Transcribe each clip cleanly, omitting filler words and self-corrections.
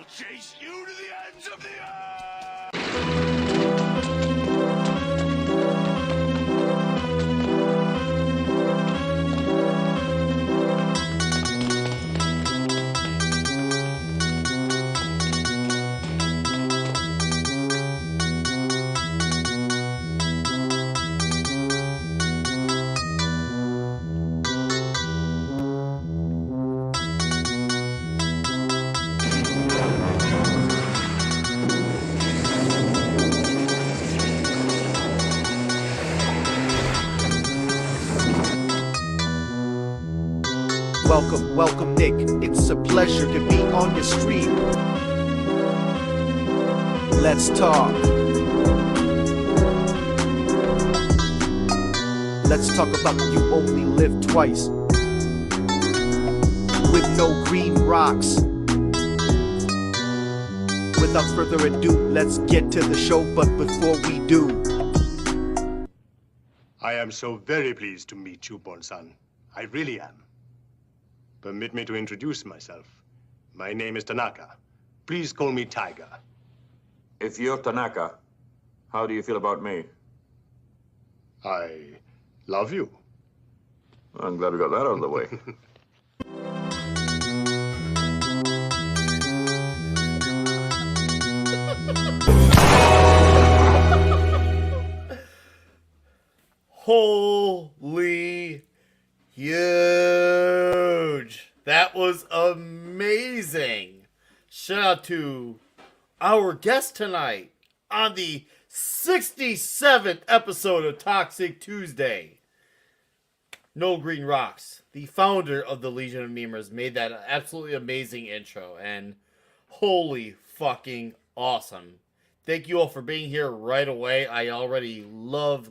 chase you to the ends of the earth! Welcome, Nick. It's a pleasure to be on your stream. Let's talk. Let's talk about You Only Live Twice. With no green rocks. Without further ado, let's get to the show, but before we do, I am so very pleased to meet you, Bon-san. I really am. Permit me to introduce myself. My name is Tanaka. Please call me Tiger. If you're Tanaka, how do you feel about me? I love you. I'm glad we got that out of the way. Holy huge. That was amazing. Shout out to our guest tonight on the 67th episode of Toxic Tuesday. No Green Rocks, the founder of the Legion of Memers, made that absolutely amazing intro, and holy fucking awesome. Thank you all for being here right away. I already love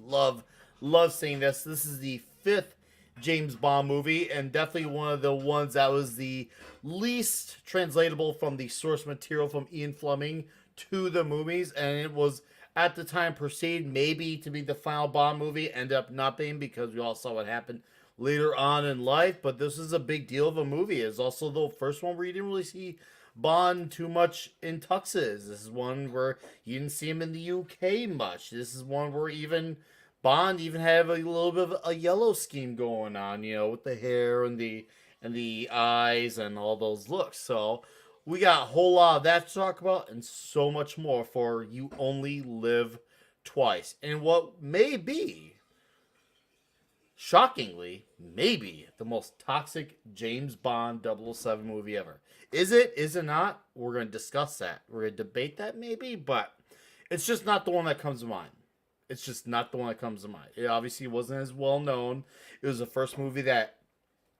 seeing this. This is the 5th James Bond movie, and definitely one of the ones that was the least translatable from the source material from Ian Fleming to the movies, and it was at the time perceived maybe to be the final Bond movie. Ended up not being, because we all saw what happened later on in life, but this is a big deal of a movie. It's also the first one where you didn't really see Bond too much in tuxes. This is one where you didn't see him in the UK much. This is one where even Bond even had a little bit of a yellow scheme going on, you know, with the hair and the eyes and all those looks. So we got a whole lot of that to talk about and so much more for You Only Live Twice. And what may be, shockingly, maybe the most toxic James Bond 007 movie ever. Is it? Is it not? We're going to discuss that. We're going to debate that maybe, but it's just not the one that comes to mind. It's just not the one that comes to mind. It obviously wasn't as well known. It was the first movie that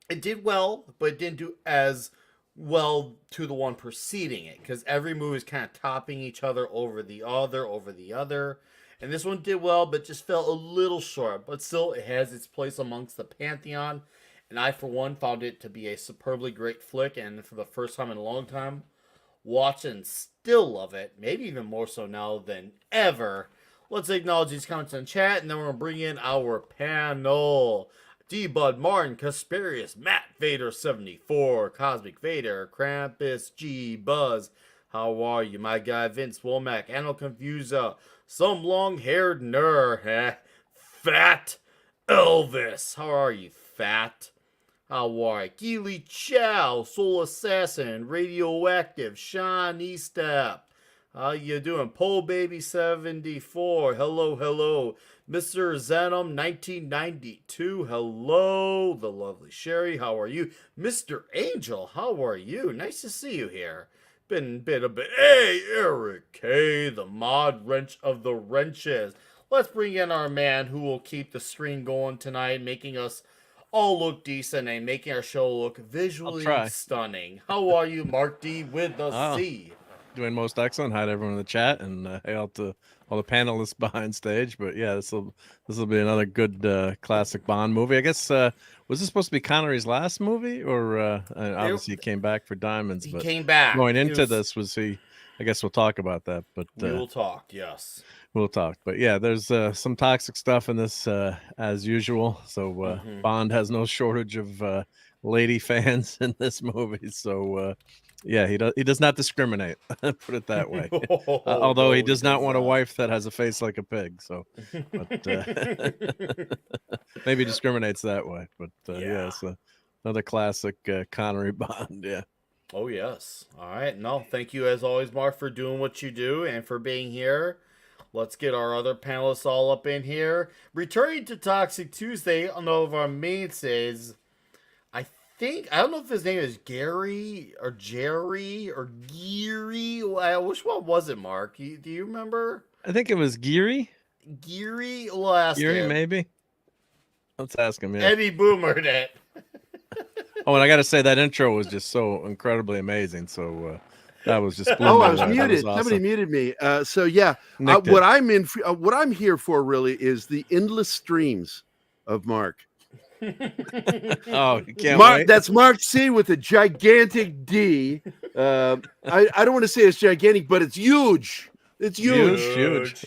it did well, but it didn't do as well to the one preceding it, because every movie is kind of topping each other over the other. And this one did well, but just fell a little short. But still, it has its place amongst the pantheon. And I, for one, found it to be a superbly great flick. And for the first time in a long time, watch and still love it. Maybe even more so now than ever. Let's acknowledge these comments in chat, and then we're going to bring in our panel. D-Bud, Martin, Casparius, Matt, Vader 74, Cosmic Vader, Krampus, G, Buzz. How are you, my guy? Vince Womack, Anno Confusa, some long-haired nerd, Fat Elvis. How are you, Fat? How are you? Keely Chow, Soul Assassin, Radioactive, Sean Estep. How you doing? Pole Baby 74. Hello. Mr. Zenom 1992. Hello. The lovely Sherry. How are you? Mr. Angel. How are you? Nice to see you here. Been a bit. Hey, Eric K, the mod wrench of the wrenches. Let's bring in our man who will keep the screen going tonight, making us all look decent and making our show look visually stunning. How are you, Mark D with the C? Doing most excellent. Hi to everyone in the chat, and hey out to all the panelists behind stage. But yeah, this will be another good classic Bond movie. I guess was this supposed to be Connery's last movie, or obviously he came back for Diamonds? He came back. Going into this, was he? I guess we'll talk about that. But we will talk. Yes, we'll talk. But yeah, there's some toxic stuff in this as usual. So Bond has no shortage of lady fans in this movie. So Yeah, he does not discriminate. Put it that way. Oh, Although no, he does not want a not. wife that has a face like a pig. So, but maybe discriminates that way. But yeah, it's another classic Connery Bond. Yeah. Oh, yes. All right. No, thank you as always, Mark, for doing what you do and for being here. Let's get our other panelists all up in here. Returning to Toxic Tuesday, one of our mainstays, I don't know if his name is Gerry or Gerry or Geary. Which one was it, Mark? Do you remember? I think it was Geary. Geary? We'll ask Geary, him. maybe. Let's ask him. Yeah. Eddie Boomered it. Oh, and I got to say that intro was just so incredibly amazing. So that was just. Oh, I was That muted. awesome. Somebody muted me. So yeah, Nick did. what I'm here for really is the endless streams of Mark. Oh, you can't Mark, wait. that's Mark C with a gigantic D. I don't want to say it's gigantic, but it's huge. It's huge.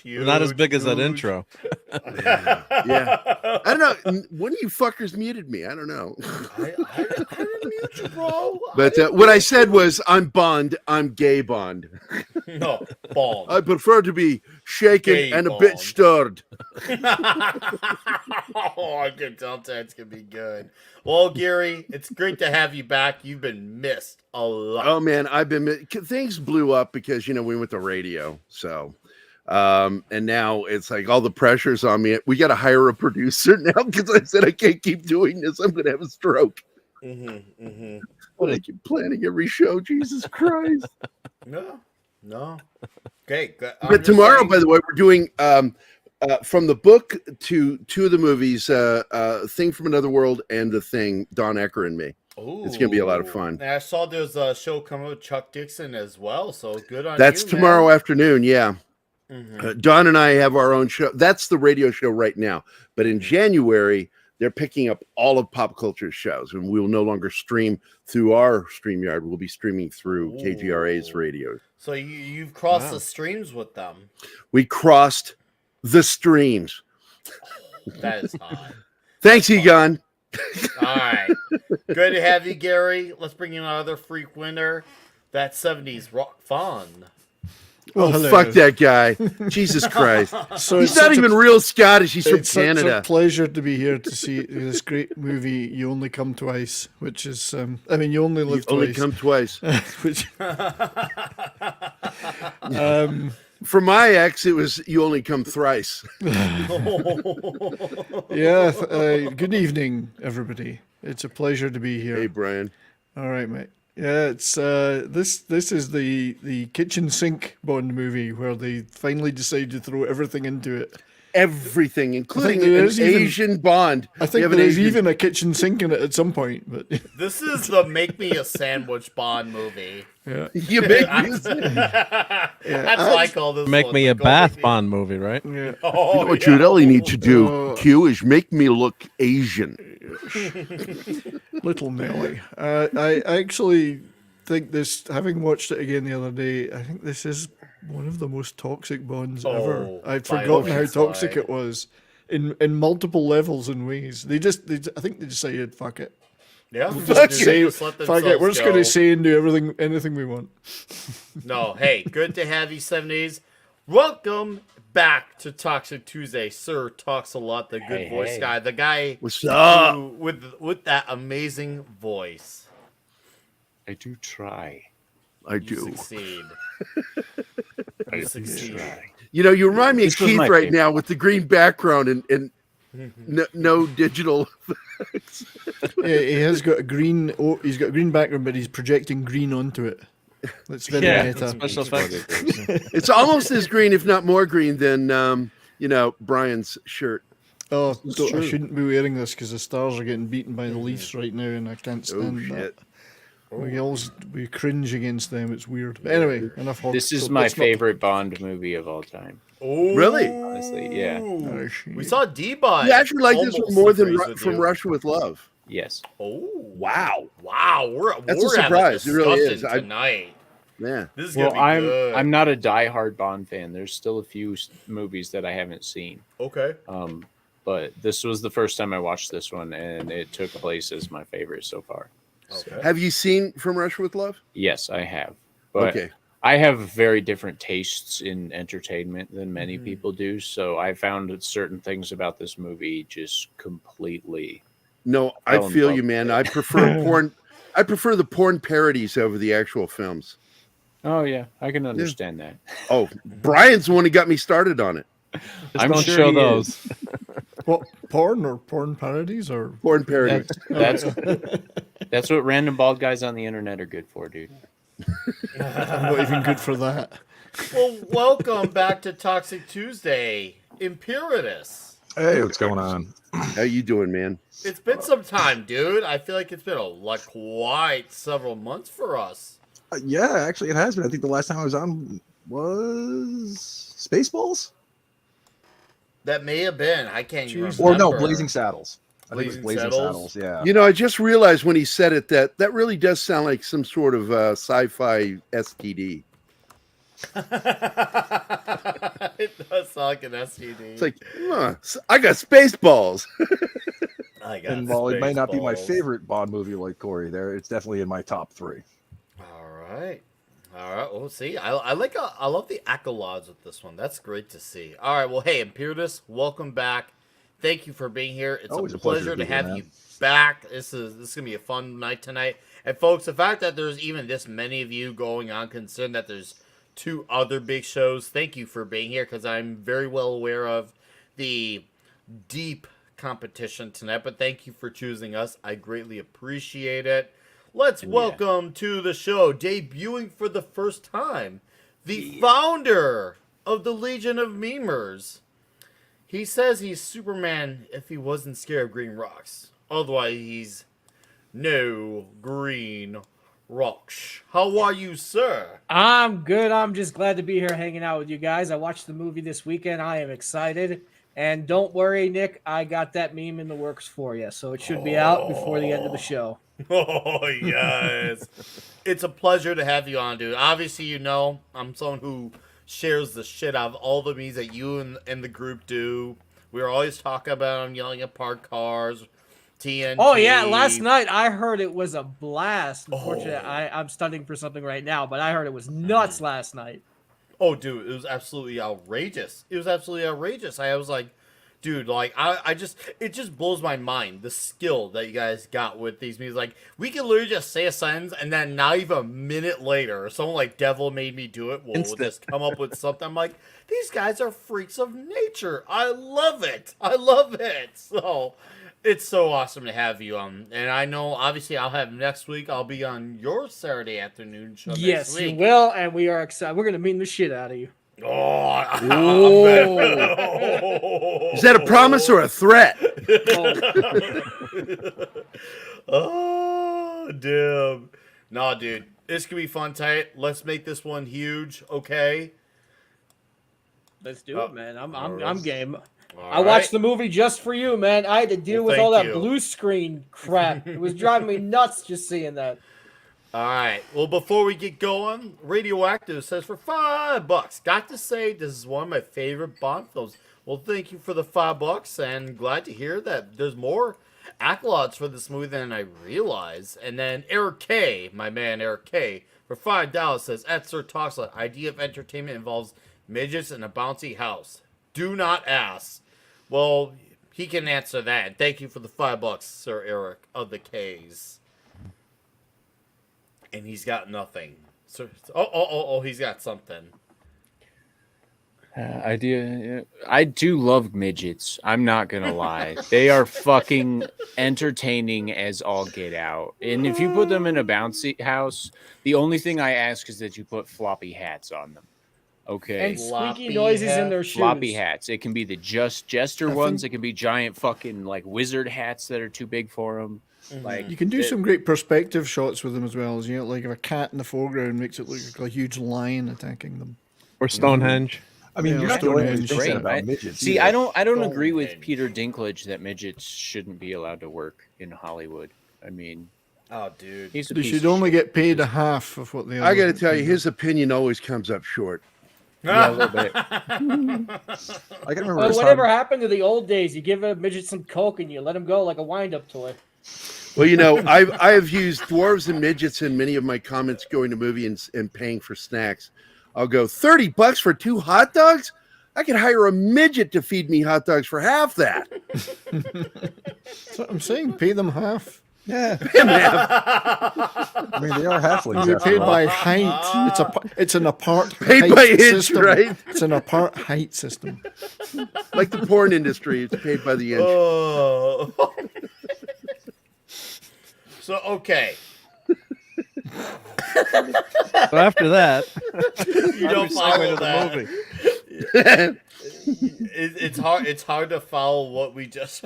Huge. Not as big as that intro. Yeah. I don't know. One of you fuckers muted me. I don't know. I didn't mute you, bro. But what I said was, I'm Bond. I'm gay Bond. No, Bond. I prefer to be shaken Gay and a Bond. bit stirred. Oh, I can tell that's gonna be good. Well, Gary, it's great to have you back. You've been missed a lot. Oh man, things blew up because we went to radio. So, and now it's like all the pressure's on me. We got to hire a producer now because I said I can't keep doing this. I'm gonna have a stroke. What I keep planning every show. Jesus Christ. No. Okay. Good. But tomorrow, by the way, we're doing from the book to two of the movies, Thing from Another World and The Thing, Don Ecker and me. Ooh. It's gonna be a lot of fun. And I saw there's a show coming with Chuck Dixon as well, so good on That's you, tomorrow man. afternoon. Yeah. Don and I have our own show. That's the radio show right now. But in January, they're picking up all of pop culture shows, and we will no longer stream through our StreamYard. We'll be streaming through KGRA's radio. So you've crossed the streams with them. We crossed the streams. That is hot. Thanks, Egon. All right. Good to have you, Gary. Let's bring in another freak winner. That 70s rock fun. Oh, hello. fuck that guy. Jesus Christ. So He's it's not such even real Scottish. He's from it's such a Canada. pleasure to be here to see this great movie, You Only Come Twice, which is, You Only Live You only Twice. come twice. Which, For my ex, it was You Only Come Thrice. yeah, good evening, everybody. It's a pleasure to be here. Hey, Brian. All right, mate. Yeah, it's this is the kitchen sink Bond movie where they finally decide to throw everything into it. Everything, including there an is even- Asian Bond. I think there's even a kitchen sink in it at some point, but This is the Make Me a Sandwich Bond movie. yeah. You make me That's what I call this Make one. me a Go bath Make Me- Bond movie, right? Yeah. Oh, what yeah. you really need to do, Oh. Q, is make me look Asian. Little Nelly. I actually think this, having watched it again the other day, I think this is one of the most toxic Bonds ever. Oh, I'd by forgotten all how toxic means, it was in multiple levels and ways. I think they decided, fuck it. Yeah. Fuck Just- Say, just let fuck it. themselves We're just going go. to say and do anything we want. No, hey, good to have you, 70s. Welcome back to Toxic Tuesday. Sir talks a lot, the good voice guy, the guy What's up? with that amazing voice. I do try. I You do. succeed. You succeed. You know, you remind me of This was Keith my right favorite. now with the green background and no digital. Yeah, he has got a green. Oh, he's got a green background, but he's projecting green onto it. That's very Yeah, meta. special effects. It's almost as green, if not more green, than Brian's shirt. Oh, I shouldn't be wearing this because the Stars are getting beaten by the Leafs right now, and I can't Oh stand shit! that. We cringe against them. It's weird. But anyway, enough. This is my favorite Bond movie of all time. Oh, Really? Honestly, yeah. We saw D-Bot. You actually like this one almost more than agrees with From you. Russia with Love. Yes. Oh, Wow. wow. That's a we're having surprise. It really is. discussion tonight. Yeah. This is Well, gonna be good. I'm not a diehard Bond fan. There's still a few movies that I haven't seen. Okay. But this was the first time I watched this one, and it took place as my favorite so far. Okay. Have you seen From Russia with Love? Yes, I have. But Okay. I have very different tastes in entertainment than many people do. So I found that certain things about this movie just completely. No, I fell in feel love you, with man. it. I prefer porn. I prefer the porn parodies over the actual films. Oh yeah, I can understand that. Oh, Brian's the one who got me started on it. Just I'm don't sure show he those. is. What, porn or porn parodies or Porn parodies. That's what random bald guys on the internet are good for, dude. I'm not even good for that. Well, welcome back to Toxic Tuesday, Imperatus. Hey, what's going on? How you doing, man? It's been some time, dude. I feel like it's been quite several months for us. Yeah, actually, it has been. I think the last time I was on was Spaceballs, That may have been. I can't even remember. or no, Blazing Saddles. I think it was Blazing Blazing Saddles? Saddles. Yeah. You know, I just realized when he said it that really does sound like some sort of sci-fi STD. It does sound like an STD. It's like, I got Spaceballs. I got And while it might not be my Spaceballs. favorite Bond movie like Corey, there, it's definitely in my top 3. All right. Well, see, I love the accolades with this one. That's great to see. All right. Well, hey, Imperatus, welcome back. Thank you for being here. It's Always a a pleasure pleasure to to be here, have man. you back. This is gonna be a fun night tonight. And folks, the fact that there's even this many of you going on, considering that there's 2 other big shows, thank you for being here, because I'm very well aware of the deep competition tonight. But thank you for choosing us. I greatly appreciate it. Let's welcome to the show, debuting for the first time, the founder of the Legion of Memers. He says he's Superman if he wasn't scared of green rocks. Otherwise, he's no green rocks. How are you, sir? I'm good. I'm just glad to be here hanging out with you guys. I watched the movie this weekend. I am excited. And don't worry, Nick, I got that meme in the works for you. So it should be out before the end of the show. Oh, yes. It's a pleasure to have you on, dude. Obviously, you know, I'm someone who shares the shit out of all the memes that you and the group do. We were always talking about them yelling at parked cars, TNT. Oh, yeah. Last night, I heard it was a blast. Unfortunately, I'm studying for something right now, but I heard it was nuts last night. Oh, dude, it was absolutely outrageous. It was absolutely outrageous. I was like, dude, like, it just blows my mind, the skill that you guys got with these movies. Like, we can literally just say a sentence, and then not even a minute later, someone like Devil Made Me Do It will just come up with something. I'm like, these guys are freaks of nature. I love it. I love it. So, it's so awesome to have you on. And I know, obviously, I'll have next week, I'll be on your Saturday afternoon show next Yes, week. you will, and we are excited. We're going to mean the shit out of you. Oh, Is that a promise or a threat? Oh, damn. Nah, dude. This could be fun tonight. Let's make this one huge, okay? Let's do it, man. I'm game. All I watched right. the movie just for you, man. I had to deal Well, with all thank that you. blue screen crap. It was driving me nuts just seeing that. All right. Well, before we get going, Radioactive says for $5. Got to say, this is one of my favorite Bond films. Well, thank you for the $5, and glad to hear that there's more accolades for this movie than I realized. And then Eric K, my man Eric K, for $5 says, at Sir Talks, the idea of entertainment involves midgets in a bouncy house. Do not ask. Well, he can answer that. Thank you for the $5, Sir Eric of the K's. And he's got nothing. So, he's got something. I do love midgets. I'm not gonna lie. They are fucking entertaining as all get out. And if you put them in a bouncy house, the only thing I ask is that you put floppy hats on them. Okay. And squeaky noises in their shoes. Floppy hats. It can be the jester ones. It can be giant fucking like wizard hats that are too big for them. Like You can do some great perspective shots with them as well. As you know, like if a cat in the foreground makes it look like a huge lion attacking them. Or Stonehenge. I mean, Yeah, you're not the only one who Stonehenge. thinks that Great, about right? midgets. See, either. I don't agree with Stonehenge. Peter Dinklage that midgets shouldn't be allowed to work in Hollywood. I mean, Oh, dude. he's a They piece should of only shit. get paid a half of what they. I got to tell you, his opinion always comes up short. Yeah, a little bit. I can remember Well, this whatever time- happened to the old days? You give a midget some coke and you let him go like a wind-up toy. Well, you know, I have used dwarves and midgets in many of my comments going to movie and paying for snacks. I'll go $30 for 2 hot dogs. I could hire a midget to feed me hot dogs for half that. That's what I'm saying. Pay them half. Yeah. Pay 'em half. I mean, they are halflings. You're after paid all. by height. It's an apart Paid height by inch, system. right? It's an apart height system. Like the porn industry, it's paid by the inch. Oh. So okay, So after that, you don't follow that. movie. It's hard. It's hard to follow what we just.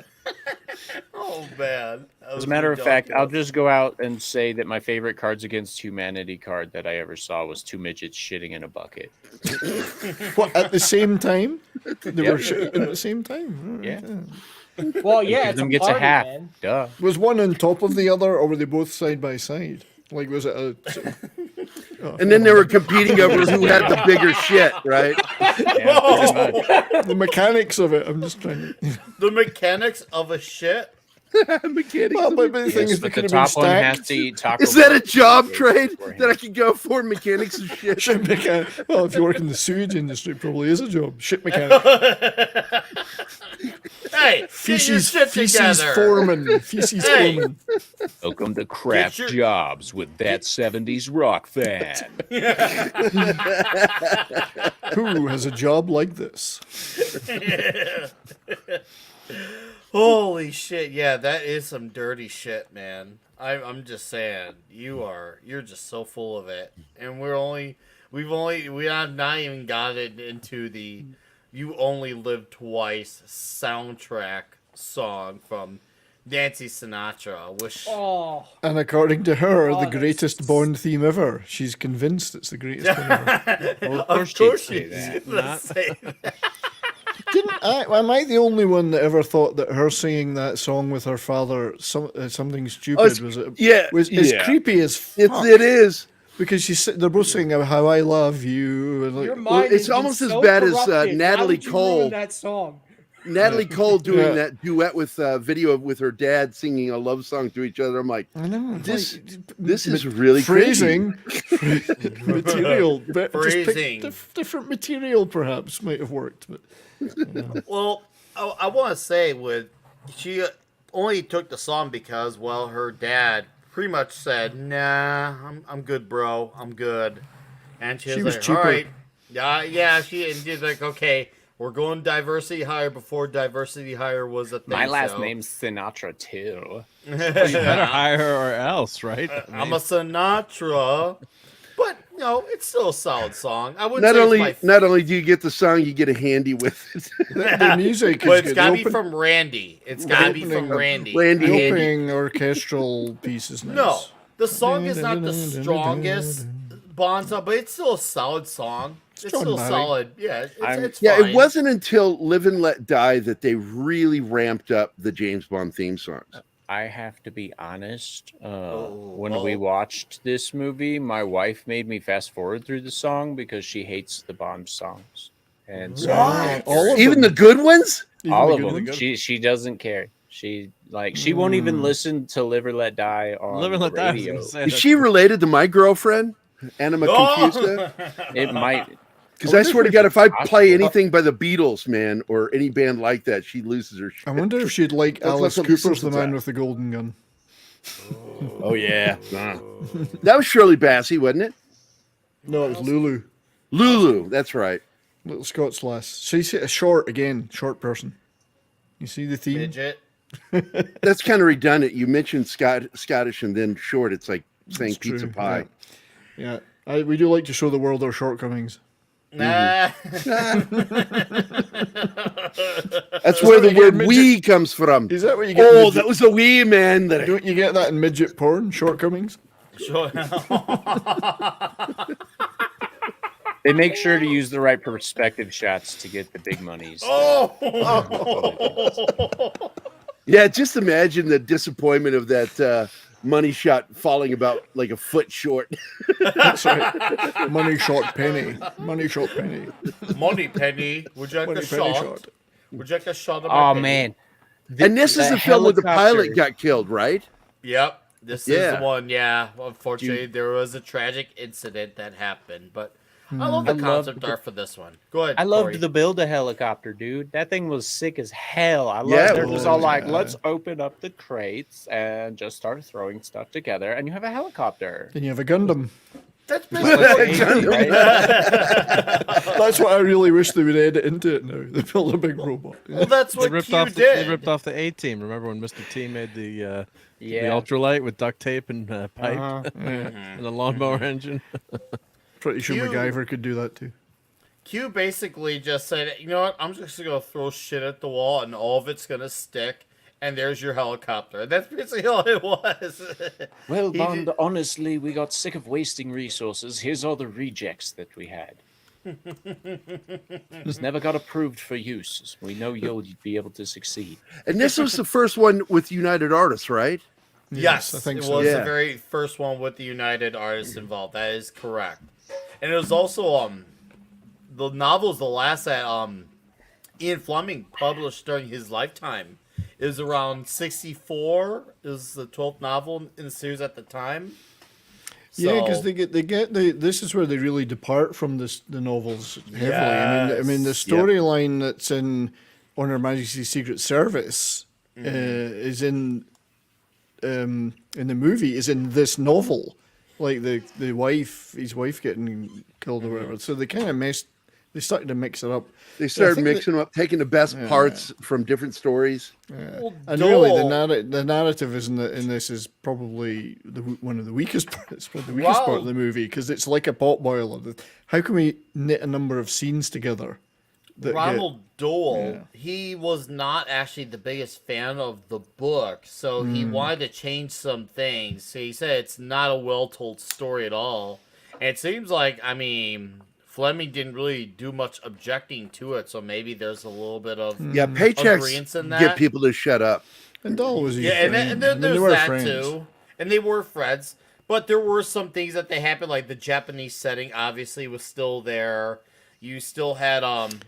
Oh man! As a matter of fact, I'll just go out and say that my favorite Cards Against Humanity card that I ever saw was 2 midgets shitting in a bucket. What, at the same time? They Yep. were shooting at the same time. Yeah. Well, yeah, Give it's them a gets party, a half. man. Duh. Was one on top of the other, or were they both side by side? Like, was it a? And then they were competing over who had the bigger shit, right? Yeah, pretty much. The mechanics of it. I'm just trying to. The mechanics of a shit. Mechanics. Well, but the thing Yes, is, they but could the have been top one has stacked. to eat taco. Is that a Bell job days trade beforehand. that I could go for? Mechanics of shit. Shit mechanic. Well, if you work in the sewage industry, it probably is a job. Shit mechanic. Hey, get your shit feces together. foreman. Feces Hey. foreman. Welcome to Craft your- Jobs with that 70s rock fan. Who has a job like this? Holy shit! Yeah, that is some dirty shit, man. I'm just saying, you're just so full of it, and we have not even got it into the "You Only Live Twice" soundtrack song from Nancy Sinatra, which Oh, And according to her, Oh, the that's- greatest Bond theme ever. She's convinced it's the greatest one ever. Well, of of course course she'd say she's that. gonna say that. Am I the only one that ever thought that her singing that song with her father, something stupid, it's- was it? yeah, was it's yeah. creepy as fuck. It is. Because they're both singing "How I Love You." And your like, mind it's has been almost as so bad as, corrupted. Why Natalie would you ruin Cole. that song. Natalie Cole doing Yeah. that duet with video with her dad singing a love song to each other. I'm like, I know This- like, this is ma- really phrasing, material, but just pick Phrasing. different material perhaps might have worked. But Well, I want to say she only took the song because, well, her dad pretty much said, "Nah, I'm good, bro. I'm good," and she was was like, cheaper. "All right, yeah." She's like, "Okay, we're going diversity hire before diversity hire was a thing." My last so- name's Sinatra, too. You better hire her or else, right? I I'm mean, a Sinatra, but it's still a solid song. I wouldn't not say only it's my not only do you get the song, you get a handy with it. the music is but it's good. got to The be open- from Randy. It's got to be from Randy. Randy the Handy. opening orchestral piece is nice. No, the song is not the strongest Bond song, but it's still a solid song. It's John still Barry. solid. Yeah, it's Yeah, fine. it wasn't until Live and Let Die that they really ramped up the James Bond theme songs. I have to be honest. When Oh. we watched this movie, my wife made me fast forward through the song because she hates the Bond songs, and so All of Even them. the good ones? Even all the of good them. ones. She doesn't care. She won't even listen to Live or Let Die on Live and the let die. I was radio. gonna say, Is that's- she related to my girlfriend, Anima Confusa? It might. Because I swear to God, if I play possible. anything by the Beatles, man, or any band like that, she loses her shit. I wonder if she'd like Let's Alice let them listen Cooper's to The Man that. with the Golden Gun. Oh, yeah. That was Shirley Bassey, wasn't it? No, it was Lulu. Lulu, that's right. Little Scots lass. She's a short person. You see the theme? Midget. That's kind of redundant. You mentioned Scottish and then short. It's like saying It's pizza true, pie. Yeah. We do like to show the world our shortcomings. Nah. That's where the what you word get, "we" comes from. Is that what you get? Oh, midget- that was a wee man. That Don't you get that in midget porn? Shortcomings? Sure. They make sure to use the right perspective shots to get the big monies. Oh. Yeah, just imagine the disappointment of that money shot falling about like a foot short. That's right. Money shot penny. Money shot penny. Money penny. Would you like Money a penny shot? shot. Would you like a shot of my Oh penny? man, And this is the film where the pilot got killed, right? Yep. This is Yeah. the one, yeah. Unfortunately, there was a tragic incident that happened, but I love the I loved concept the- art for this one. Go ahead. I loved Corey. the Build-A-Helicopter, dude. That thing was sick as hell. I Yeah, love it they're just all was, like, yeah. let's open up the crates and just start throwing stuff together, and you have a helicopter. Then you have a Gundam. That's Just like the basically 80s, right? That's what I really wish they would edit into it now. They built a big robot. Well, that's They what ripped Q off. did. They ripped off the A-Team. Remember when Mr. T made the Yeah. ultralight with duct tape and pipe Uh-huh. and the lawnmower engine? Pretty sure You- MacGyver could do that too. Q basically just said, you know what, I'm just gonna throw shit at the wall and all of it's gonna stick, and there's your helicopter. That's basically all it was. Well, He Bond, did- honestly, we got sick of wasting resources. Here's all the rejects that we had. It's never got approved for use. We know you'll be able to succeed. And this was the first one with United Artists, right? Yes, I think it so. was Yeah. the very first one with the United Artists involved. That is correct, and it was also the novel's the last that Ian Fleming published during his lifetime. It was around 64. It was the 12th novel in the series at the time. Yeah, because So- they get this is where they really depart from the novels heavily. I mean the Yes. storyline that's in On Her Majesty's Secret Service is in the movie is in this novel, like the his wife getting killed or whatever. So they kind of they started to mix it up. They I started think mixing them up, taking the best parts from different stories. Well, And really, Dole- the narrative in this is probably one of the weakest parts, the weakest part of Wow. the movie, because it's like a pot boiler. How can we knit a number of scenes together? that get- Ronald Dole, he was not actually the biggest fan of the book, so he wanted to change some things. So he said it's not a well-told story at all. And it seems like, I mean, Fleming didn't really do much objecting to it, so maybe there's a little bit of Yeah, agreeance paychecks in get that. people to shut up. And Dole was his Yeah, and, friend. and then I mean, they there's were that friends. too. And they were friends, but there were some things that they happened, like the Japanese setting obviously was still there. You still had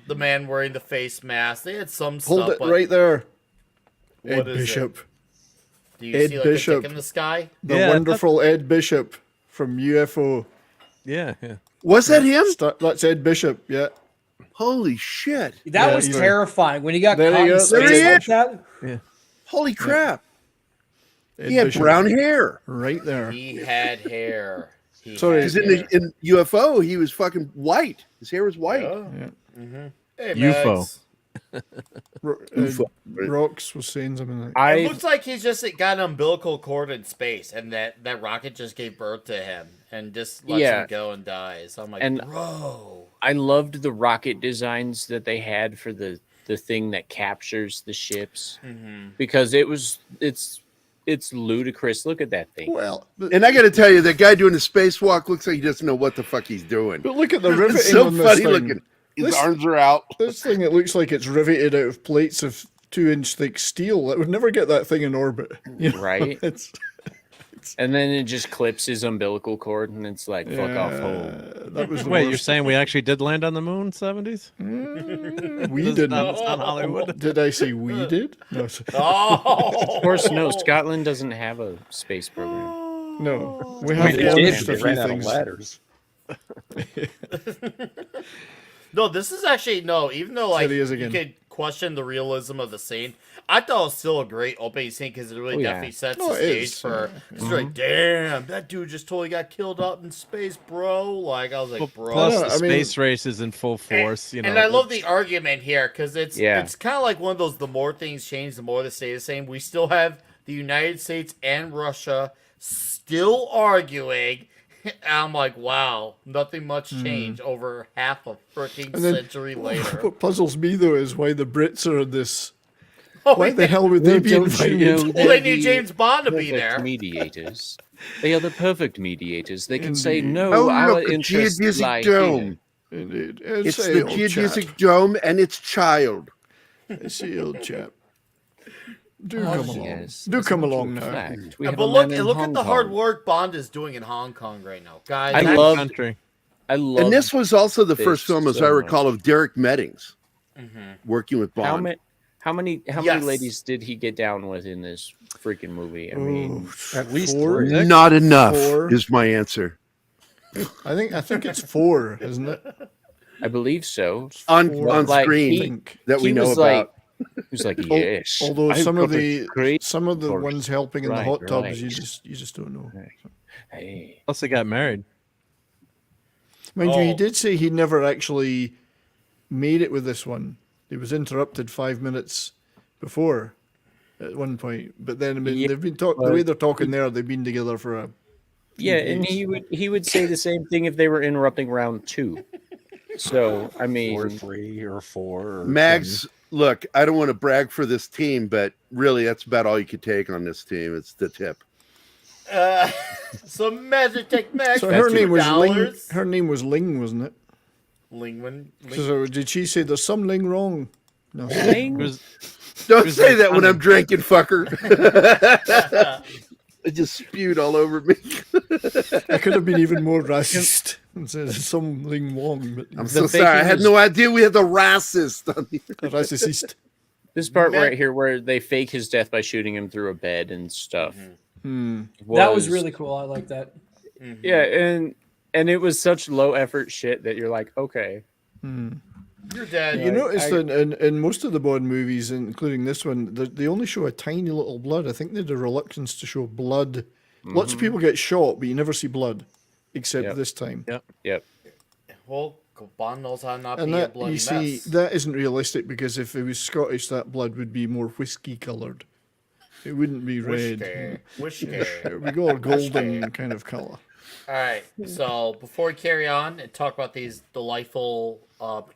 the man wearing the face mask. They had some Hold stuff. it but right there. what Ed is it? Bishop. Do you Ed see like Bishop. a dick in the sky? The Yeah, wonderful Ed Bishop from UFO. Yeah. Was that him? That's Ed Bishop, yeah. Holy shit. That Yeah, was either. terrifying when he got There caught he in is. There space he like is. that. Holy crap. Ed He had Bishop. brown hair. Right there. He had hair. Sorry. Because in UFO, he was fucking white. His hair was white. Hey, UFO. Max. UFO. Rox was saying something like It looks like he's just got an umbilical cord in space, and that rocket just gave birth to him and just lets Yeah. him go and dies. I'm like, And- bro. I loved the rocket designs that they had for the thing that captures the ships because it's ludicrous. Look at that thing. well, but, And I got to tell you, that guy doing the spacewalk looks like he doesn't know what the fuck he's doing. but look at the It's riveting so on this funny thing. looking. His This- arms are out. This thing, it looks like it's riveted out of plates of 2-inch thick steel. It would never get that thing in orbit. You know? Right? It's And then it just clips his umbilical cord and it's like, fuck off home. that was the Wait, you're worst. saying we actually did land on the moon, 70s? We That's didn't. not Hollywood. Did I say we did? No, Oh, Of course, no. Scotland doesn't have a space program. no. We have They launched did, a they few ran out of things. ladders. No, this is actually no. Even though like There he is you again. could question the realism of the scene, I thought it was still a great opening scene because it really Oh, yeah. definitely sets No, the it stage is. for. It's like, damn, that dude just totally got killed up in space, bro. Like I was like, bro. Plus, No, the I mean- space race is in full force. You know, And I love the argument here because it's Yeah. it's kind of like one of those. The more things change, the more they stay the same. We still have the United States and Russia still arguing. And I'm like, wow, nothing much changed over half a freaking And then- century later. What puzzles me though is why the Brits are this. Oh, Why the yeah. hell would they be Don't invited? you know Well, they're they need the James Bond to be perfect there. mediators. They are the perfect mediators. They can say, Indeed. no, Oh, our look, a interests lie geodesic here. dome. Indeed. It's a the old geodesic chap. dome and its child. It's the old chap. Do Oh, come along. yes. Do As a come matter along of now. fact, we Yeah, have but a look, man in look at Hong the hard Kong. work Bond is doing in Hong Kong right now, guys. I That's- love- country. I love And this was also the this first film, as so I recall, much. of Derek Meddings working with how, Bond. How many Yes. ladies did he get down with in this freaking movie? I mean, At least four. three. Not enough Four. is my answer. I think it's 4, isn't it? I believe so. On Four, like, screen he- think. that we he know was about. He was like, yes. Although I've some of got a the great ones horse. helping in the Right, hot tubs, right. you just don't know. Hey. Plus, they got married. Mind you, he Oh. did say he never actually made it with this one. He was interrupted 5 minutes before at one point. But then I mean, Yeah, they've been the but way they're talking there. They've been together for a Yeah, and he would say the same thing if they were interrupting round 2. So I Or mean, 3 or 4. Or Mags, look, I don't want to brag for this team, but really, that's about all you could take on this team. It's the tip. So Magic Take Max. So for her name was Ling. $2. Her name was Ling, wasn't it? Ling. So did she say there's some Ling wrong? No. It was, Don't was say like that when funny. I'm drinking, fucker. It just spewed all over me. I could have been even more racist and said some Ling Wong, but I'm The so sorry. I faking had is- no idea we had the racist on here. a racist. this part Ma- right here where they fake his death by shooting him through a bed and stuff. That was really cool. I like that. Yeah, and it was such low effort shit that you're like, okay. You're dead. You notice that in most of the Bond movies, including this one, they only show a tiny little blood. I think they had a reluctance to show blood. Lots of people get shot, but you never see blood, except Yep. this time. Yep. Well, Bond knows how not And be a that bloody you see, mess. that isn't realistic because if it was Scottish, that blood would be more whiskey coloured. It wouldn't be red. Whiskey. It would be all golden kind of colour. All right. So before we carry on and talk about these delightful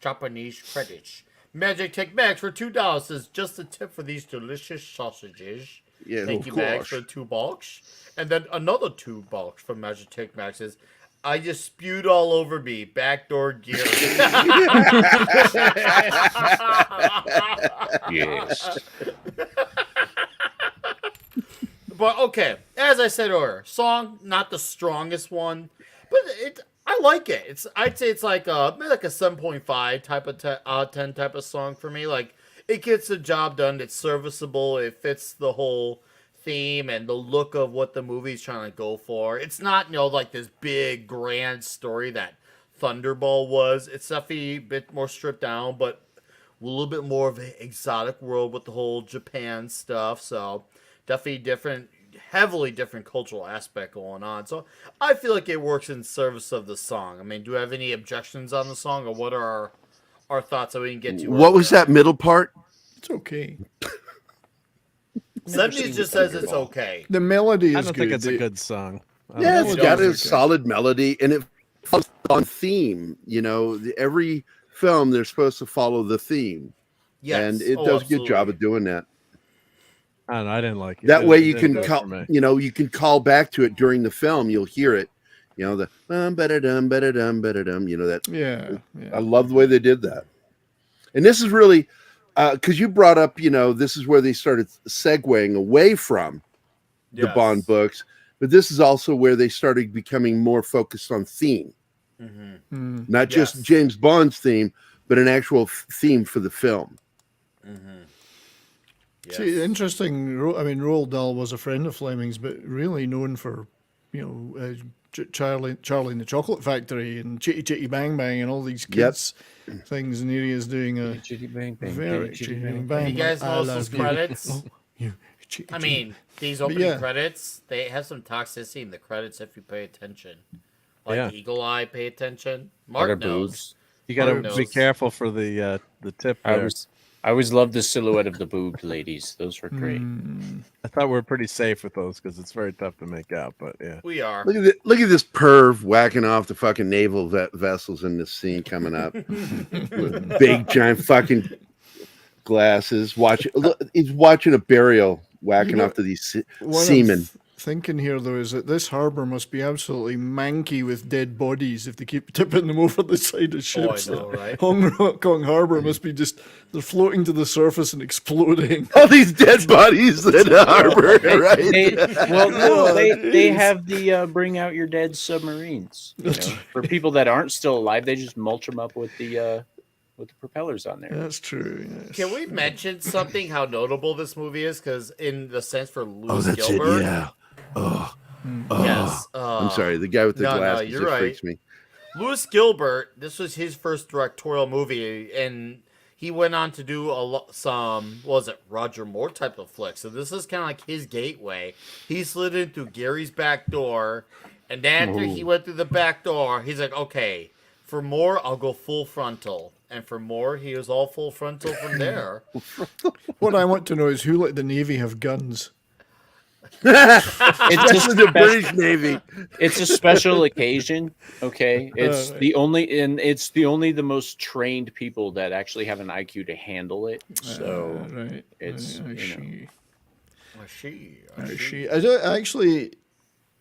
Japanese credits, Magic Take Max for $2 says just a tip for these delicious sausages. Yeah, Thank of you, Max, course. for $2. And then another $2 from Magic Take Max says, I just spewed all over me. Backdoor Gerry. Yes. But okay, as I said earlier, song not the strongest one, but I like it. I'd say it's like maybe like a 7.5 type of 10 type of song for me. Like it gets the job done. It's serviceable. It fits the whole theme and the look of what the movie's trying to go for. It's not like this big grand story that Thunderball was. It's definitely a bit more stripped down, but a little bit more of an exotic world with the whole Japan stuff. So definitely different, heavily different cultural aspect going on. So I feel like it works in service of the song. I mean, do you have any objections on the song, or what are our thoughts that we can get to? What was that middle part? It's okay. 70s just says it's okay. The melody is I don't good. think it's a good song. I don't Yeah, think it's it got is a okay. solid melody, and it follows on theme. Every film they're supposed to follow the theme, Yes. and it Oh, does a good job absolutely. of doing that. I don't know. I didn't like it. That It way didn't- you didn't can go call, for me. you can call back to it during the film. You'll hear it. The ba-da-dum, ba-da-dum, ba-da-dum. That. Yeah. I love the way they did that. And this is really because you brought up, this is where they started segueing away from the Yes. Bond books, but this is also where they started becoming more focused on theme, Mm-hmm. not just Yes. James Bond's theme, but an actual theme for the film. Mm-hmm. Yes. See, interesting. Roald Dahl was a friend of Fleming's, but really known for, Charlie and the Chocolate Factory and Chitty Chitty Bang Bang and all these kids things. And here he is doing a Chitty bang bang, very chitty Chitty bang Bang Bang. You guys I know those love you. credits? Oh, you chitty I chitty. mean, these opening yeah. credits, they have some toxicity in the credits if you pay attention. Like Yeah. Eagle Eye, pay attention. Are there Mark knows. boobs? You got to Mark be knows. careful for the tip there. I always loved the silhouette of the boobed ladies. Those were great. I thought we were pretty safe with those because it's very tough to make out. But yeah, We are. Look at this perv whacking off the fucking naval vessels in this scene coming up with big giant fucking glasses. He's watching a burial whacking off to these What seamen. I'm thinking here, though, is that this harbour must be absolutely manky with dead bodies if they keep tipping them over the side of ships. know, right? Hong Kong Harbour must be they're floating to the surface and exploding. All these dead bodies in the harbor, right? They have the bring out your dead submarines. For people that aren't still alive, they just mulch them up with the with the propellers on there. That's true. Yes. Can we mention something how notable this movie is? Because in the sense for Louis Oh, that's Gilbert, it. Yeah. Oh. yes. I'm sorry. The guy with the glasses you're just right. freaks me. Louis Gilbert, this was his first directorial movie, and he went on to do some, what was it, Roger Moore type of flick. So this is kind of like his gateway. He slid in through Gary's back door, and after he went through the back door, he's like, okay, for more, I'll go full frontal. And for more, he was all full frontal from there. What I want to know is who let the Navy have guns? It's just the British Navy. It's a special occasion. Okay, it's Right. the only the most trained people that actually have an IQ to handle it. So Right. it's I don't actually.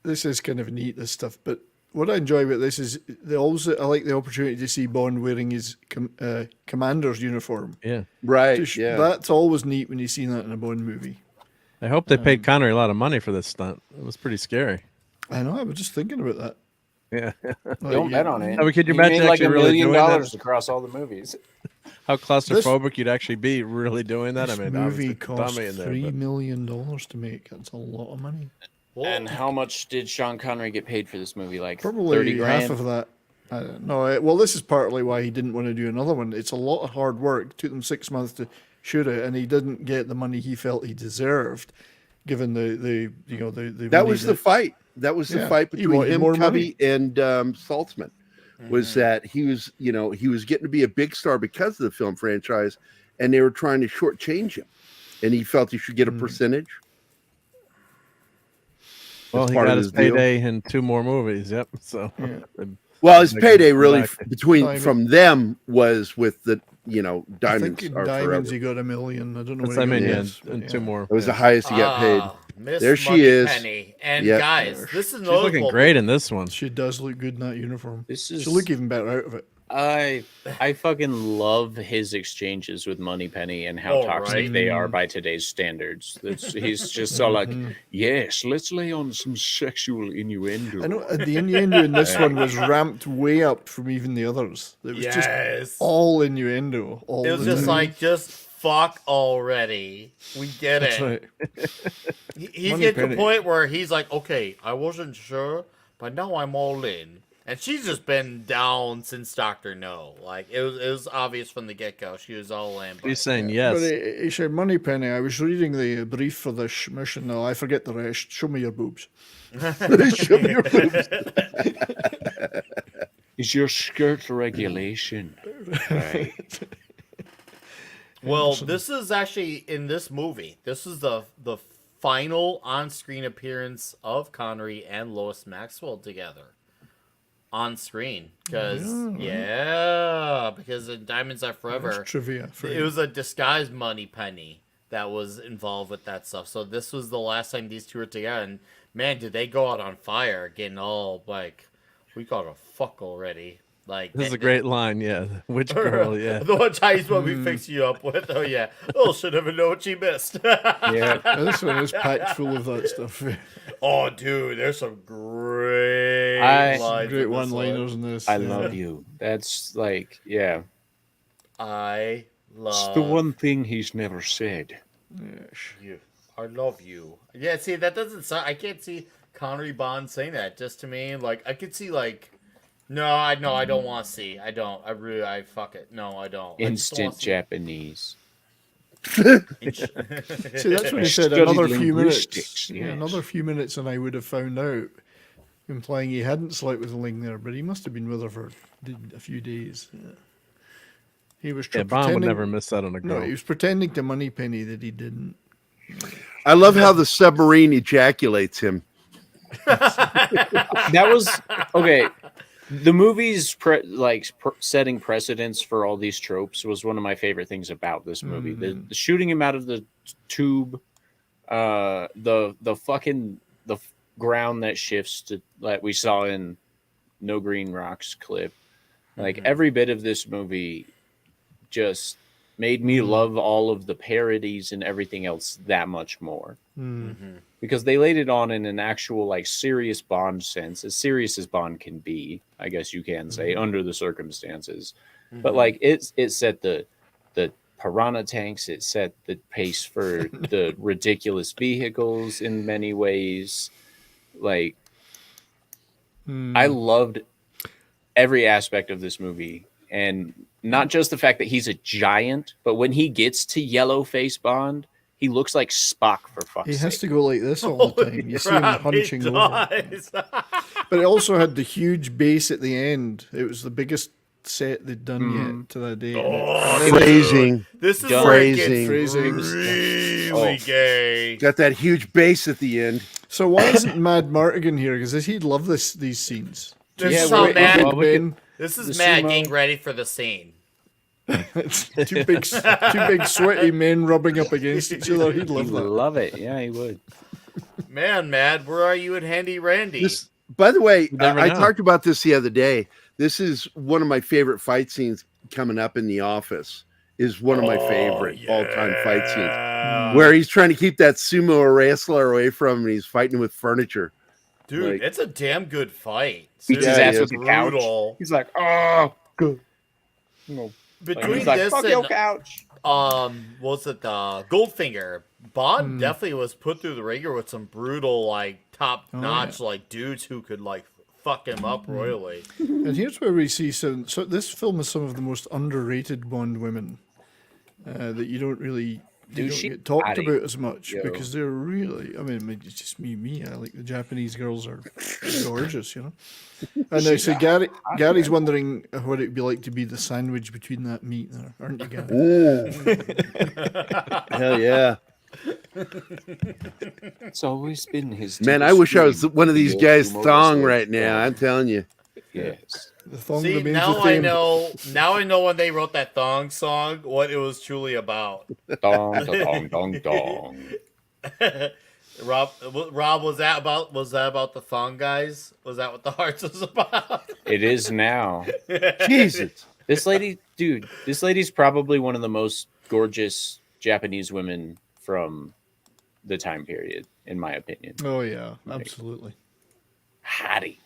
This is kind of neat, this stuff. But what I enjoy about this is I like the opportunity to see Bond wearing his commander's uniform. Yeah. Right. Yeah. That's always neat when you see that in a Bond movie. I hope they paid Connery a lot of money for this stunt. It was pretty scary. I know. I was just thinking about that. Yeah. don't bet on it. I mean, could you He imagine made like actually $1 really million doing that? across all the movies. How claustrophobic you'd actually be really doing that? I mean, Movie obviously, cost dummy in there, $3 but- million to make. That's a lot of money. And how much did Sean Connery get paid for this movie? Like Probably 30 grand. half of that. I don't know. Well, this is partly why he didn't want to do another one. It's a lot of hard work. It took them 6 months to shoot it, and he didn't get the money he felt he deserved, given the That was the fight. That was the Yeah, fight he between wanted him, more Cubby, and Saltzman. Was that he was getting to be a big star because of the film franchise, and they were trying to shortchange him, and he felt he should get a percentage. Well, That's he part got of his his deal. payday in 2 more movies. Yep. So, Well, his Like, payday really back. from them was with the I Diamonds think in Are Diamonds Forever. he got $1 million. I don't know that's what I he mean, got yeah, next, and but 2 more. It was the yeah. highest he got paid. Miss There she Money is. Penny. And Yep. guys, this is She's looking notable. great in this one. She does look good in that uniform. This is She'll look even better out of it. I fucking love his exchanges with Moneypenny and how Oh, toxic right. they are by today's standards. He's just all like, yes, let's lay on some sexual innuendo. I know the innuendo in this one was ramped way up from even the others. It was just Yes. all innuendo. All It was the just time. like, just fuck already. We get That's it. right. He's Money getting to penny. the point where he's like, okay, I wasn't sure, but now I'm all in. And she's just been down since Dr. No. Like, it was obvious from the get-go. She was all in. He's saying yes. But he said, Moneypenny, I was reading the brief for this mission. Now, I forget the rest. Show me your boobs. Show me your boobs. Is your skirt regulation? Right. Well, this is actually in this movie. This is the final on-screen appearance of Connery and Lois Maxwell together on screen. Because because in Diamonds Are Forever, That's trivia. For it you. was a disguised Moneypenny that was involved with that stuff. So this was the last time these two were together, and man, did they go out on fire, getting all like, we gotta fuck already. Like, This is a great line. Yeah. Which girl? Yeah. the one Chinese one we fix you up with. Oh yeah. Oh, should never know what you missed. Yeah. This one is packed full of that stuff. Oh, dude, there's some great lines. Great in this one-liners one. in this. I love you. That's like, yeah. I love It's the one thing he's never said. you. I love you. Yeah, see, that doesn't sound. I can't see Connery Bond saying that. Just to me, like, I could see like. No, I don't want to see. I don't. I fuck it. No, I don't. I just don't wanna Instant see- Japanese. See, that's when he said Studied another few minutes. linguistics, Yeah, yes. another few minutes, and I would have found out, implying he hadn't slept with Ling there, but he must have been with her for a few days. Yeah. He was Yeah, Bond would never miss that on a girl. No, he was pretending to Moneypenny that he didn't. I love how the submarine ejaculates him. That was okay. The movie's setting precedents for all these tropes was one of my favorite things about this movie. The shooting him out of the tube, the ground that shifts to like we saw in No Green Rocks clip. Like every bit of this movie just made me love all of the parodies and everything else that much more. Because they laid it on in an actual like serious Bond sense, as serious as Bond can be, I guess you can say, under the circumstances. but like it set the piranha tanks. It set the pace for the ridiculous vehicles in many ways. Like I loved every aspect of this movie, and not just the fact that he's a giant, but when he gets to yellow face Bond, he looks like Spock for fuck's He sake. has to go like this all the time. You see him hunching over. But it also had the huge base at the end. It was the biggest set they'd done yet to that day. Phrasing. This is Done. where it gets Phrasing. really gay. Got that huge bass at the end. So why isn't Mad Martigan here? Because he'd love these scenes. This Yeah, is how we- Matt. well, we could- This is the Matt sumo- getting ready for the scene. two big sweaty men rubbing up against each other. He'd He love would that. love it. Yeah, he would. Man, Matt, where are you and Handy Randy? This, by the way, never I know. talked about this the other day. This is one of my favorite fight scenes coming up in The Office. Is one of my favorite all-time fight scenes where he's trying to keep that sumo wrestler away from him and he's fighting with furniture. Dude, like- it's a damn good fight. Beats his Yeah, ass he with is. the couch. Brutal. He's like, oh, good. No. Between He's like, this fuck your and couch. what's it, Goldfinger? Bond definitely was put through the ringer with some brutal, like top-notch, like dudes who could like fuck him up royally. And here's where we see so this film is some of the most underrated Bond women that you don't really Dude, don't she get talked body. about as much Yo. because they're really. I mean, it's just me. I like the Japanese girls are gorgeous, you know. And I say Gary's wondering what it'd be like to be the sandwich between that meat there, aren't you, Gary? Hell yeah. It's always been his. Man, to I the wish I was stream. one of these The guys Oklahoma thong State right now. Farm. I'm telling you. Yes. The thong See, remains now the I same. know. Now I know when they wrote that thong song, what it was truly about. Dong, dong, dong, dong. Rob, was that about the thong guys? Was that what the hearts was about? It is now. Jesus. This lady, dude, this lady's probably one of the most gorgeous Japanese women from the time period, in my opinion. Oh yeah, absolutely. Hottie.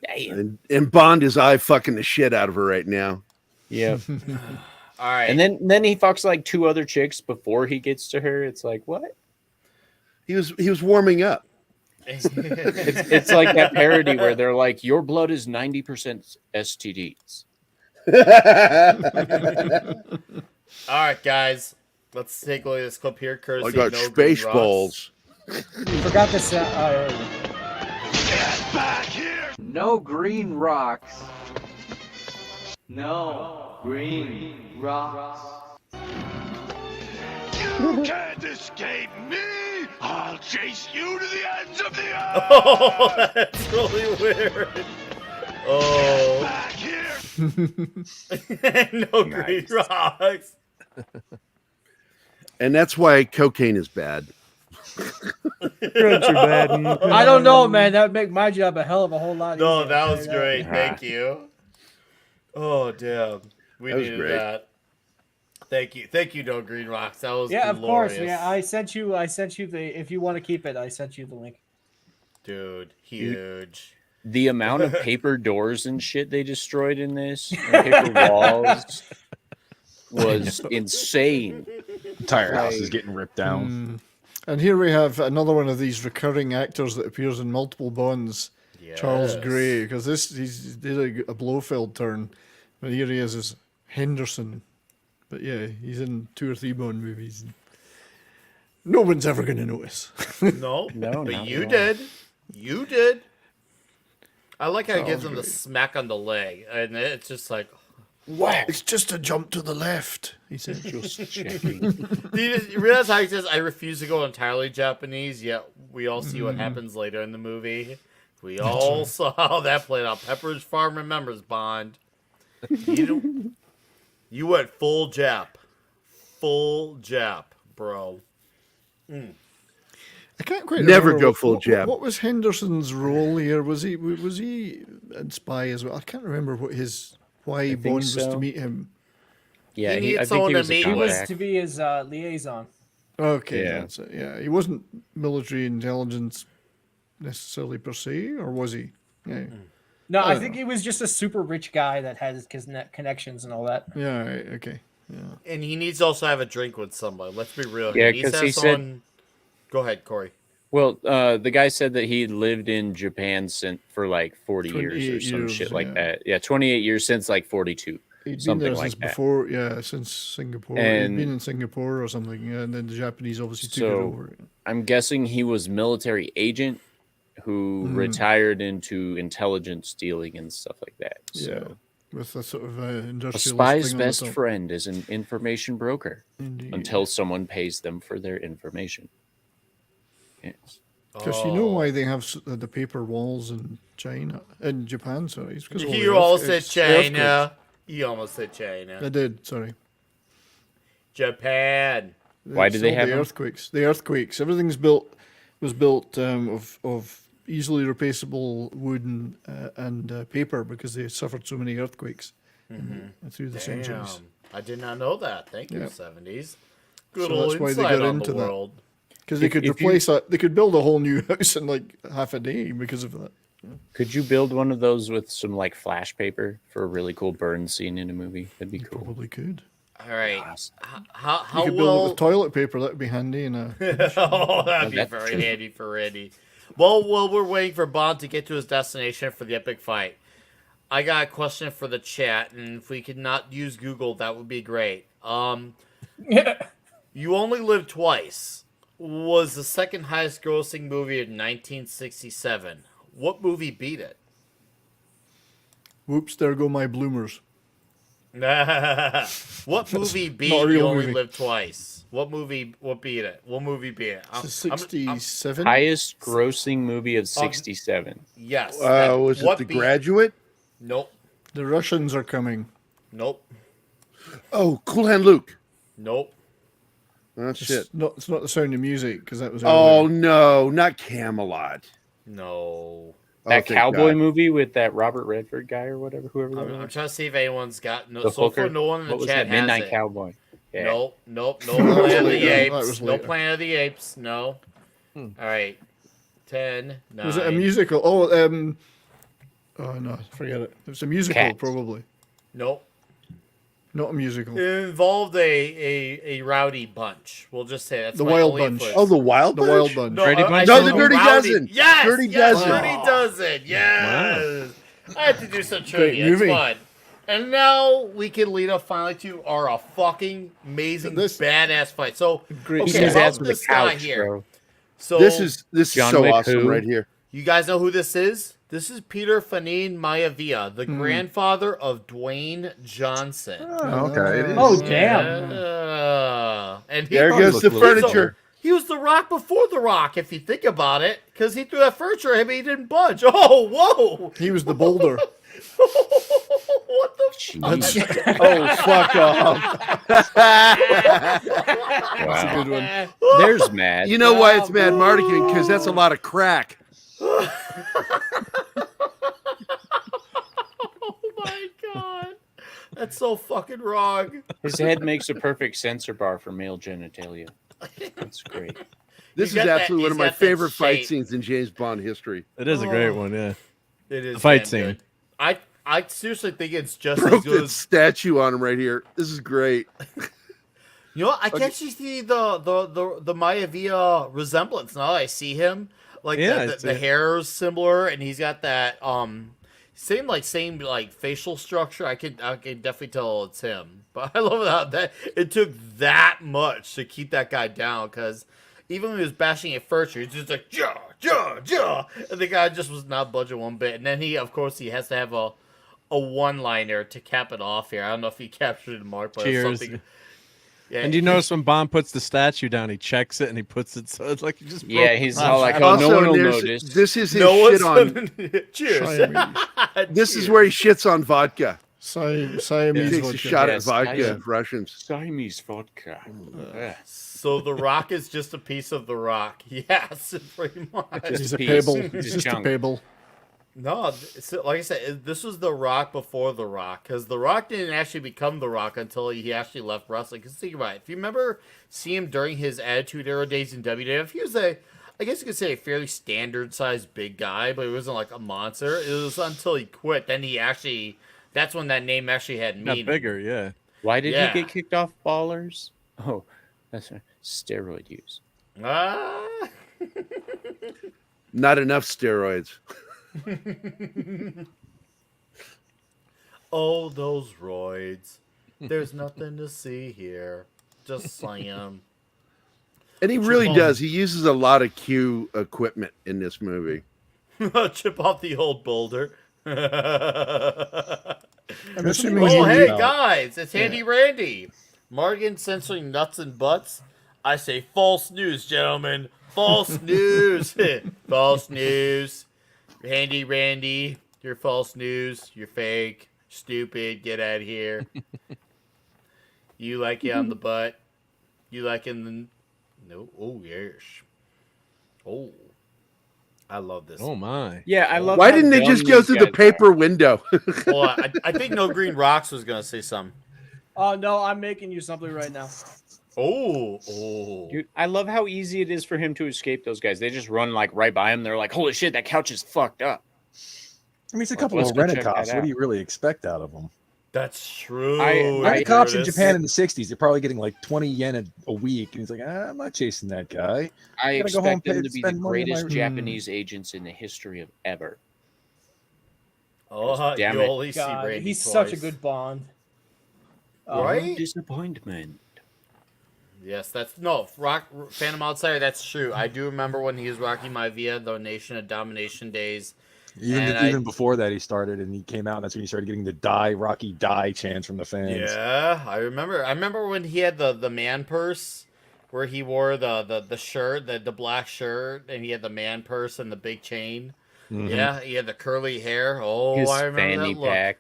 Damn. And Bond is eye fucking the shit out of her right now. Yeah. All right, And then he fucks like two other chicks before he gets to her. It's like, what? He was warming up. It's like that parody where they're like, your blood is 90% STDs. all right, guys, let's take a look at this clip here. Courtesy I got of No Green space Rocks. balls. You forgot to say. No green rocks. No green rocks. You can't escape me! I'll chase you to the ends of the earth! Oh, that's really weird. Oh, Back here! No Green Rocks. And that's why cocaine is bad. I don't know, man. That would make my job a hell of a whole lot easier. No, that I'll was tell you great. Thank you. Oh, damn. We That was needed great. that. Thank you, No Green Rocks. That was Yeah, of course. glorious. Yeah, I sent you the. If you want to keep it, I sent you the link. Dude, huge. The amount of paper doors and shit they destroyed in this, and paper walls, was insane. Entire house is getting ripped down. And here we have another one of these recurring actors that appears in multiple Bonds, Charles Yes. Gray, because he did a Blofeld turn, but here he is as Henderson. But yeah, he's in 2 or 3 Bond movies. No one's ever going to notice. No, No, but not you at all. did. You did. I like how he gives Charles him the Gray. smack on the leg, and it's just like, It's just a jump to the left, he said. Just checking. you realize how he says, "I refuse to go entirely Japanese." Yet we all see what happens later in the movie. We all saw how that played out. Pepperidge Farm remembers Bond. You went full Jap, bro. I can't quite Never remember go full jab. What was Henderson's role here? Was he in Spy as well? I can't remember why think Bond was so. to meet him. Yeah, He needs I think someone he to was a meet He was contact. to be his liaison. Okay, Yeah. that's it. Yeah, he wasn't military intelligence necessarily per se, or was he? Yeah. No, I don't think know. he was just a super rich guy that has connections and all that. Yeah, right, okay. Yeah. And he needs to also have a drink with somebody. Let's be real. Yeah, He needs to 'cause have he said- someone. Go ahead, Corey. Well, the guy said that he lived in Japan for like 40 years or 28 some years, shit like yeah. that. Yeah, 28 years since like 42. He'd been Something there like since that. before, yeah, since Singapore. And- He'd been in Singapore or something, yeah, and then the Japanese obviously took it So over. I'm guessing he was military agent who retired into intelligence dealing and stuff like that. Yeah, So with a sort of a industrialist spy's thing on the best top. friend is an information broker Indeed. until someone pays them for their information. Yes. Because you know why they have the paper walls in Japan, sorry. It's 'cause of all the You almost said it's the earthquakes. China. You almost said China. I did, sorry. Japan. Why do It's they all have the them? earthquakes? The earthquakes. Everything's was built of easily replaceable wood and paper because they suffered so many earthquakes through the centuries. Damn. I did not know that. Thank you, Yeah. 70s. Good So old that's why they insight got on into the that. world. Because they could replace that. They could build a whole new house in like half a day because of that. Could you build one of those with some like flash paper for a really cool burn scene in a movie? That'd be cool. Probably could. All right. How You could build it will... with toilet paper. That'd be handy. And Oh, that'd be that's very true. handy for Randy. Well, we're waiting for Bond to get to his destination for the epic fight. I got a question for the chat, and if we could not use Google, that would be great. You Only Live Twice was the second highest grossing movie in 1967. What movie beat it? whoops! There go my bloomers. What movie beat not a real You Only movie. Live Twice? What beat it? What movie beat it? I'm- 67. Highest grossing movie of 67. yes. Was it what The beat- Graduate? Nope. The Russians are coming. Nope. Oh, Cool Hand Luke. Nope. Oh, shit. It's not the Sound of Music because that was. Oh, earlier. no, not Camelot. No. That thank cowboy God. movie with that Robert Redford guy or whatever, whoever that I'm was. trying to see if anyone's got no. The So far, hooker. no one in the What was chat that? has Midnight it. Cowboy. Yeah. Nope. No That Planet of was the later. That Apes. was No later. Planet of the Apes. No. All right. 10, 9. Was it a musical? Oh, oh no, forget it. It was a musical, Cats. probably. Nope. Not a musical. It involved a rowdy bunch. We'll just say that's The my Wild only Bunch. influence. Oh, The Wild The Bunch? Wild Bunch. Brady I Bunch? No, said The Dirty rowdy- Dozen. Yes, Dirty yes, Dozen. Dirty Dozen. Yes. I had to do some trivia. It's movie. fun. And now we can lead up finally to our fucking amazing, This- badass fight. So, Great He okay, says scene. ass about with a this guy couch, here. bro. So This is John so Wick awesome who? right here. you guys know who this is? This is Peter Fanin Maivia, the Hmm. grandfather of Dwayne Johnson. Oh, okay. It is. Oh, damn. Yeah. And he There was- goes the look a little furniture. He was the Rock before the Rock, if you think about it, because he threw that furniture at him and he didn't budge. Oh, whoa! He was the boulder. What the fuck? Oh, fuck off. That's a Wow. good one. There's Matt. You know why it's Mad Mardigan? Because that's a lot of crack. Oh my god. That's so fucking wrong. His head makes a perfect sensor bar for male genitalia. That's great. This He's is got that- absolutely one of he's my got that favorite fight shape. scenes in James Bond history. It is a great one, yeah. It is The fight damn scene. good. I seriously think it's just as Broke good that as statue on him right here. This is great. you know what? I can actually see the Maivia resemblance now that I see him. Like Yeah, the it's the hair is similar and he's got that same facial structure. I can definitely tell it's him. But I love how that it took that much to keep that guy down because even when he was bashing at first, he was just like ja ja ja, and the guy just was not budging one bit. And then he has to have a one-liner to cap it off here. I don't know if he captured the mark, but Cheers. something. Yeah, And do you notice when Bond puts the statue down, he checks it and he puts it so it's like he just Yeah, broke he's the all like, statue. oh, no one will there's- notice. This is his no shit one's on. cheers. This is where he shits on vodka. Siamese He takes a vodka. shot Yes, at vodka, Siamese. Russians. Siamese vodka. So the Rock is just a piece of the Rock. Yes, pretty much. He's a piece. pebble. He's He's a just a chunk. pebble. No, like I said, this was the Rock before the Rock, because the Rock didn't actually become the Rock until he actually left wrestling. Because think about it, if you remember seeing him during his Attitude Era days in WWF, he was a I guess you could say a fairly standard sized big guy, but he wasn't like a monster. It was until he quit. Then he actually, that's when that name actually had Got meaning. bigger, yeah. Why did Yeah. he get kicked off Ballers? Oh, that's right. Steroid use. Ah. Not enough steroids. Oh, those roids. There's nothing to see here. Just saying. And he really does. He uses a lot of Q equipment in this movie. Chip off the old boulder. I'm That's assuming what Oh, you hey, need, though. guys. It's Handy Randy. Morgan censoring nuts and butts. I say false news, gentlemen. False news. False news. Handy Randy. You're false news. You're fake. Stupid. Get out of here. You like it on the butt. You like it in the... No. Oh, yes. Oh. I love this. Oh my. Yeah, I love. Why how didn't they dumb just go these through the guys paper are. window? Well, I think No Green Rocks was going to say something. Oh no, I'm making you something right now. Oh. Oh. Dude, I love how easy it is for him to escape those guys. They just run like right by him. They're like, "Holy shit, that couch is fucked up." I mean, it's a couple Let's of go check rent-a-cops. that What do out. you really expect out of them? That's true. Rent-a-cops in Curtis. Japan in the 60s, they're probably getting like 20 yen a week. And he's like, I'm not chasing that guy. I gotta go home, expect them pay- to be the spend money on my- greatest Japanese agents in the history of ever. Oh, Damn you it. only see God, Randy he's twice. such a good Bond. Right? Disappointment. Yes, that's no Phantom Outsider. That's true. I do remember when he was rocking my Via, the Nation of Domination days. Even before that, he started and he came out. And that's when he started getting the Rocky die chants from the fans. Yeah, I remember. I remember when he had the man purse, where he wore the shirt, the black shirt, and he had the man purse and the big chain. Mhm. Yeah, he had the curly hair. Oh, His I remember fanny that look. pack.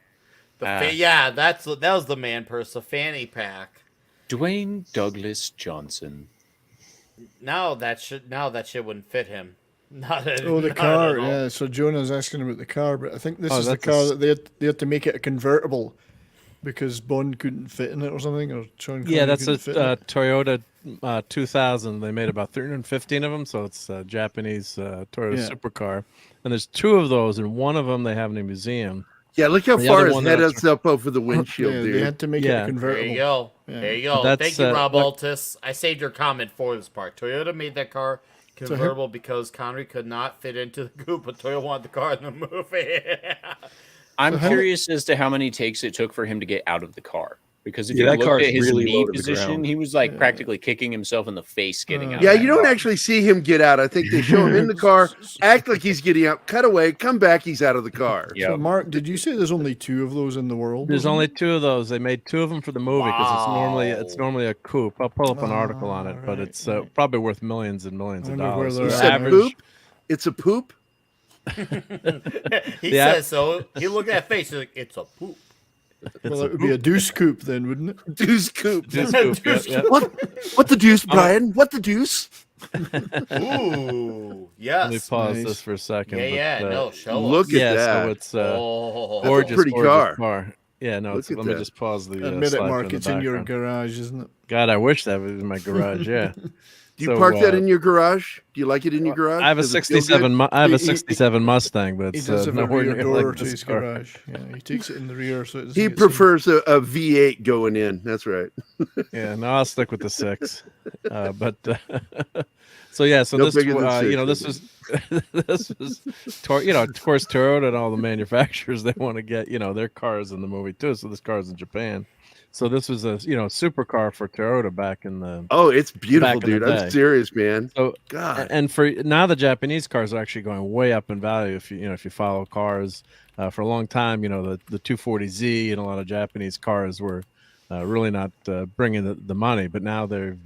Yeah, that was the man purse, the fanny pack. Dwayne Douglas Johnson. Now that shit wouldn't fit him. Not at, Oh, the not car. at all. Yeah. So Jonah's asking about the car, but I think this Oh, is the that's a car s- that they had to make it a convertible because Bond couldn't fit in it or something, or Sean Connery Yeah, that's a couldn't fit in it. Toyota 2000. They made about 315 of them, so it's a Japanese Toyota Yeah. supercar. And there's two of those, and one of them they have in a museum. Yeah, look how The far other his one head that's- is up over the windshield, Yeah, dude. they had to make it Yeah. a convertible. There you go. Yeah. There you go. That's, Thank you, Rob look- Altus. I saved your comment for this part. Toyota made that car convertible because Connery could not fit into the coupe, but Toyota wanted the car in the movie. I'm how- curious as to how many takes it took for him to get out of the car. Because if Yeah, you that looked car's at his really knee low to the position, ground. he was like practically kicking himself in the face getting out. Yeah, of that you don't car. actually see him get out. I think they show him in the car, act like he's getting out, cut away, come back, he's out of the car. Yeah. So, Mark, did you say there's only two of those in the world? There's only two of those. They made two of them for the movie because it's Wow. normally a coupe. I'll pull up an article on it, but right, it's probably worth millions and millions I of wonder where dollars. they're You at. said Average- poop? It's a poop? He Yeah. says so. He looked at that face. He's like, it's a poop. Well, it would be a deuce coupe then, wouldn't it? Deuce coop. Deuce coupe, yep, yep. What the deuce, Brian? What the deuce? Ooh, Let me yes. pause Nice. this for a second. Yeah, but, no, show Look us. at yeah, that. so it's Oh, gorgeous, pretty gorgeous car. Yeah, no, Look it's, at let me that. just pause the Admit it, slide Mark. from It's the in your background. garage, isn't it? God, I wish that was in my garage. Yeah. Do you So, park that in your garage? Do you like it in your garage? I have a Does it feel good? 67. I have a He- 67 Mustang, but He it's does have a nowhere rear near door like to this his car. garage. Yeah, he takes it in the rear, so it doesn't He get seen. prefers a V8 going in. That's right. Yeah, no, I'll stick with the 6. But so yeah, so No this bigger than 6, this is was this was of course Toyota and all the manufacturers, they want to get their cars in the movie too. So this car's in Japan. So this was a supercar for Toyota back in the Oh, it's beautiful, back in the dude. I'm day. serious, man. So God. and for now the Japanese cars are actually going way up in value if you follow cars. For a long time, the 240Z and a lot of Japanese cars were really not bringing the money, but now they're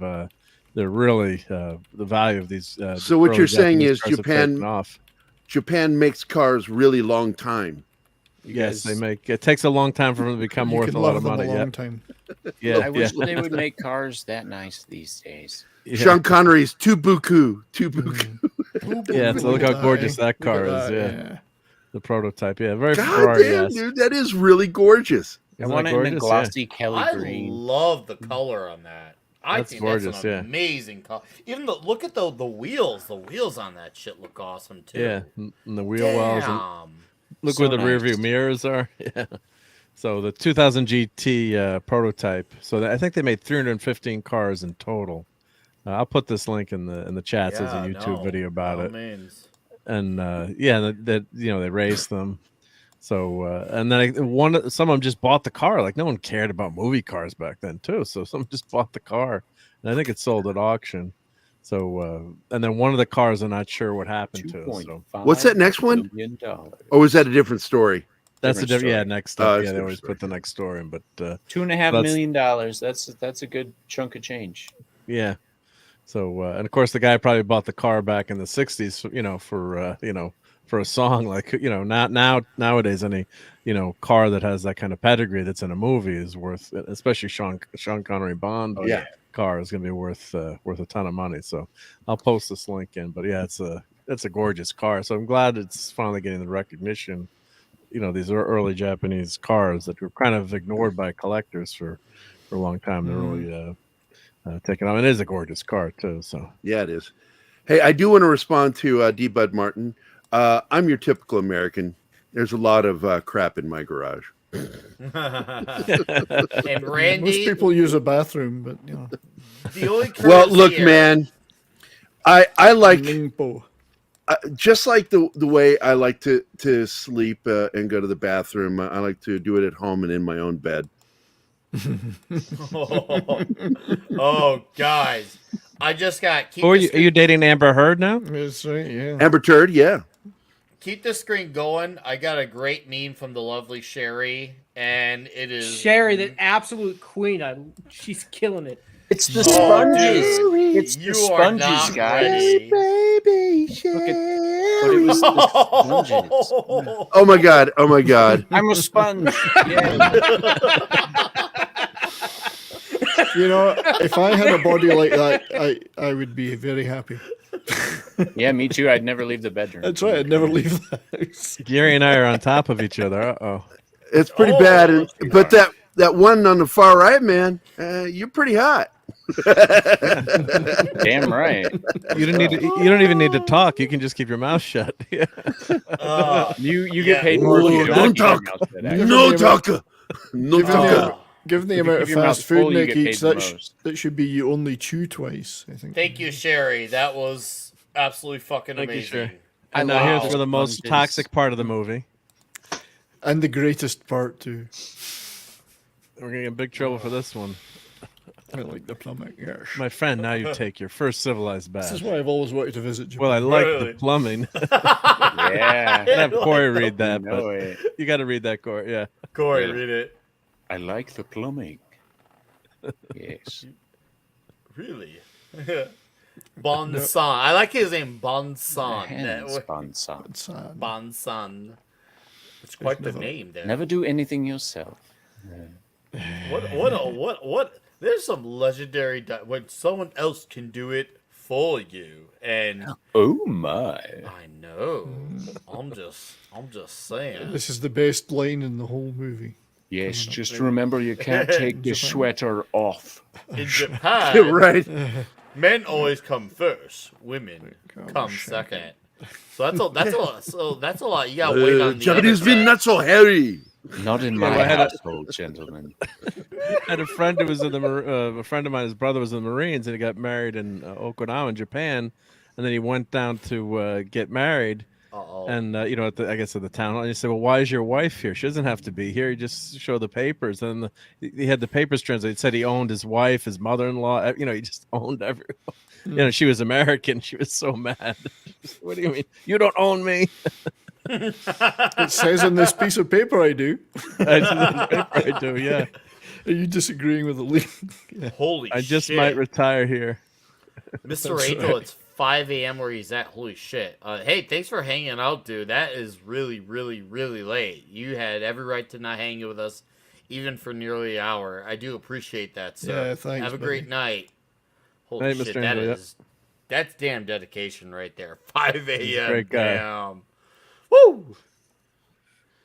really the value of these. So what early you're saying Japanese is cars have Japan- taken off. Japan makes cars really long time. Yes, they make. It takes a long time for them to become You worth can a lot love of them money. a long Yeah, time. yeah, I wish yeah. they would make cars that nice these days. Yeah. Sean Connery's Tubuku. Tubuku. Yeah, so look how gorgeous that Look at car is. that, Yeah, the prototype. Yeah, very God Ferrari. damn, Yes. dude, that is really gorgeous. I Isn't want that it in a gorgeous? glossy Kelly I green. love the color on that. I That's think gorgeous, that's an yeah. amazing car. Even look at the wheels. The wheels on that shit look awesome too. Yeah, and the wheel wells. And Damn. look So where the rear nice. view mirrors are. Yeah. So the 2000 GT prototype. So I think they made 315 cars in total. I'll put this link in the chat. There's a Yeah, YouTube no, video about by all it. means. And yeah, that they raced them. So and then some of them just bought the car. Like no one cared about movie cars back then too. So someone just bought the car, and I think it sold at auction. So and then one of the cars, I'm not sure what happened to. So What's that next one? $2.5 million. Or was that a different story? that's a Different different, yeah, story. next step. it's Yeah, a they different always story. put the next story in, but $2.5 that's- million. That's a good chunk of change. yeah. So and of course the guy probably bought the car back in the 60s, for a song. Like nowadays any car that has that kind of pedigree that's in a movie is worth, especially Sean Connery Bond Yeah. car is going to be worth a ton of money. So I'll post this link in, but yeah, it's a gorgeous car. So I'm glad it's finally getting the recognition. These are early Japanese cars that were kind of ignored by collectors for a long time. They're really taken off. It is a gorgeous car too. So Yeah, it is. Hey, I do want to respond to D. Bud Martin. I'm your typical American. There's a lot of crap in my garage. And Most Randy, people use a bathroom, but the only Well, courtesy look, here- man, I like Ningpo. just like the way I like to sleep and go to the bathroom. I like to do it at home and in my own bed. Oh, guys, I just got keep are the you dating Amber Heard now? That's right, yeah. Amber Turd, yeah. keep the screen going. I got a great meme from the lovely Sherry, and it is Sherry, the absolute queen. She's killing it. It's the Oh, sponges. dude, It's you the are sponges, not guys. ready. Baby, Look at, but it was the sponges. Oh my god! Oh my god! I'm a sponge. Yeah. If I had a body like that, I would be very happy. Yeah, me too. I'd never leave the bedroom. That's right. I'd never leave the house. Gary and I are on top of each other. Uh-oh. It's pretty bad, but that one on the far right, man, you're pretty hot. Damn right. You don't even need to talk. You can just keep your mouth shut. Yeah. You get paid more. if you Don't keep your talk. mouth shut, actually. No talker. No talker. Given the If you amount keep of your mouth fast food full, you Nick get paid eats, the that most. should be you only chew twice, I think. Thank you, Sherry. That was absolutely fucking Thank you, amazing. Sherry. And now Wow. here's for the most Sponges. toxic part of the movie. And the greatest part too. We're gonna get in big trouble for this one. I like the plumbing. Yes. My friend, now you take your first civilized This is bath. why I've always wanted to visit Japan. Well, I like Really? the plumbing. Yeah. Have Corey read that, No but way. you got to read that, Corey. Yeah. Corey, Yeah. read it. I like the plumbing. Yes. Really? Bonsan. I like his name, Bonsan. Hands, Bonsan. It's sad. Bonsan. It's quite the name there. Never do anything yourself. What? There's some legendary when someone else can do it for you, and Oh my. I know. I'm just saying. This is the best line in the whole movie. Yes, just remember you can't take the sweater off. In Japan, Right. men always come first. Women come second. So that's a lot. So that's a lot. You got to wait on the Japanese other been side. not so hairy. Not in my I had a- household, gentlemen. I had a friend who was in a friend of mine. His brother was in the Marines, and he got married in Okinawa, in Japan. And then he went down to get married. Uh-oh. And I guess at the town hall, and he said, "Well, why is your wife here? She doesn't have to be here. You just show the papers." And he had the papers translated. It said he owned his wife, his mother-in-law. He just owned everyone. She was American. She was so mad. What do you mean? You don't own me? It says on this piece of paper I do. I do. Yeah. Are you disagreeing with the lead? Holy I just shit. might retire here. Mr. That's Angel, right. it's 5 a.m. where he's at. Holy shit. Hey, thanks for hanging out, dude. That is really, really, really late. You had every right to not hang with us, even for nearly an hour. I do appreciate that, sir. Yeah, thanks, Have a buddy. great night. Holy Night, shit, Mr. that Angel, is... That's damn dedication right there. 5 a.m. great guy. Damn. Woo!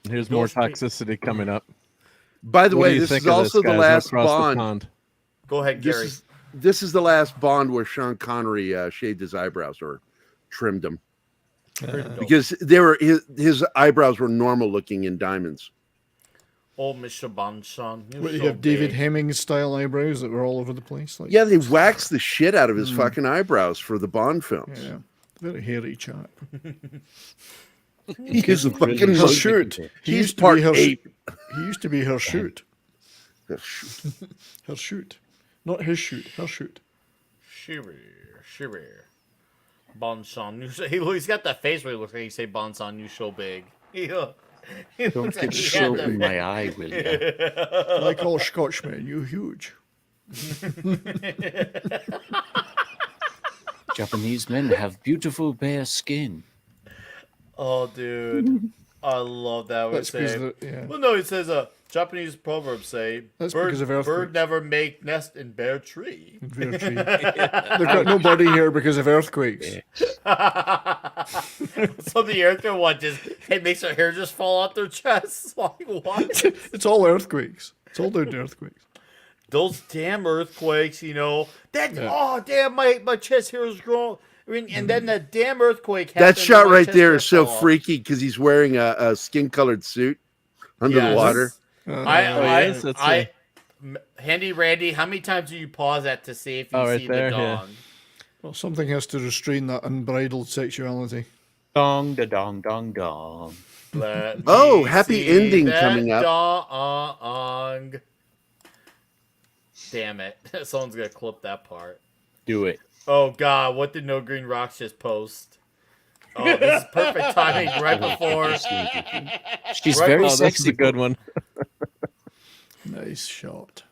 Here's more toxicity coming up. By the What do way, you this think is of also the guys, last across the Bond. pond? Go ahead, Gary. this is the last Bond where Sean Connery shaved his eyebrows or trimmed them because they were his eyebrows were normal looking in diamonds. Old Mr. Bonson. What, you have David Hemming style eyebrows that were all over the place. Like, Yeah, they waxed the shit out of his fucking eyebrows for the Bond films. yeah, very hairy chap. He's a fucking Her shoot. He used to be her ape. He used to be her shoot. Her shoot. Her shoot, not his shoot. Her shoot. Shiver. Bonson. He's got that face where he looks like he say Bonson, you so big. He Don't looks like get he so had in the- my eye, will ya? Like all Scotchmen, you huge. Japanese men have beautiful bare skin. Oh, dude. I love that. That's because Say, yeah. well, no, it says Japanese proverbs say, That's bird, because of earthquakes. bird never make nest in bare tree. Bare tree. They've got no body here because of earthquakes. So the earthquake one just it makes their hair just fall out their chests. Like what? It's all earthquakes. It's all down to earthquakes. Those damn earthquakes, That oh damn my chest hair is growing. I mean, and then that damn earthquake. That happened shot and my right chest there hair is so fell off. freaky because he's wearing a skin-colored suit under the Yes. water. Handy Randy, how many times do you pause that to see if you Oh, right see there, the yeah. dong? Well, something has to restrain that unbridled sexuality. Dong da dong dong dong. Let Oh, me happy see ending that coming up. dong. Damn it. Someone's going to clip that part. Do it. Oh, God. What did No Green Rocks just post? Oh, this is perfect timing right before. She's Right, very oh, Oh, this is sexy. a good one. Nice shot.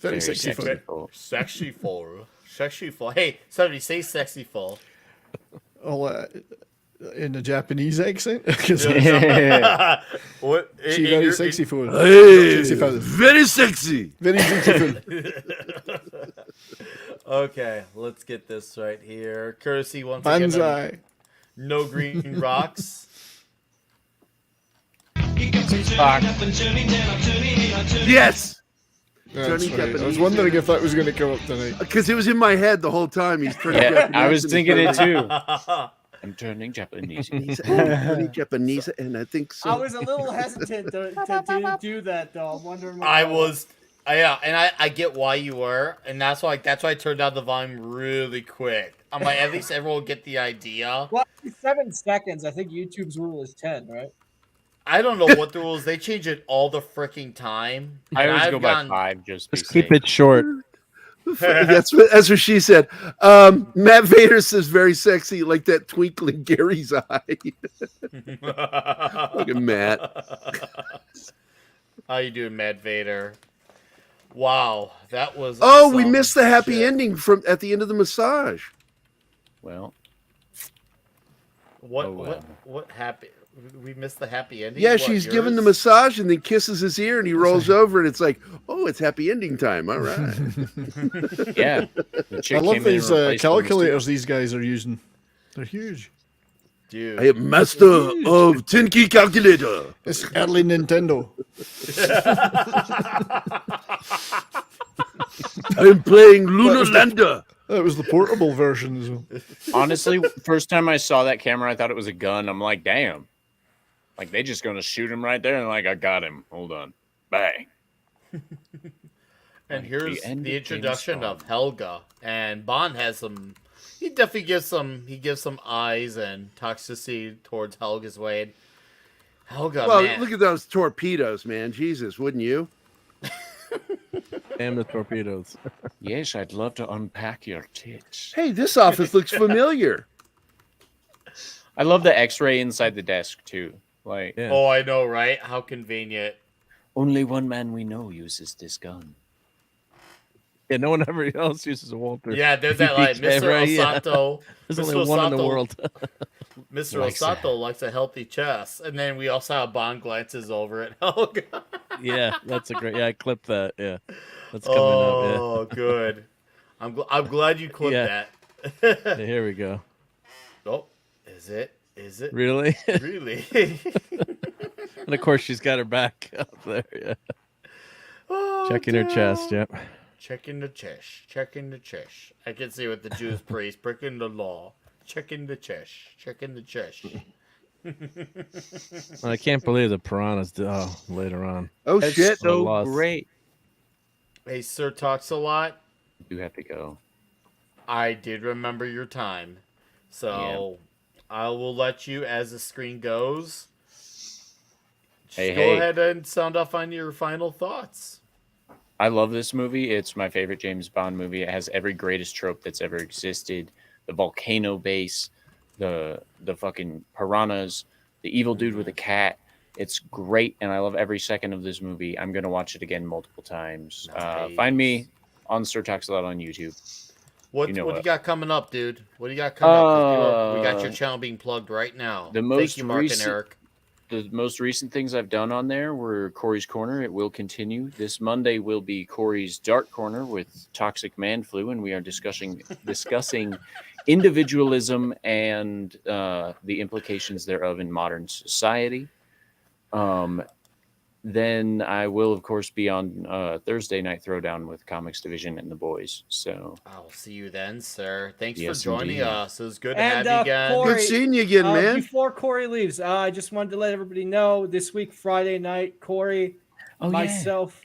Very, Very sexy. sexy. Fun. Sexy full. Sexy full. Hey, somebody say sexy full. All in a Japanese accent. 'Cause What? she very sexy for Hey, sexy fellas. very sexy. Very sexy for Okay, let's get this right here. Courtesy once again. of Banzai. No Green Rocks. Yes, That's Johnny right. I was Japanese. wondering if that was going to come up tonight. because it was in my head the whole time. He's turning Yeah, Japanese. I was and thinking it turning- too. I'm turning Japanese. He's turning Japanese, and I think so. I was a little hesitant to do that though. I'm wondering. what I that was, yeah, and I get why you were, and that's why I turned down the volume really quick. I'm like, at least everyone will get the idea. Well, 7 seconds. I think YouTube's rule is 10, right? I don't know what the rules. They change it all the freaking time. I and always I've go by gotten- 5 just Just to keep it short. that's what she said. Matt Vader says very sexy, like that twinkle in Gary's eye. Look at Matt. How you doing, Matt Vader? Wow, that was. Oh, we some missed the happy shit. ending from at the end of the massage. Well, What? Oh, well. What happy? We missed the happy ending. Yeah, What, she's giving the yours? massage and then kisses his ear and he rolls over and it's like, oh, it's happy ending time. All right. yeah. The chick I love came in and these replaced calculators these guys are using. They're huge. Dude. I am master of 10 key calculator. It's early Nintendo. I'm playing Lunar Lander. That was the portable version as well. Honestly, first time I saw that camera, I thought it was a gun. I'm like, damn. Like, they just going to shoot him right there. And like, I got him. Hold on. Bang. And Like here's the end the of James introduction of Bond. Helga. And Bond has some. He definitely gives some eyes and toxicity towards Helga's way. And Helga, Well, man. look at those torpedoes, man. Jesus, wouldn't you? Damn the torpedoes. Yes, I'd love to unpack your tits. Hey, this office looks familiar. I love the X-ray inside the desk too. Like, Yeah. Oh, I know, right? How convenient. only one man we know uses this gun. Yeah, no one ever else uses a Walter. Yeah, there's that like Yeah, Mr. right, yeah. Osato. There's Mr. only one in the Osato- world. Mr. Likes Osato likes a healthy chest. And then we also have Bond glances over at Helga. Yeah, that's a great. Yeah, I clipped that. Yeah, that's coming up. Oh, good. I'm glad you clipped Yeah. that. Yeah, here we go. Oh, is it? Is it? Really? Really? And of course, she's got her back up there. Yeah, Oh, checking her chest. damn. Yep. Checking the chesh. Checking the chesh. I can see what the Jews priest breaking the law. Checking the chesh. Checking the chesh. I can't believe the piranhas later on. Oh That's shit! so lost. great. Hey, Sir Talks a Lot. You have to go. I did remember your time. So I will let you, as the screen goes, just go ahead and sound off on your final thoughts. I love this movie. It's my favorite James Bond movie. It has every greatest trope that's ever existed. The volcano base, the fucking piranhas, the evil dude with a cat. It's great, and I love every second of this movie. I'm going to watch it again multiple times. Nice. Find me on Sir Talks a Lot on YouTube. What do you got coming up, dude? What do you got coming up? We got your channel being plugged right now. Thank you, Mark and Eric. The most recent things I've done on there were Corey's Corner. It will continue. This Monday will be Corey's Dark Corner with Toxic Man Flu, and we are discussing individualism and the implications thereof in modern society. Then I will, of course, be on Thursday Night Throwdown with Comics Division and the boys. So I'll see you then, sir. Thanks Yes, for joining indeed. us. It was good to have you again. Corey, Good seeing you again, man. Before Corey leaves, I just wanted to let everybody know this week, Friday night, Corey, myself.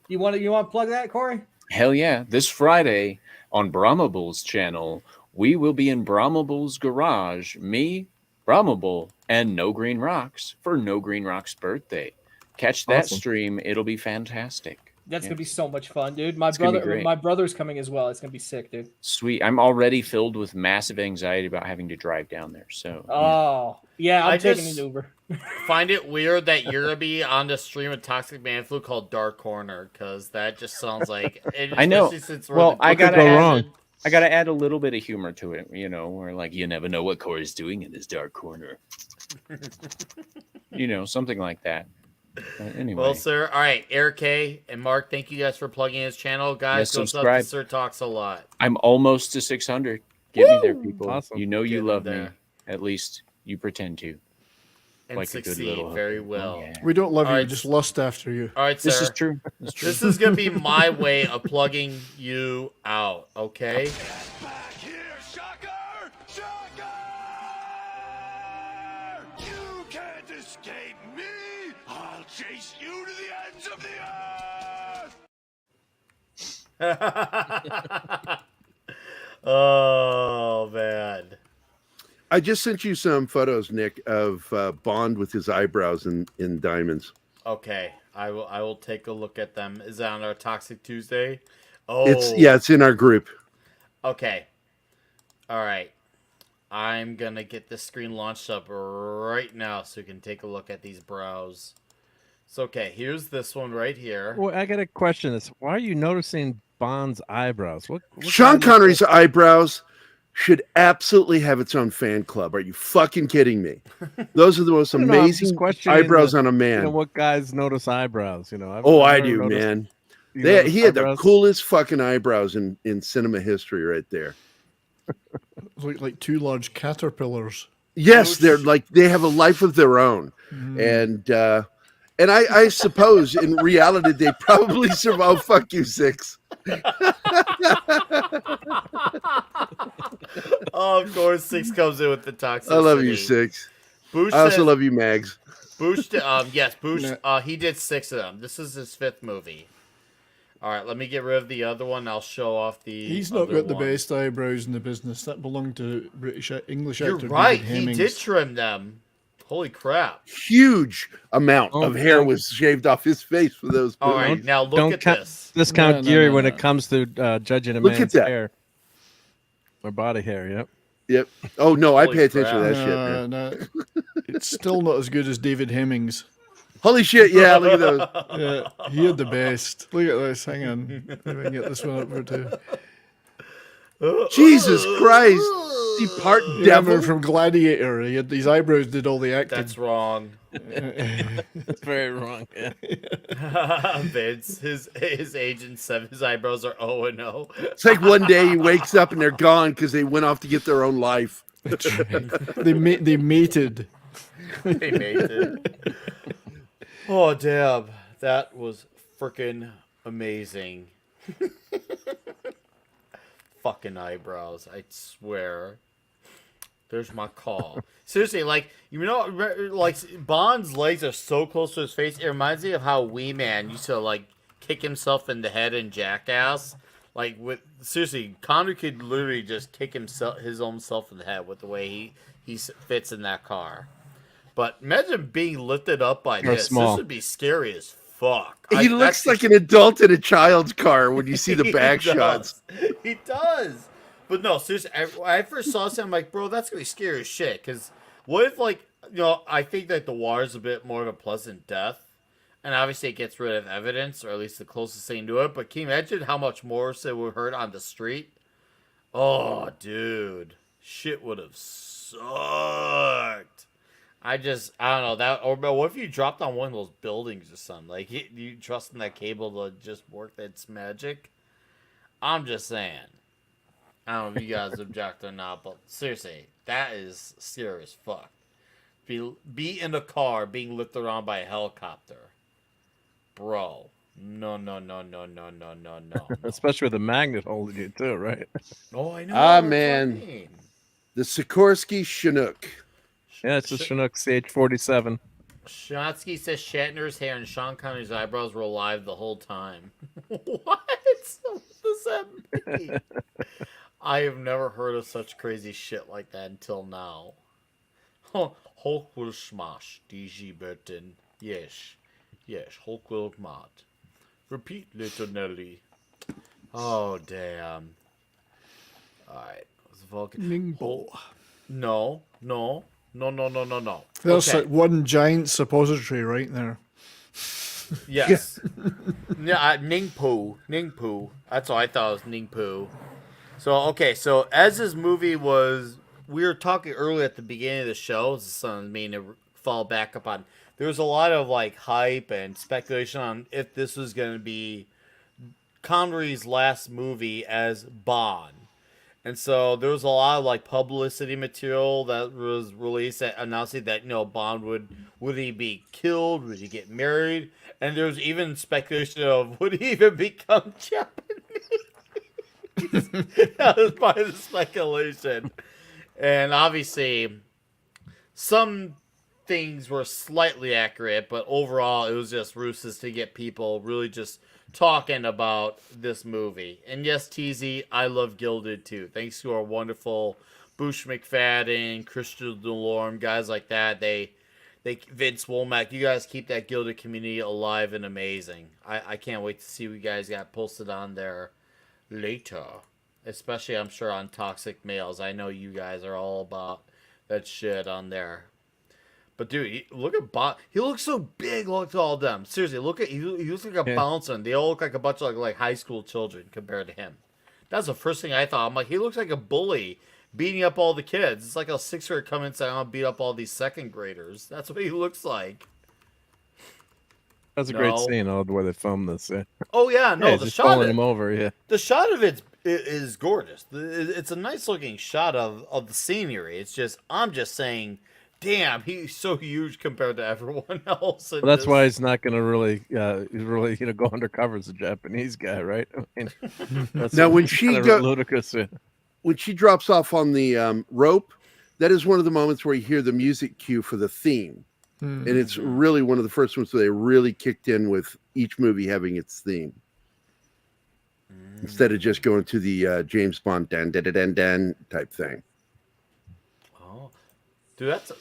You want to plug that, Corey? hell yeah! This Friday on Brahma Bull's channel, we will be in Brahma Bull's garage. Me, Brahma Bull, and No Green Rocks for No Green Rocks' birthday. Catch that stream; it'll be fantastic. That's gonna be so much fun, dude. My It's gonna be brother, great. my brother's coming as well. It's gonna be sick, dude. Sweet. I'm already filled with massive anxiety about having to drive down there. So Oh yeah, I'm I taking just- an Uber. Find it weird that you're gonna be on the stream of Toxic Man Flu called Dark Corner, because that just sounds like I know. especially since we're Well, the- I What could gotta go add, wrong? I gotta add a little bit of humor to it. You know, where like you never know what Corey's doing in his dark corner. Something like that. But anyway, Well, sir. All right, Eric K and Mark, thank you guys for plugging his channel. Guys, Yes, go sub subscribe. to Sir Talks a Lot. I'm almost to 600. Get me there, people. Awesome. You know you Get love them me. there. At least you pretend to. And Like a good succeed little very hooker. well. Oh, yeah. We don't love All you, right. we just lust after you. All right, sir. This is true. This is true. This is gonna be my way of plugging you out. Okay. Back here, Shocker! Shocker! You can't escape me! I'll chase you to the ends of the earth! Oh man. I just sent you some photos, Nick, of Bond with his eyebrows in diamonds. Okay, I will take a look at them. Is that on our Toxic Tuesday? Oh, It's in our group. Okay. All right. I'm gonna get this screen launched up right now so you can take a look at these brows. So okay, here's this one right here. Well, I got a question. It's why are you noticing Bond's eyebrows? What Sean kind of- Connery's eyebrows should absolutely have its own fan club. Are you fucking kidding me? Those are the most I don't know, I'm just amazing questioning eyebrows the- on a man. You know, what guys notice eyebrows? I've I never do, noticed- man. you notice He had the eyebrows? coolest fucking eyebrows in cinema history right there. It's like two large caterpillars. Yes, they're like they have a life of their own, and I suppose in reality they probably survive. Oh, fuck you, Six. Oh, of course, Six comes in with the toxicity. I love you, Six. Boosh I also says- love you, Mags. Boosh, yes, Boosh. He did 6 of them. This is his 5th movie. All right, let me get rid of the other one. I'll show off the. He's not other got the one. best eyebrows in the business. That belonged to English You're actor right. David He Hemmings. did trim them. Holy crap! Huge amount Oh, of hair don't- was shaved off his face for those. All movies. right, now look Don't at count- this. discount No, Geary no, when no. it comes to judging a Look at man's that. hair or body hair. Yep. Yep. Oh no, I Holy pay attention to crap. that shit, man. No, it's still not as good as David Hemmings. Holy shit! Yeah, look at those. Yeah, he had the best. Look at this. Hang on. Maybe I can get this one up for two. Jesus Christ! You part You devil. remember from Gladiator? He had these eyebrows. Did all the acting. That's wrong. That's very wrong. Yeah. Vince, his agent said his eyebrows are O&O. It's like one day he wakes up and they're gone because they went off to get their own life. They mated. They made it. Oh damn, that was freaking amazing. Fucking eyebrows, I swear. There's my call. Seriously, like, you know, like, Bond's legs are so close to his face. It reminds me of how Wee Man used to, like, kick himself in the head in Jackass. Like, seriously, Connery could literally just kick his own self in the head with the way he fits in that car. But imagine being lifted up by this. Small. This would be scary as fuck. He looks like an adult in a child's car when you see the back shots. He does. But no, seriously, when I first saw this, I'm like, bro, that's going to be scary as shit. Because what if, like, you know, I think that the water's a bit more of a pleasant death. And obviously it gets rid of evidence, or at least the closest thing to it. But can you imagine how much more it would hurt on the street? Oh, dude. Shit would have sucked. I don't know. Or what if you dropped on one of those buildings or something? Like, you trusting that cable to just work its magic? I'm just saying. I don't know if you guys object or not, but seriously, that is scary as fuck. Be in a car being lifted around by a helicopter. Bro. No. Especially with a magnet holding you too, right? Oh, I know. Ah, man. The Sikorsky Chinook. Yeah, it's a Chinook CH-47. Shanotsky says Shatner's hair and Sean Connery's eyebrows were alive the whole time. What? What does that mean? I have never heard of such crazy shit like that until now. Hulk will smash. DG Burton. Yes, Hulk will mat. Repeat, little Nelly. Oh, damn. Alright. Ningbo. No. There's Okay. like one giant suppository right there. Yes. Yeah, Ningpo. That's all I thought it was Ningpo. So as this movie was, we were talking earlier at the beginning of the show, this is something I mean to fall back up on. There was a lot of like hype and speculation on if this was going to be Connery's last movie as Bond. And so there was a lot of like publicity material that was released that announcing that, you know, Bond would he be killed? Would he get married? And there was even speculation of would he even become Japanese? That was part of the speculation. And obviously some things were slightly accurate, but overall it was just ruses to get people really just talking about this movie. And yes, TZ, I love Gilded too. Thanks to our wonderful Bush McFadden, Christian DeLorme, guys like that. They Vince Womack, you guys keep that Gilded community alive and amazing. I can't wait to see what you guys got posted on there later. Especially, I'm sure, on Toxic Males. I know you guys are all about that shit on there. But dude, look at Bond. He looks so big. Look at all of them. Seriously, look at he looks like a bouncer. And they all look like a bunch of like high school children compared to him. That's the first thing I thought. I'm like, he looks like a bully beating up all the kids. It's like a sixth grader coming and saying, "I'm gonna beat up all these second graders." That's what he looks like. That's a great scene. The way they filmed this. Yeah. Oh yeah, no, the just shot pulling him over. Yeah. The shot of it is gorgeous. It's a nice looking shot of the scenery. It's just I'm just saying. Damn, he's so huge compared to everyone else. Well, that's why he's not going to really go undercover as a Japanese guy, right? I mean, that's now, when she ludicrous. Yeah. When she drops off on the rope, that is one of the moments where you hear the music cue for the theme, and it's really one of the first ones where they really kicked in with each movie having its theme instead of just going to the James Bond dan dan dan dan type thing. Oh, dude, that's.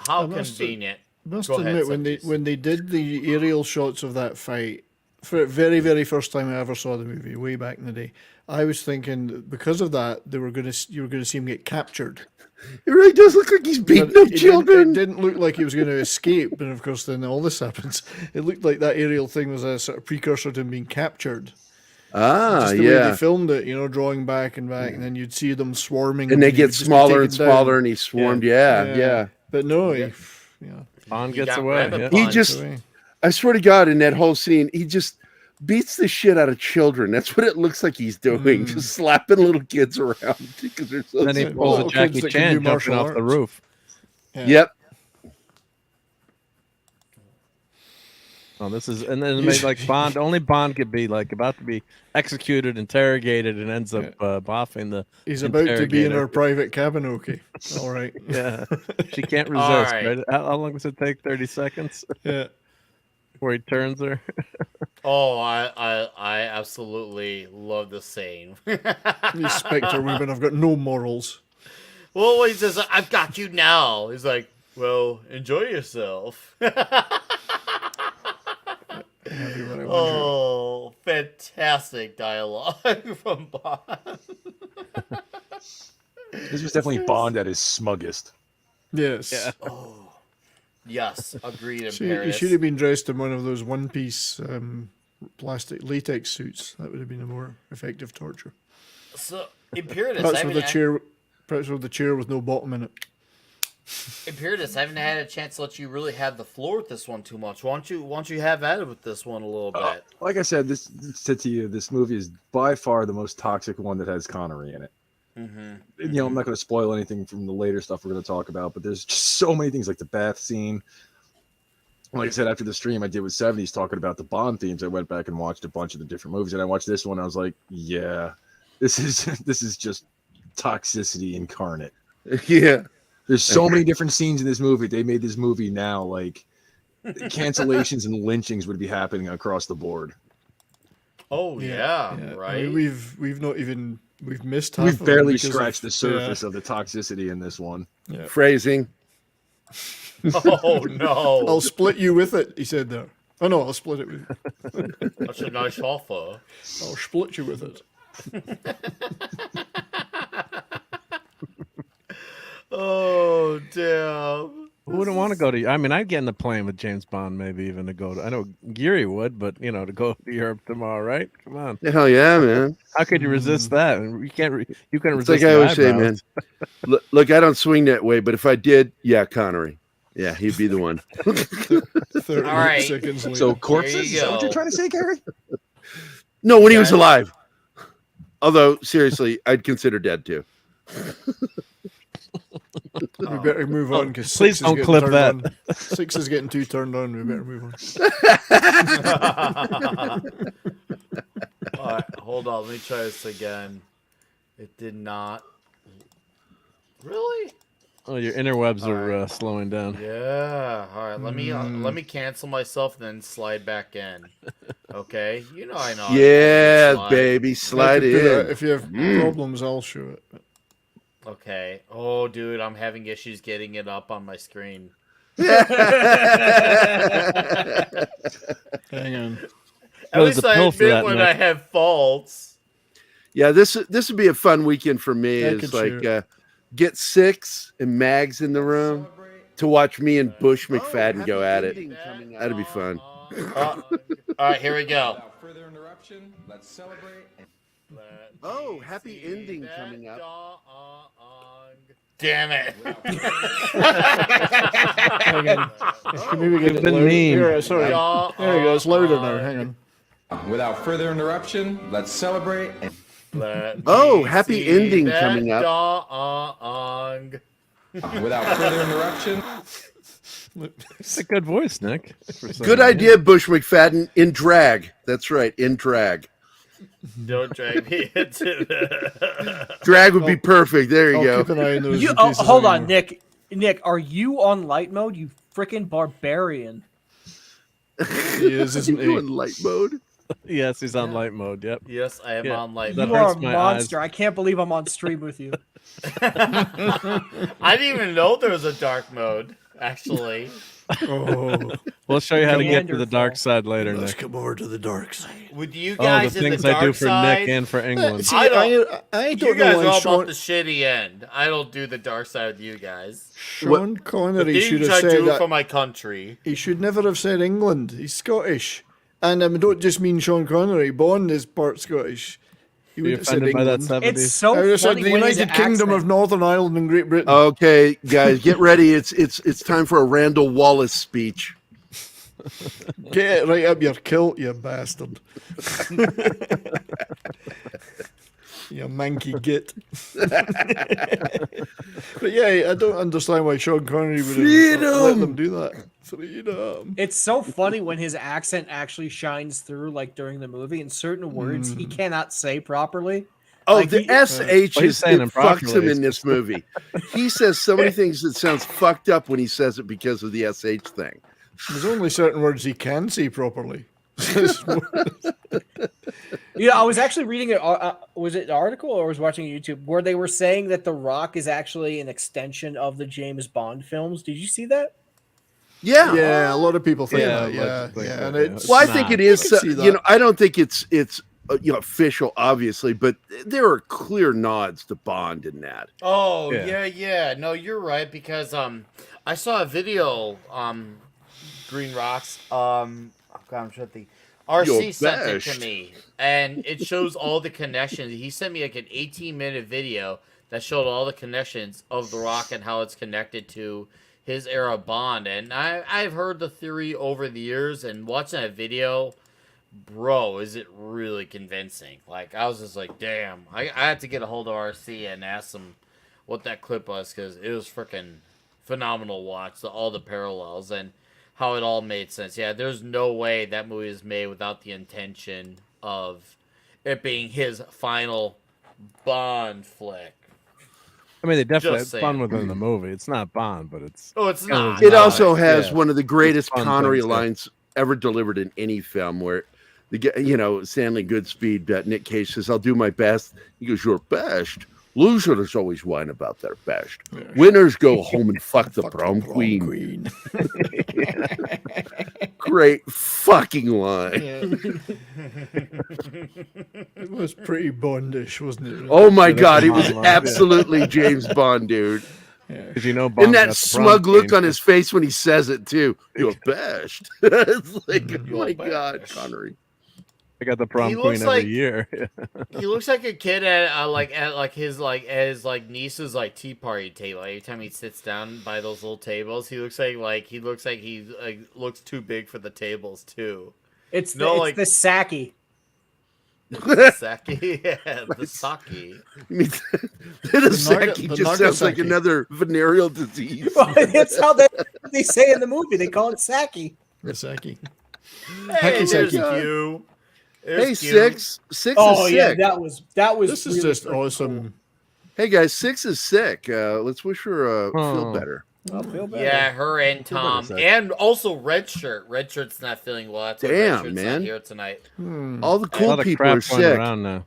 How convenient. Must admit, when they did the aerial shots of that fight, for the very, very first time I ever saw the movie, way back in the day, I was thinking because of that you were going to see him get captured. It really does look like he's beating up children. It didn't look like he was going to escape, and of course, then all this happens. It looked like that aerial thing was a sort of precursor to him being captured. Just the way they filmed it, drawing back, and then you'd see them swarming, and they get smaller and smaller, and he swarmed. Yeah. But no, Bond gets away. Yeah. He just, I swear to God, in that whole scene, he just beats the shit out of children. That's what it looks like he's doing, just slapping little kids around because they're so. Then he pulls a Jackie Chan jumping off the roof. Yeah. Yep. Oh, this is, and then it made like Bond. Only Bond could be like about to be executed, interrogated, and ends up boffing the. He's about to be in interrogator. our private cabin. Okay, all right. Yeah, she can't All resist. right. Right? How long does it take? 30 seconds Yeah. before he turns her. Oh, I absolutely love the scene. These Spectre women have got no morals. Well, he says, "I've got you now." He's like, "Well, enjoy yourself." Oh, fantastic dialogue from Bond. This was definitely Bond at his smuggest. Yes. Yeah. Oh, yes, agreed. In See, he Paris. should have been dressed in one of those one-piece plastic latex suits. That would have been a more effective torture. So, Imperius, Perhaps with a chair, perhaps with the chair with no bottom in it. Imperius, I haven't had a chance to let you really have the floor with this one too much. Why don't you have at it with this one a little bit? Like I said, to you, this movie is by far the most toxic one that has Connery in it. Mm-hmm. You know, I'm not going to spoil anything from the later stuff we're going to talk about, but there's just so many things like the bath scene. Like I said, after the stream I did with 70s talking about the Bond themes, I went back and watched a bunch of the different movies, and I watched this one. And I was like, yeah, this is just toxicity incarnate. Yeah. There's so many different scenes in this movie. They made this movie now like cancellations and lynchings would be happening across the board. Oh yeah. Right. I mean, we've missed half. We've of barely it because scratched of, the surface of the toxicity in this one. Yeah. Phrasing. Oh no! I'll split you with it. He said there. Oh no, I'll split it with you. That's a nice offer. I'll split you with it. Oh damn! Who wouldn't want to go to? I mean, I'd get in the plane with James Bond, maybe even to go to. I know Gerry would, but you know, to go to Europe tomorrow, right? Come on. Hell yeah, man. How could you resist that? You can't. You can It's resist. like I the always say, man. eyebrows. Look, I don't swing that way, but if I did, yeah, Connery. Yeah, he'd be the one. 30 All right. seconds later. So corpses? There you Is that what go. you're trying to say, Gerry? No, when he was alive. Although, seriously, I'd consider dead too. We better move on because please don't clip that. 6 is getting too turned on. We better move on. All right, hold on. Let me try this again. It did not. Really? Oh, your interwebs All are right. slowing down. Yeah. All right. Let me cancel myself and then slide back in. Okay. You know I know. how to Yeah, slide. baby, slide in. If you have problems, I'll show it. Okay. Oh, dude, I'm having issues getting it up on my screen. Hang on. At There's least a I pill for admit that, when Nick. I have faults. Yeah, this would be a fun weekend for me. I Is could like get 6 and Mags in the room to watch me and Bush McFadden go at it. That'd be fun. All right, here we go. Without further interruption, let's celebrate. Oh, happy ending coming up. Damn it. Hang on. Can maybe get it been louder? mean. Here, sorry. There we go. It's louder now. Hang on. Without further interruption, let's celebrate. Oh, happy ending coming up. Dong. Without further interruption, It's a good voice, Nick. for Good saying idea, Bush McFadden. In drag. That's right, in drag. Don't drag me into the... Drag would be perfect. There you I'll go. keep an eye on those. You, in oh, case there's hold any on, more. Nick, are you on light mode? You freaking barbarian. He is, isn't You in he? light mode? Yes, he's on light mode. Yep. Yes, I am Yeah. on light That You mode. are hurts a my monster. I can't believe I'm on stream with you. I didn't even know there was a dark mode, actually. Oh, We'll show you how to get to the Neanderthal. dark side later, let's Nick. come over to the dark side. With you Oh, guys the in the things dark I do for side, Nick and for England. See, I I you don't guys know are why all Sean, about the shitty end. I don't do the dark side with you guys. Sean The Connery should things have I said do that. for my country. He should never have said England. He's Scottish. And I don't just mean Sean Connery. Bond is part Scottish. He Are you would have said offended by that England. 70s? It's so I would have said funny the when his United Kingdom of accent- Northern Ireland and Great Britain. Okay, guys, get ready. It's time for a Randall Wallace speech. Get it right up your kilt, you bastard. You manky git. But yeah, I don't understand why Sean Connery would have let them do that. Freedom. It's so funny when his accent actually shines through, like during the movie, and certain words he cannot say properly. Oh, Like, the SH Well, he's is saying it them fucks properly, him it's in this just- movie. He says so many things that sounds fucked up when he says it because of the SH thing. There's only certain words he can say properly. Yeah, I was actually reading it. Was it an article or was watching YouTube where they were saying that The Rock is actually an extension of the James Bond films? Did you see that? Yeah. Yeah, a lot of people think Yeah, that. let's Yeah, think yeah, so, and yeah. it's Well, I think not. it is. I can see You that. know, I don't think it's official, obviously, but there are clear nods to Bond in that. Oh Yeah. yeah. No, you're right because I saw a video Green Rocks oh God, I'm trying to think. RC You're sent it best. to me, and it shows all the connections. He sent me like an 18-minute video that showed all the connections of The Rock and how it's connected to his era Bond. And I've heard the theory over the years, and watching that video, bro, is it really convincing? Like, I was just like, damn. I had to get a hold of RC and ask him what that clip was, because it was freaking phenomenal watch, all the parallels and how it all made sense. Yeah, there's no way that movie is made without the intention of it being his final Bond flick. I mean, they definitely Just had fun saying. within the movie. It's not Bond, but it's. Oh, it's kind of not. It exotic, also has yeah. one of the greatest Fun Connery things, yeah. lines ever delivered in any film, where Stanley Goodspeed, Nick Cage says, "I'll do my best." He goes, "Your best." Losers always whine about their best. Winners go home and fuck the prom queen. Great fucking line. It was pretty Bondish, wasn't it? Oh my Yeah, that's god, a it was Bond line, yeah. absolutely James Bond, dude. Because you know, Bond And that got the smug prom look queen. on his face when he says it too. Your best. It's like, oh my god, Connery. I got the prom He queen looks every like- year. He looks like a kid at his niece's tea party table. Every time he sits down by those little tables, he looks like he looks too big for the tables too. It's the, No, it's like- the Saki. Sake, yeah, the sake. I mean, Hideaki the just sounds like Nagasaki. another venereal disease. It's how they say in the movie. They call it Saki. Rasaki. Hey, there's Hakiseki. Q. Hey, There's Q. six Oh is yeah, sick. that was This is really just freaking awesome. Hey guys, 6 is sick. Let's wish her feel Oh. better. cool. I'll feel better. Yeah, her and Tom, Sec. and also Red Shirt. Red Shirt's not feeling well. That's why Damn, Red Shirt's man. not here tonight. All the a cool lot of people are crap going sick. around now.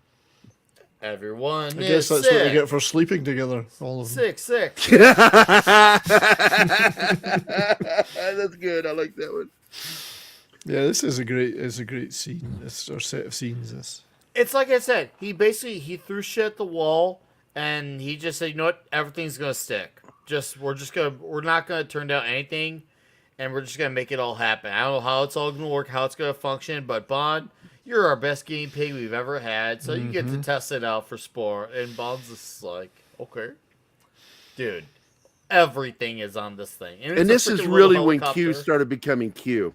Everyone I guess is that's sick. what they get for sleeping together. All of them. Sick. That's good. I like that one. Yeah, this is a great scene. This or set of scenes. This. It's like I said. He threw shit at the wall, and he just said, "You know what? Everything's gonna stick. We're not gonna turn down anything, and we're just gonna make it all happen. I don't know how it's all gonna work, how it's gonna function, but Bond, you're our best guinea pig we've ever had, so you get to test it out for sport." And Bond's just like, "Okay, dude, everything is on this thing." And it's a this is freaking really little when Q helicopter. started becoming Q.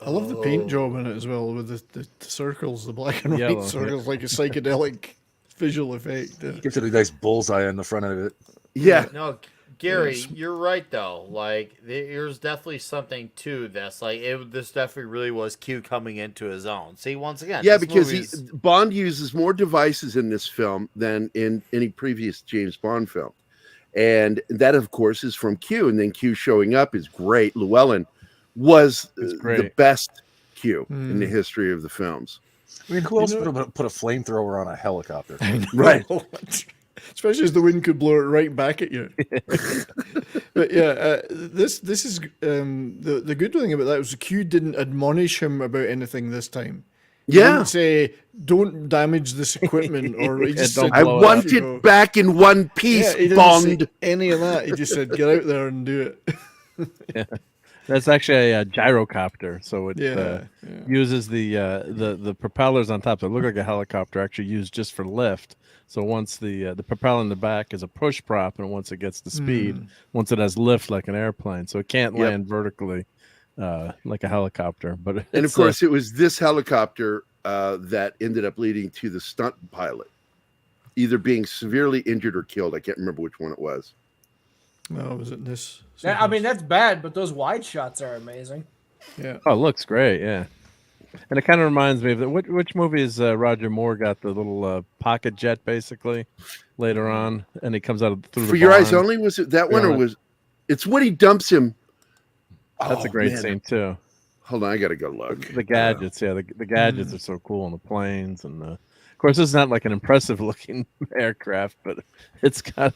I love the paint job in it as well, with the circles, the black and white Yellow, yeah. circles, like a psychedelic visual effect. Gives it a nice bullseye on the front of it. Yeah. No, Gary, you're right though. Like, there's definitely something to this. Like, this definitely really was Q coming into his own. See, once again, Yeah, this because movie's- Bond uses more devices in this film than in any previous James Bond film. And that, of course, is from Q. And then Q showing up is great. Llewellyn was It's the great. best Q in the history of the films. I mean, who else would have put a flamethrower on a helicopter? Right. Especially as the wind could blow it right back at you. But yeah, this is the good thing about that was Q didn't admonish him about anything this time. He Yeah. didn't say don't damage this equipment, or he just don't said, I blow it want up. it back in one piece, Yeah, he didn't Bond. say any of that. He just said get out there and do it. That's actually a gyrocopter, so it Yeah, uses the propellers on top. So it look like a helicopter, actually used just for lift. So once the propeller in the back is a push prop, and once it gets to speed, once it has lift like an airplane, so it can't Yep. land vertically like a helicopter. But And of it's, course, it was this helicopter that ended up leading to the stunt pilot either being severely injured or killed. I can't remember which one it was. No, was it this? I mean, that's bad, but those wide shots are amazing. Yeah. Oh, it looks great. Yeah. And it kind of reminds me of which movie is Roger Moore got the little pocket jet basically later on, and he comes out through For the Your Eyes barn. Only, was it that one, or was it's when he dumps him? That's a great scene too. Hold on, I gotta go look. The gadgets, the gadgets are so cool on the planes, and of course it's not like an impressive looking aircraft, but it's got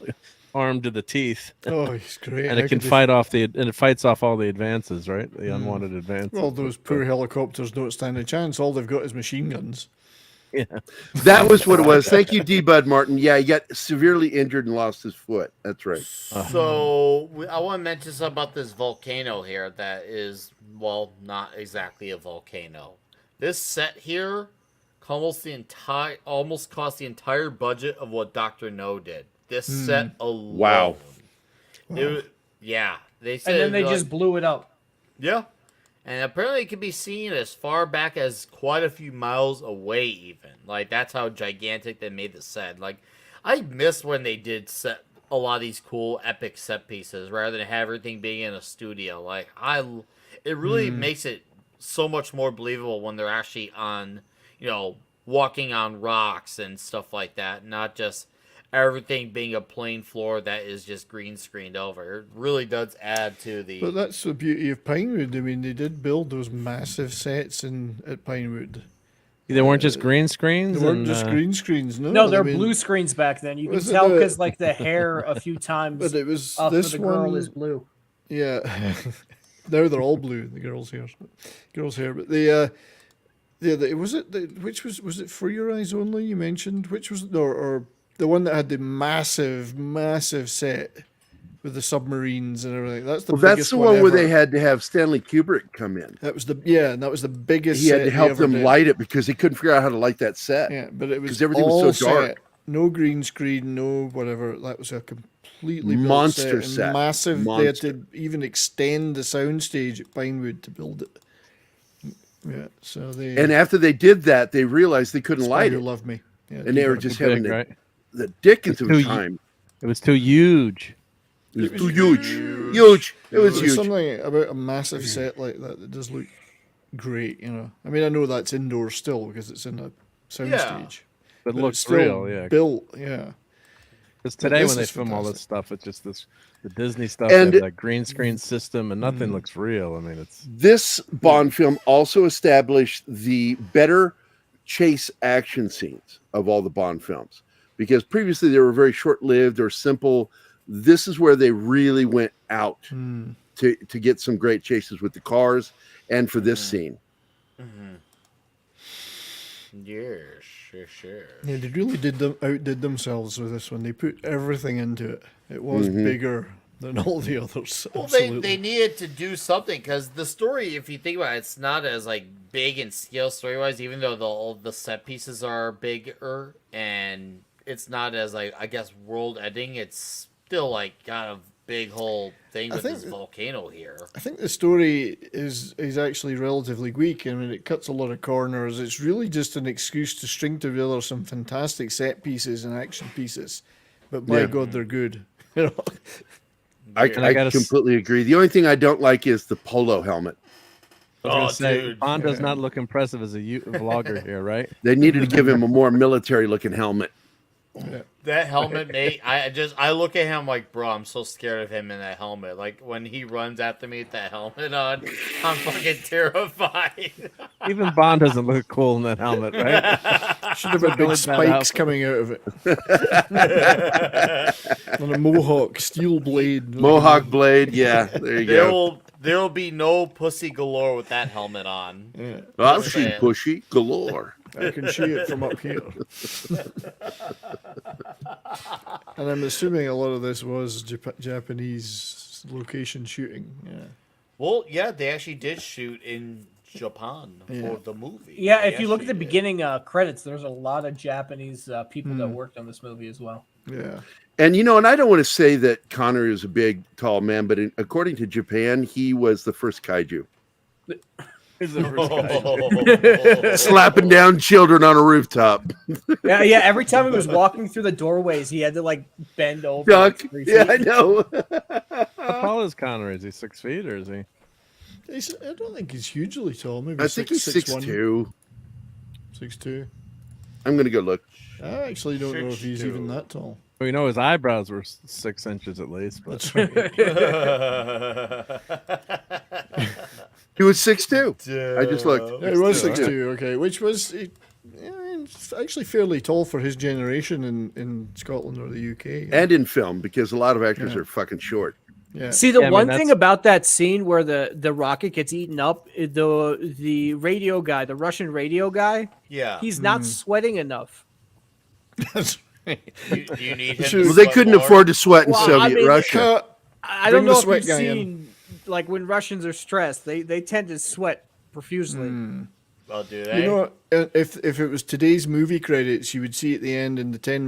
armed to the teeth. Oh, he's great. And it can fight off it fights off all the advances, right? The unwanted advances. Well, those poor helicopters don't stand a chance. All they've got is machine guns. Yeah. That was what it was. Thank you, D. Bud Martin. Yeah, he got severely injured and lost his foot. That's right. So I want to mention something about this volcano here that is, well, not exactly a volcano. This set here almost cost the entire budget of what Dr. No did. This set alone. Wow. Yeah. They said, And then they just blew it up. Yeah. And apparently it can be seen as far back as quite a few miles away even. Like, that's how gigantic they made the set. Like, I miss when they did set a lot of these cool epic set pieces rather than have everything being in a studio. Like, it really makes it so much more believable when they're actually on, walking on rocks and stuff like that, not just everything being a plain floor that is just green screened over. It really does add to the... But that's the beauty of Pinewood. I mean, they did build those massive sets at Pinewood. They weren't just green screens. They weren't just green screens. No, they're blue screens back then. You can tell because like the hair a few times. But it was for this the girl one is blue. Yeah, now they're all blue. The girls' hair, But which was it For Your Eyes Only? You mentioned which was or the one that had the massive set with the submarines and everything. That's the biggest that's the one where ever. they had to have Stanley Kubrick come in. That was the biggest. He had set to they help ever them did. light it because they couldn't figure out how to light that set. Yeah, but it was because everything all was so dark. set. No green screen, no whatever. That was a completely built Monster set. set. And massive. Monster. They had to even extend the soundstage at Pinewood to build it. Yeah, so they. And after they did that, they realized they couldn't light Spider it. Loved Me. Yeah, And they were Big, just having right? the dickens of time. It was too huge. It was too huge. Huge. It was There's huge. something about a massive set like that does look great, I mean, I know that's indoors still because it's in a soundstage. But it it's looks still real, yeah. built, yeah. Because today this when they is film all this fantastic. stuff, it's just the Disney stuff, And- they have that green screen system, and nothing looks real. I mean, it's This Bond film also established the better chase action scenes of all the Bond films because previously they were very short-lived or simple. This is where they really went out to get some great chases with the cars and for this scene. Yes. Yeah, they really outdid themselves with this one. They put everything into it. It was bigger than all the others. Well, Absolutely. they needed to do something because the story, if you think about it, it's not as like big in scale story wise. Even though all the set pieces are bigger, and it's not as like I guess world ending. It's still like got a big whole thing with this volcano here. I think the story is actually relatively weak. I mean, it cuts a lot of corners. It's really just an excuse to string together some fantastic set pieces and action pieces. But by God, they're good. I completely agree. The only thing I don't like is the polo helmet. I was gonna say, Bond does not look impressive as a vlogger here, right? They needed to give him a more military-looking helmet. That helmet, mate. I look at him like, bro, I'm so scared of him in that helmet. Like when he runs after me with that helmet on, I'm fucking terrified. Even Bond doesn't look cool in that helmet, right? Should have had big spikes coming out of it. And a mohawk, steel blade. Mohawk blade, yeah. There you go. There will be no pussy galore with that helmet on. Yeah. I've seen pushy galore. I can see it from up here. And I'm assuming a lot of this was Japanese location shooting. Yeah. Well, yeah, they actually did shoot in Japan for the movie. Yeah, They if you look at the actually did. beginning credits, there's a lot of Japanese people that worked on this movie as well. Yeah. And and I don't want to say that Connery was a big, tall man, but according to Japan, he was the first kaiju. He's the first guy. Slapping down children on a rooftop. Yeah. Every time he was walking through the doorways, he had to like bend over. Duck. like 3 Yeah, I feet. know. How tall is Connery? Is he 6 feet or is he? I don't think he's hugely tall. Maybe I think he's 6'2". 6'2". I'm gonna go look. I actually don't know if he's even that tall. Well, you know his eyebrows were 6 inches at least. But... That's right. He was 6'2". I just looked. Yeah, he was 6'2", 6'2", okay, which was it's actually fairly tall for his generation in Scotland or the UK. And in film, because a lot of actors are fucking short. Yeah. See, the Yeah, I mean, one that's- thing about that scene where the rocket gets eaten up, the radio guy, the Russian radio guy, Yeah. he's not sweating enough. That's Do you need him? Sure. to Well, they sweat couldn't more? afford to sweat in Well, I Soviet mean, Russia. I Bring don't know the if sweat you've guy in. seen like when Russians are stressed, they tend to sweat profusely. Well, do they? You know, if it was today's movie credits, you would see at the end in the 10th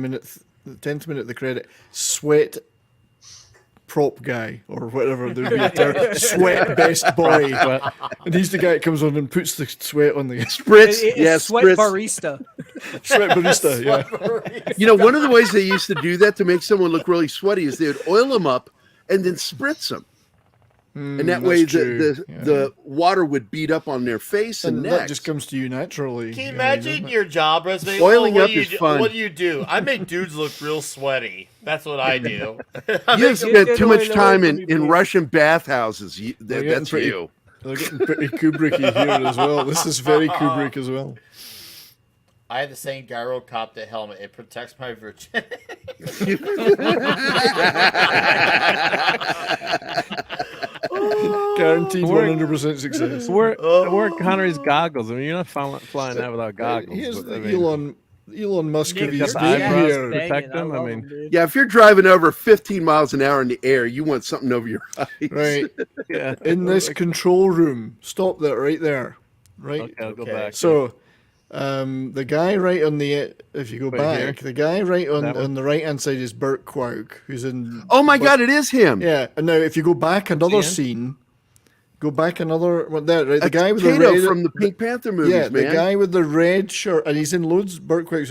minute of the credit, sweat prop guy or whatever there would be a term, sweat best boy, and he's the guy that comes on and puts the sweat on the Spritz, It's yeah, sweat spritz. barista. sweat barista. Yeah, You know, one of the ways they used to do that to make someone look really sweaty is they would oil them up and then spritz them. And that way the water would beat up on their face and and neck. that just comes to you naturally. Can you know, imagine doesn't it? your job resume? Oiling what up do you is do? fun. What do you do? I make dudes look real sweaty. That's what I do. You've spent too much Get time away from me, in please. Russian bathhouses. They're getting That's pretty- you. They're getting pretty Kubricky here as well. This is very Kubrick as well. I had the same gyro cop the helmet. It protects my virginity. Guaranteed 100% success. Where Connery's goggles? I mean, you're not flying that without goggles. Here's but, I the mean, Elon Musk Nick, of got his the day eyebrows here. to protect them. I mean, Yeah, if you're driving over 15 miles an hour in the air, you want something over your eyes. Right. yeah. In this control room. Stop that right there. Right. Okay, I'll go Okay. back. So, the guy right on the if you go Right back, here? the guy right That one? on the right hand side is Burt Kwok, who's in. Oh my God, it is him. Yeah, and now if you go back another in? scene, go back another one there. Right, the A guy with the Kato red from the Pink Panther movies, yeah, the man. guy with the red shirt, and he's in loads. Burt Kwok's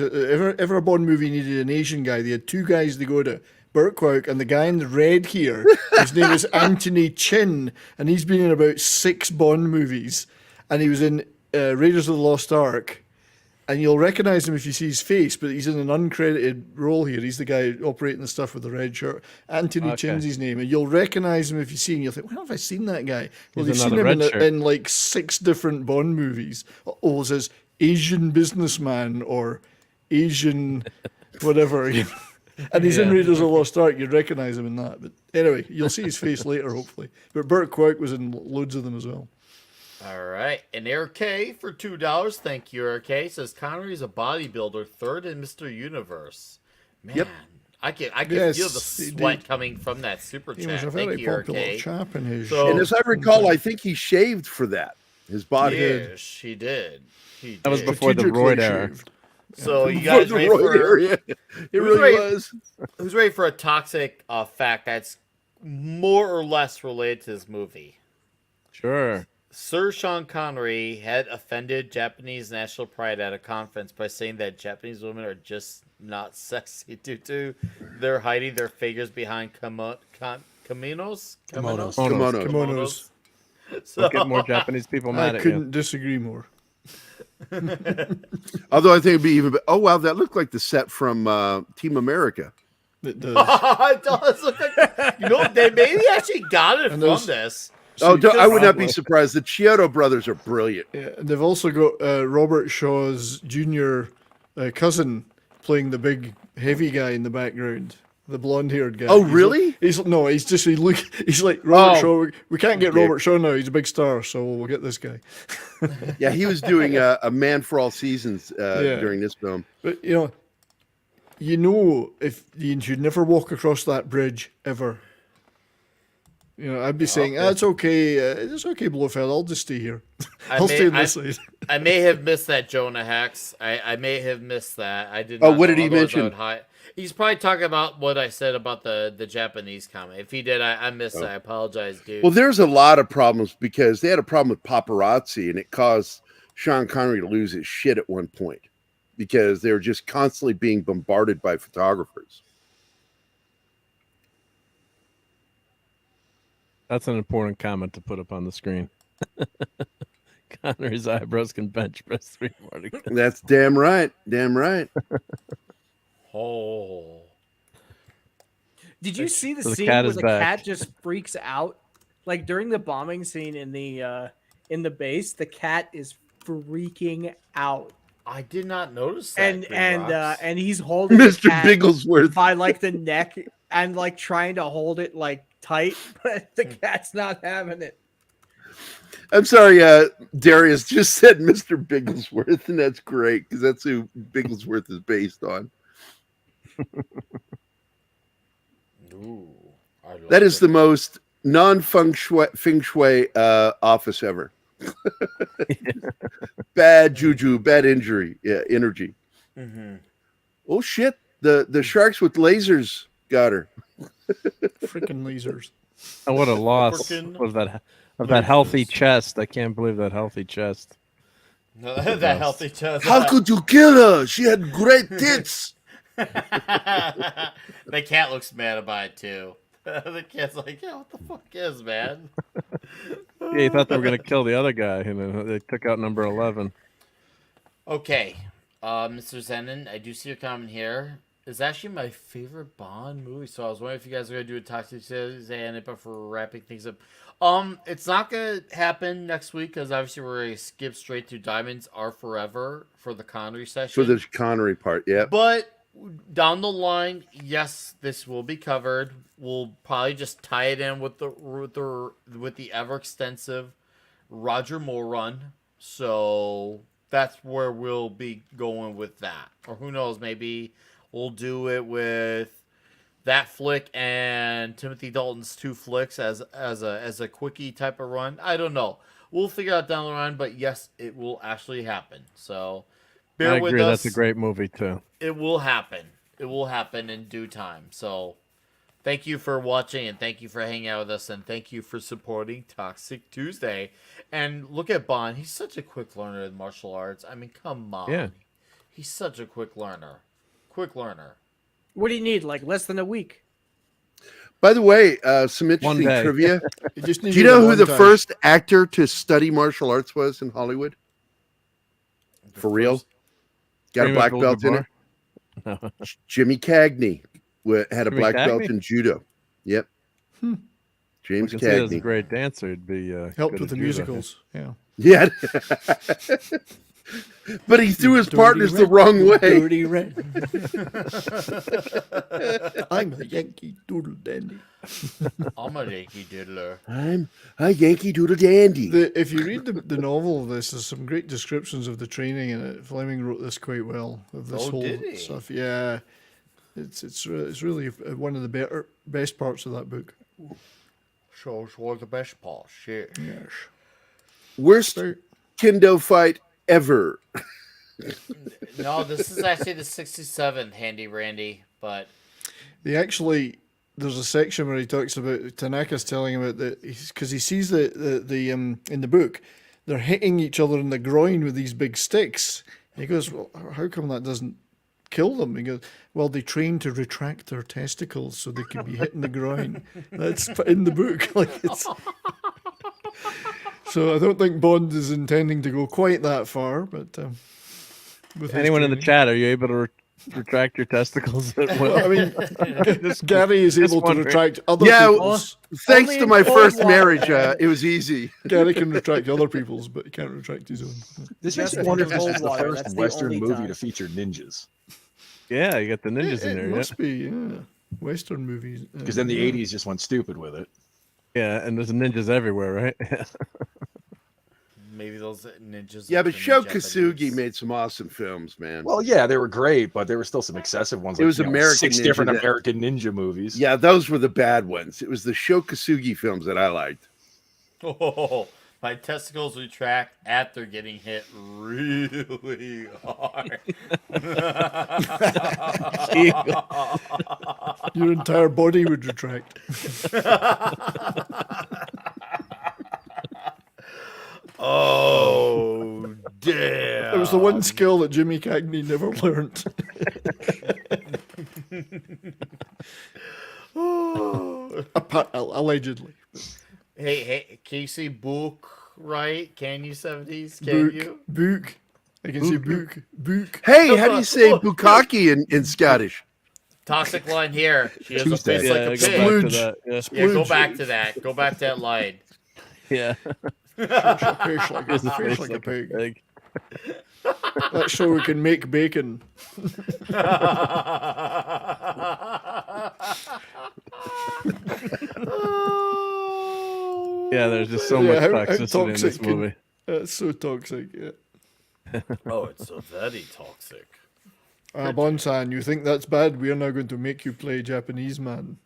ever a Bond movie needed an Asian guy. They had two guys they go to. Burt Kwok and the guy in the red here. His name is Anthony Chin, and he's been in about 6 Bond movies, and he was in Raiders of the Lost Ark. And you'll recognize him if you see his face, but he's in an uncredited role here. He's the guy operating the stuff with the red shirt. Anthony Chin's his name. And you'll recognize him if you see him. You'll think, where have I seen that guy? Well, He's you've seen another him red shirt. in like 6 different Bond movies. Oh, it says Asian businessman or Asian whatever. You know? And he's in Raiders of the Lost Ark. You'd recognize him in that. But anyway, you'll see his face later, hopefully. But Burt Kwok was in loads of them as well. All right. And Eric K for $2. Thank you, Eric K. Says Connery's a bodybuilder, third in Mr. Universe. Man, Yep. I can Yes, feel the he sweat did. coming from that super He chat. was a Thank very you, Eric popular K. chap in his So- And as I recall, I think he shaved for that. His body. Yes, he did. He did. That was before the strategically roid era. shaved. So you Before guys the ready roid for area. It Who's really ready? was. who's ready for a toxic fact that's more or less related to this movie? Sure. Sir Sean Connery had offended Japanese national pride at a conference by saying that Japanese women are just not sexy due to they're hiding their figures behind kimonos. Kimonos. So, Don't get more Japanese people mad I at couldn't you. disagree more. Although I think it'd be even. Oh wow, that looked like the set from Team America. It does. it does look like, they maybe actually got it And from those- this. Oh, I would not be Probably. surprised. The Chiodo brothers are brilliant. Yeah, and they've also got Robert Shaw's junior cousin playing the big heavy guy in the background, the blonde-haired guy. Oh, really? He's like Robert Oh. Shaw. We can't get Okay. Robert Shaw now. He's a big star, so we'll get this guy. Yeah, he was doing a Man for All Seasons Yeah. during this film. But if you should never walk across that bridge ever. You know, I'd be saying, it's okay, Blofeld. I'll just stay here. I'll stay on this side. I may have missed that Jonah Hex. I may have missed that. I did. Oh, Not what know, did he otherwise I mention? would He's probably talking about what I said about the Japanese comment. If he did, I missed that. I apologize, dude. Well, there's a lot of problems because they had a problem with paparazzi, and it caused Sean Connery to lose his shit at one point because they were just constantly being bombarded by photographers. That's an important comment to put up on the screen. Connery's eyebrows can bench press 3 more. That's damn right. Damn right. Oh. Did you see the So the scene cat where is the back. cat just freaks out? Like during the bombing scene in the base, the cat is freaking out. I did not notice that. And he's holding the Mr. cat Bigglesworth by like the neck and like trying to hold it like tight, but the cat's not having it. I'm sorry, Darius just said Mr. Bigglesworth, and that's great because that's who Bigglesworth is based on. Ooh, That is the most non-feng shui office ever. Bad juju, bad energy. Mm-hmm. Oh shit! The sharks with lasers got her. Freaking lasers! Oh, what a loss of that healthy chest. I can't believe that healthy chest. That healthy chest. How could you kill her? She had great tits. The cat looks mad about it too. The cat's like, yeah, what the fuck is, man? Yeah, he thought they were gonna kill the other guy, and then they took out number 11. Okay, Mr. Zenon, I do see your comment here. It's actually my favorite Bond movie, so I was wondering if you guys are gonna do a Toxic Zenon, but for wrapping things up, it's not gonna happen next week because obviously we're gonna skip straight to Diamonds Are Forever for the Connery session. For the Connery part, yeah. But down the line, yes, this will be covered. We'll probably just tie it in with the ever extensive Roger Moore run. So that's where we'll be going with that. Or who knows, maybe we'll do it with that flick and Timothy Dalton's 2 flicks as a quickie type of run. I don't know. We'll figure out down the line, but yes, it will actually happen. So bear I agree. with us. That's a great movie too. It will happen. It will happen in due time. So thank you for watching, and thank you for hanging out with us, and thank you for supporting Toxic Tuesday. And look at Bond. He's such a quick learner in martial arts. I mean, come on. Yeah. He's such a quick learner. Quick learner. What do you need? Like less than a week? By the way, some interesting day. trivia. You just Do need you it know at who one the time. first actor to study martial arts was in Hollywood? For real? Got a Kareem black belt in it? Abdul-Jabbar? No. Jimmy Cagney had a Jimmy black belt Cagney? in judo. Yep. Hmm. James We can see as a Cagney. great dancer. It'd be Helped good with the at judo. musicals. Yeah. Yeah. But he threw his Dirty partners the red, wrong way. Dirty red. I'm a Yankee Doodle Dandy. I'm a Yankee Diddler. I'm a Yankee Doodle Dandy. If you read the novel of this, there's some great descriptions of the training in it. Fleming wrote this quite well. Of this Oh, whole did he? stuff. Yeah. It's really one of the best parts of that book. So it's one of the best parts. Shit. Yes. Worst So, kendo fight ever. No, this is actually the 67th, Handy Randy. But there's a section where he talks about Tanaka's telling him about because he sees the in the book they're hitting each other in the groin with these big sticks. And he goes, well, how come that doesn't kill them? He goes, well, they train to retract their testicles so they can be hit in the groin. That's in the book. Like it's. So I don't think Bond is intending to go quite that far, but with his Anyone in the training. chat, are you able to retract your testicles? Well, I mean, Gary is able to wondering. retract other Yeah, people's. thanks Only to in my cold first water, marriage, man. it was easy. Gary can retract other people's, but he can't retract his own. This makes Just me wonder if in this cold is the water, first that's the Western only movie time. to feature ninjas. Yeah, you got the ninjas in It there. Yeah. must be, yeah. Western movies. Because then the yeah. 80s just went stupid with it. Yeah, and there's ninjas everywhere, right? maybe those ninjas. Yeah, are but turning Sho Japanese. Kasugi made some awesome films, man. Well, yeah, they were great, but there were still some excessive ones. It was American 6 Ninja different that- American Ninja movies. Yeah, those were the bad ones. It was the Sho Kasugi films that I liked. Oh, my testicles retract after getting hit really hard. Your entire body would retract. Oh, damn. It was the one skill that Jimmy Cagney never learned. Allegedly. Hey, can you see book right? Can you 70s? Can you? Book. I can say book. Book. Hey, how do you say bukkake in Scottish? Toxic line here. She has Tuesday. a face like a pig. Splooge. Yeah, go back to that. Go back to that line. Yeah. Face like a pig. That's so we can make bacon. Yeah, there's just so much how toxicity in this toxic can- movie. It's so toxic, yeah. Oh, it's so very toxic. Bonsan, you think that's bad? We are now going to make you play Japanese man.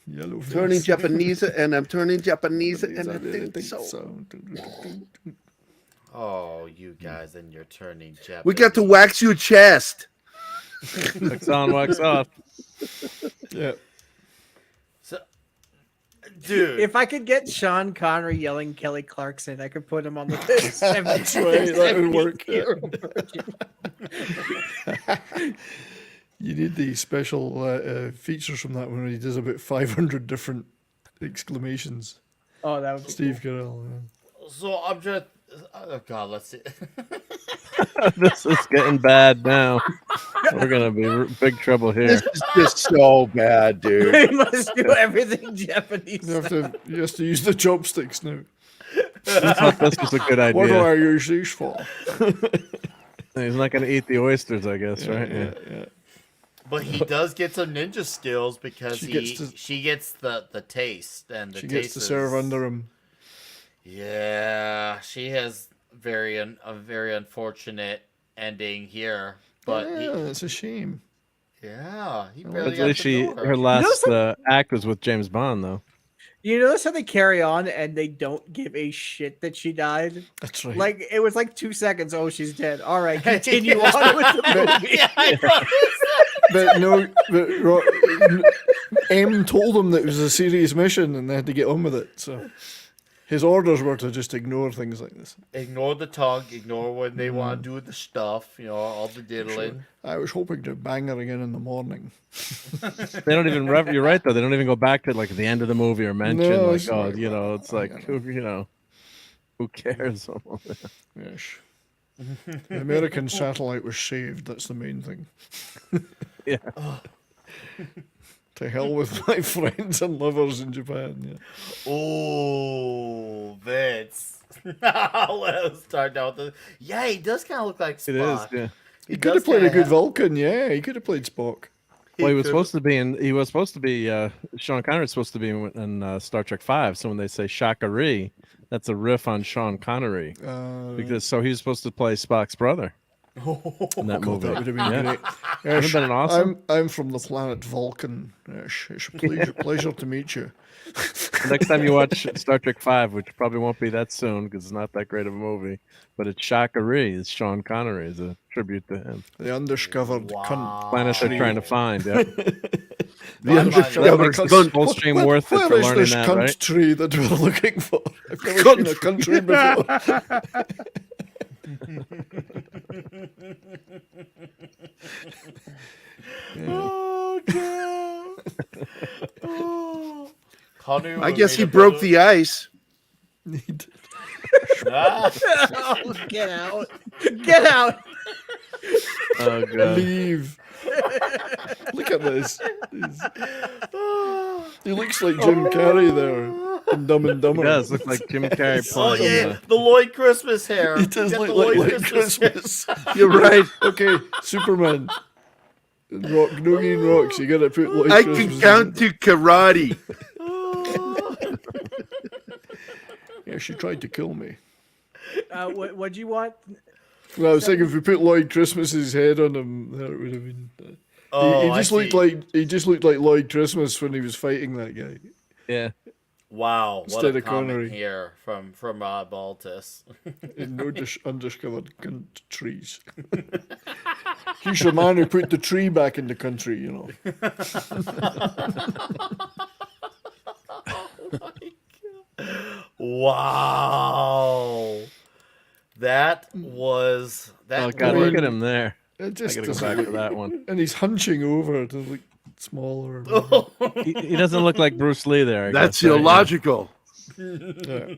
Yellow face. Turning Japanese, and I'm turning Japanese, and I think so. Oh, you guys and you're turning Japanese. We got to wax your chest. Wax on, wax off. Yeah. So, dude. If I could get Sean Connery yelling Kelly Clarkson, I could put him on the list. That's right, that would work. You need the special features from that one where he does about 500 different exclamations. Oh, that would be Steve Carell. Yeah. So I'm just. Oh God, let's see. This is getting bad now. We're gonna be big trouble here. This is just so bad, dude. He must do everything Japanese. You have to use the chopsticks now. I thought this was a good idea. What do I use these for? He's not gonna eat the oysters, I guess, right? Yeah. But he does get some ninja skills because She she gets gets the taste and the She taste gets to serve under him. Yeah, she has a very unfortunate ending here. But it's a shame. Yeah, he But barely at got least the door. her last act was with James Bond, though. You notice how they carry on and they don't give a shit that she died? That's right. Like, it was like 2 seconds. Oh, she's dead. All right, continue on with the movie. But no, M told him that it was a serious mission and they had to get on with it. So his orders were to just ignore things like this. Ignore the tongue, ignore when they want to do the stuff, all the diddling. I was hoping to bang her again in the morning. They don't even. You're right, though. They don't even go back to like the end of the movie or mention No, like, it's oh, not. it's like, who cares? Yes. The American satellite was saved. That's the main thing. Yeah. To hell with my friends and lovers in Japan. Yeah. Oh, Vince. Let's start out with Yeah, he does kind of look like Spock. It is. Yeah. He could have played a good Vulcan. Yeah, he could have played Spock. Well, he was supposed to be Sean Connery was supposed to be in Star Trek V. So when they say Shakari, that's a riff on Sean Connery. Because he was supposed to play Spock's brother in that movie. That would have been great. Would have been awesome. I'm from the planet Vulcan. Yes, it's a pleasure to meet you. Next time you watch Star Trek V, which probably won't be that soon because it's not that great of a movie, but it's Shakari. It's Sean Connery. It's a tribute to him. The undiscovered cunt. Planet they're trying to find. Yeah. The undiscovered cunt. Full stream worth it for Where is learning this that, cunt right? tree that we're looking for? I've never seen a country before. Oh, damn. Oh. I guess he broke the ice. Oh, get out. Get out. Oh god. Leave. Look at this. He looks like Jim Carrey there in Dumb and Dumber. He does look like Jim Carrey Oh, playing. yeah, the Lloyd Christmas hair. He does Get look the like Lloyd Lloyd Christmas hair. Christmas. You're right. Okay, Superman. Rock, Noogie and Rocks. You gotta put Lloyd I Christmas can count to karate. Yeah, she tried to kill me. What do you want? Well, I was thinking if we put Lloyd Christmas's head on him, that would have been. Oh, he just I looked see. like Lloyd Christmas when he was fighting that guy. Yeah. Wow, what Instead a of comment Connery. here from Baltus. In no undiscovered countries. He's the man who put the tree back in the country, you know. Wow, that was that. Oh God, look at him there. It I just gotta go doesn't back to look- that one. And he's hunching over to look smaller. He doesn't look like Bruce Lee there. I That's guess, right? illogical. Yeah.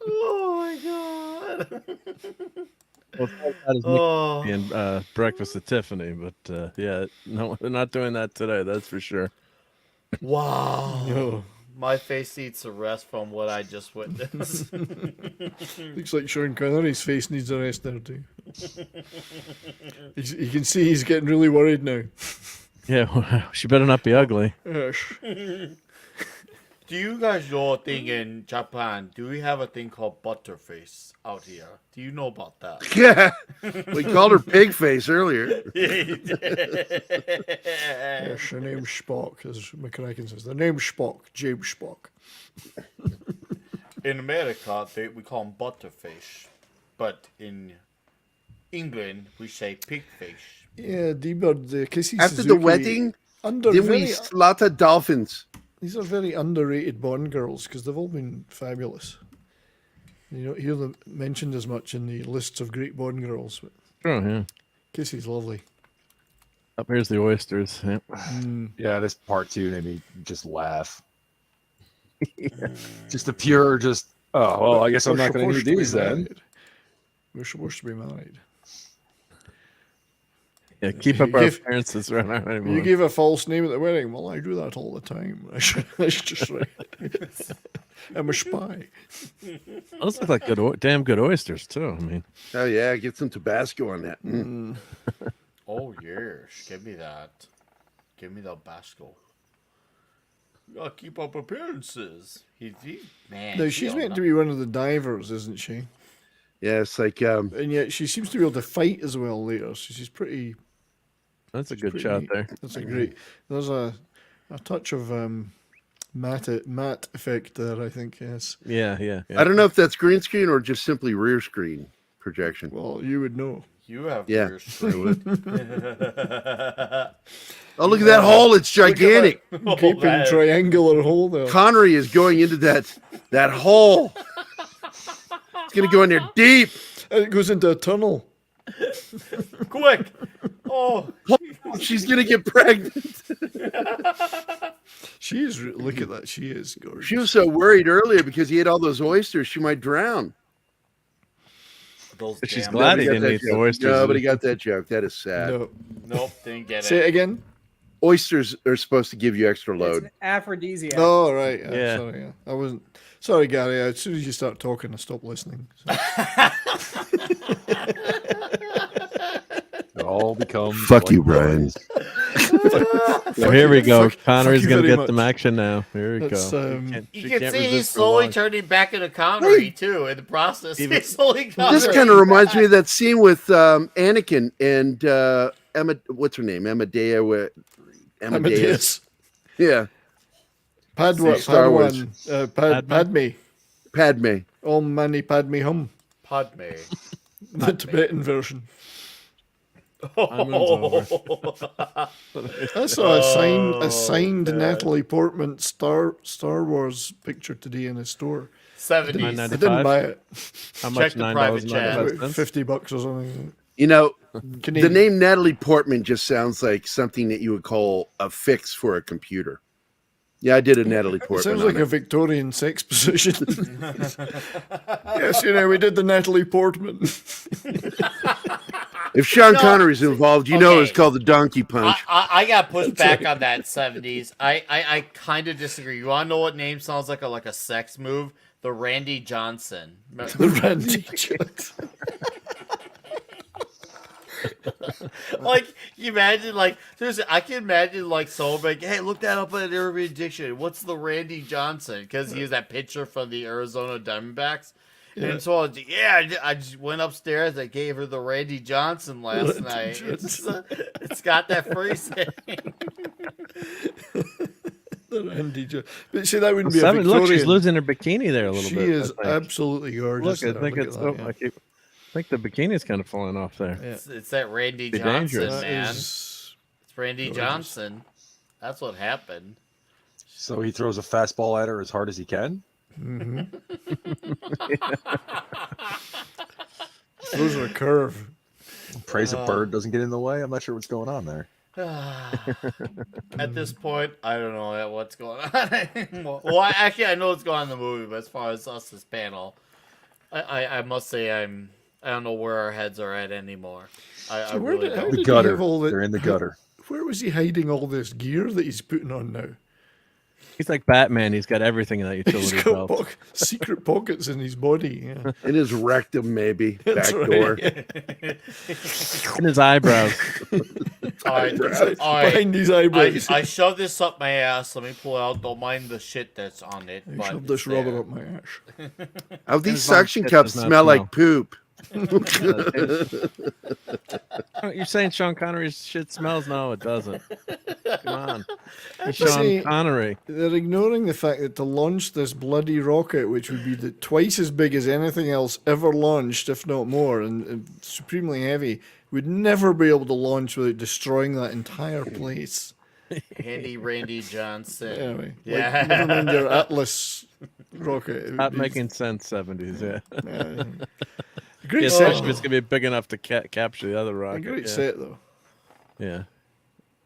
Oh my god. Well, that is Oh. and Breakfast at Tiffany, but yeah, no, they're not doing that today. That's for sure. Wow. No. My face needs to rest from what I just witnessed. Looks like Sean Connery's face needs a rest there too. You can see he's getting really worried now. Yeah, well, she better not be ugly. Yes. Do you guys know a thing in Japan? Do we have a thing called butterface out here? Do you know about that? Yeah, we called her pig face earlier. Yes, her name's Spock, as McCracken says. The name's Spock, James Spock. In America, we call them butterfish, but in England, we say pigfish. Yeah, D-Bird, Kissy After Suzuki, the wedding, then we slaughter dolphins. These are very underrated Bond girls because they've all been fabulous. You don't hear them mentioned as much in the lists of great Bond girls. But Oh yeah. Kissy's lovely. Up here's the oysters. Yep. Yeah, this part two made me just laugh. Just the pure, just well, I guess I'm We're not going to supposed need to be these then. married. We're supposed to be married. Yeah, keep up You our give- appearances around our honeymoon. You gave a false name at the wedding. Well, I do that all the time. That's just right. I'm a spy. Those look like good, damn good oysters too. I mean, Oh yeah, get some Tabasco on that. Oh yes, give me that. Give me the Basco. You gotta keep up appearances. Man. Now, she's meant to be one of the divers, isn't she? Yeah, it's like And yet she seems to be able to fight as well later. So she's pretty. that's a she's good pretty shot neat. there. That's a great. There's a touch of matte effect there, I think. Yes. Yeah, yeah. I don't know if that's green screen or just simply rear screen projection. Well, you would know. You have Yeah, yours. I would. Oh, look at that hole! It's gigantic. Gaping triangular hole there. Connery is going into that hole. It's gonna go in there deep. And it goes into a tunnel. Quick! Oh, she's gonna get pregnant. She is. Look at that. She is gorgeous. She was so worried earlier because he ate all those oysters, she might drown. those She's damn- glad he Nobody got didn't that eat the joke. oysters. Nobody got that joke. That is sad. No. Nope, didn't get Say it. it again. Oysters are supposed to give you extra It's load. an aphrodisiac. Oh right. Yeah. Sorry. Yeah. I wasn't. Sorry, Gary. As soon as you start talking, I stop listening. So. It all becomes Fuck you, Brian. So here we go. Fuck Connery's you gonna very get some much. action now. Here we That's, go. You can see he's slowly turning back into Connery too in the process. Even- He's slowly This Connery kind of reminds back. me of that scene with Anakin and Emma. What's her name? Amadeus. Amadeus. Yeah, Padwa, Star Wars. Padme. Padme. Om Mani Padme Hum. Padme. The Tibetan version. Oh. I saw a signed Natalie Portman Star Wars picture today in a store. 70s. I didn't buy it. How Check much? the private $9.95 chat. About $50 or something. You know, Canadian. the name Natalie Portman just sounds like something that you would call a fix for a computer. Yeah, I did a Natalie Portman. It sounds on like a Victorian sex position. Yes, we did the Natalie Portman. If Sean No. Connery's involved, you know it's Okay. called the donkey punch. I got pushed back on that 70s. I kind of disagree. You want to know what name sounds like a sex move? The Randy Johnson. The Randy Johnson. Like, you imagine, like, seriously, I can imagine, like, someone like, hey, look that up in the Urban Dictionary. What's the Randy Johnson? Because he was that pitcher from the Arizona Diamondbacks. Yeah. And so, I just went upstairs. I gave her the Randy Johnson last night. It's got that phrase. The Randy Johnson. But see, that wouldn't be a Look, Victorian. she's losing her bikini there a little She bit. is absolutely gorgeous. Look, I think there. it's. Look at that, I think the bikini's kind of falling off there. yeah. It's that Randy Be Johnson, dangerous. man. Is It's Randy gorgeous. Johnson. That's what happened. So he throws a fastball at her as hard as he can. those are a curve. Prays a bird doesn't get in the way. I'm not sure what's going on there. At this point, I don't know what's going on anymore. Well, I know what's going on in the movie, but as far as us as panel, I must say I don't know where our heads are at anymore. I So really don't. The gutter. They're in the gutter. Where was he hiding all this gear that he's putting on now? He's like Batman. He's got everything in that He's utility got belt. secret pockets in his body. Yeah. In his rectum, maybe. That's Back right. door. In his eyebrows. All right, Behind his eyebrows. I shoved this up my ass. Let me pull it out. Don't mind the shit that's on it. I But shoved this it's rubber there. up my ass. Oh, these His mom suction shit cups does not smell like smell. poop. You're saying Sean Connery's shit smells? No, it doesn't. Come on. He's See, Sean Connery. They're ignoring the fact that to launch this bloody rocket, which would be twice as big as anything else ever launched, if not more, and supremely heavy, would never be able to launch without destroying that entire place. Handy Randy Johnson. Anyway, Yeah. like, never mind your Atlas rocket. It would Not be- making sense, 70s, yeah. yeah. Great Yeah, set. especially if it's going to be big enough to capture the other A rocket. great yeah. set, though. Yeah.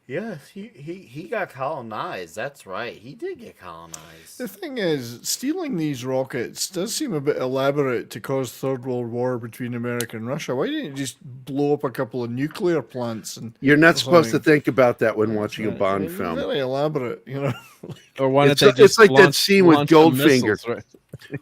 Yes, he got colonized. That's right. He did get colonized. The thing is, stealing these rockets does seem a bit elaborate to cause Third World War between America and Russia. Why didn't you just blow up a couple of nuclear plants? And You're not supposed to something? think about that when watching a Bond It's film. Very elaborate, you know. Or why don't It's, they it's just like that launch- scene with launch the Goldfinger. missiles, right?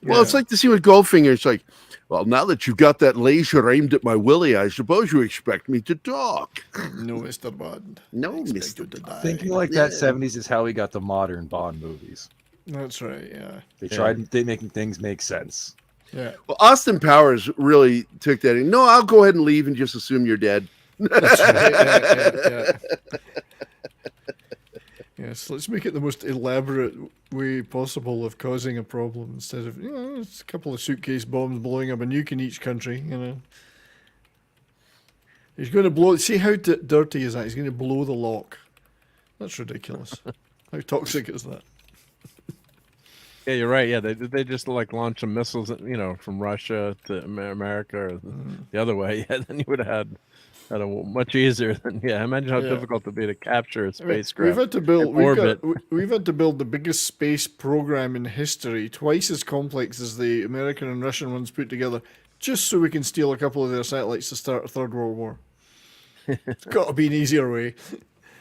Well, it's like the scene with Goldfinger. It's like, well, now that you got that laser aimed at my willy, I suppose you expect me to talk. No, Mr. Bond. No, Expect you Mr. to die. Thinking like that 70s is how we got the modern Bond movies. That's right, yeah. They tried making things make sense. Yeah. Well, Austin Powers really took that in. No, I'll go ahead and leave and just assume you're dead. That's right. Yeah. Yes, let's make it the most elaborate way possible of causing a problem instead of, it's a couple of suitcase bombs blowing up a nuke in each country, you know. He's going to blow, see how dirty is that? He's going to blow the lock. That's ridiculous. How toxic is that? Yeah, you're right. Yeah, they just like launch some missiles, from Russia to America or the other way. Yeah, then you would have had a much easier than imagine how Yeah. difficult it'd be to capture a I mean, spacecraft. we've had to build in orbit. we've had to build the biggest space program in history, twice as complex as the American and Russian ones put together, just so we can steal a couple of their satellites to start a third world war. It's got to be an easier way.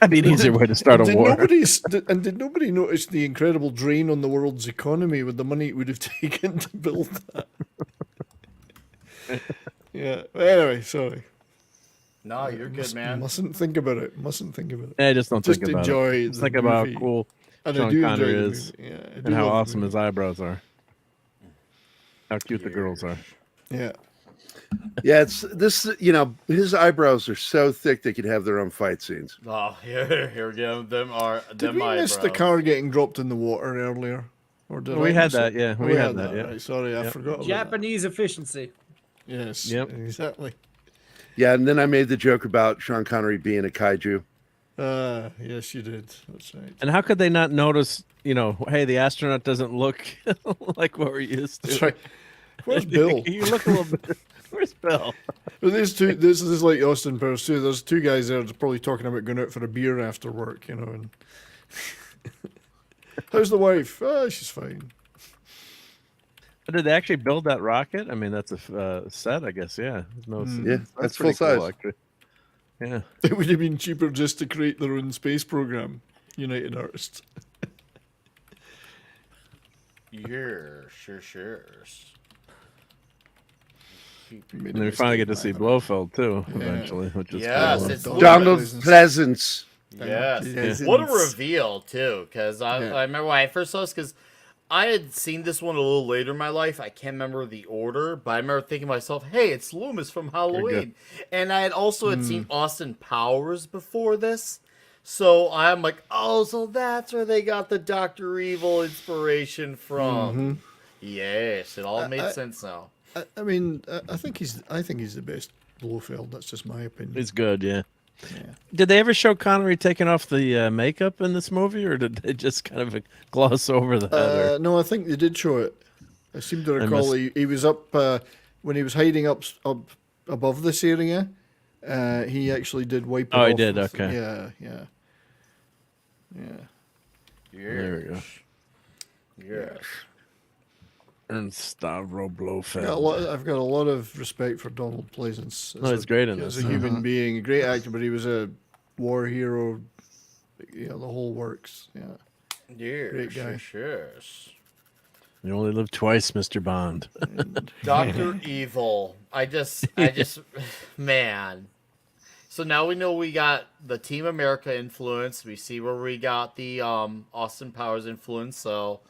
That'd be an easier way to start a war. Did nobody notice the incredible drain on the world's economy with the money it would have taken to build that? Yeah. Anyway, sorry. No, you're good, man. Mustn't think about it. Yeah, just don't think about enjoy it. Just the think about movie. how cool And I Sean do Connery enjoy the is movie. Yeah, I do and how love the awesome movie. his eyebrows are. How cute the girls are. Yeah. Yeah, it's this, his eyebrows are so thick they could have their own fight scenes. Oh, here we go. Them Did we eyebrows. miss the car getting dropped in the water earlier? Or did We I had miss that, it? yeah. Oh, We had that, yeah. Right. Sorry, I Yep. forgot about that. Japanese efficiency. Yes. Yep. Exactly. Yeah, and then I made the joke about Sean Connery being a kaiju. Yes, you did. That's right. And how could they not notice, hey, the astronaut doesn't look like what we're used to. That's right. Where's Bill? You look a little bit. Where's Bill? Well, this is like Austin Powers too. There's two guys there that's probably talking about going out for a beer after work, and how's the wife? Oh, she's fine. But did they actually build that rocket? I mean, that's a set, I guess. Yeah. No, Yeah, that's full pretty cool, size. actually. Yeah. It would have been cheaper just to create their own space program. United Artists. Yeah, sure. And then we finally get to see Blofeld too, eventually, which is Yes, cool. it's Donald Pleasance. Yes. What a reveal, too, because I remember when I first saw this, because I had seen this one a little later in my life. I can't remember the order, but I remember thinking to myself, hey, it's Loomis from Halloween. And I had also had seen Austin Powers before this. So I'm like, oh, so that's where they got the Dr. Evil inspiration from. Yes, it all made sense now. I mean, I think he's the best Blofeld. That's just my opinion. It's good, yeah. Did they ever show Connery taking off the makeup in this movie, or did they just kind of gloss over that? No, I think they did show it. I seem to recall he was up when he was hiding up above this area. He actually did wipe it off. Oh, he did. Okay. Yeah. There we go. Yes. And Stavro Blofeld. I've got a lot of respect for Donald Pleasance. He's great in this. As a human being, a great actor, but he was a war hero. The whole works. Yeah. Great guy. Yes. You only live twice, Mr. Bond. Dr. Evil. I just, man. So now we know we got the Team America influence. We see where we got the Austin Powers influence. So,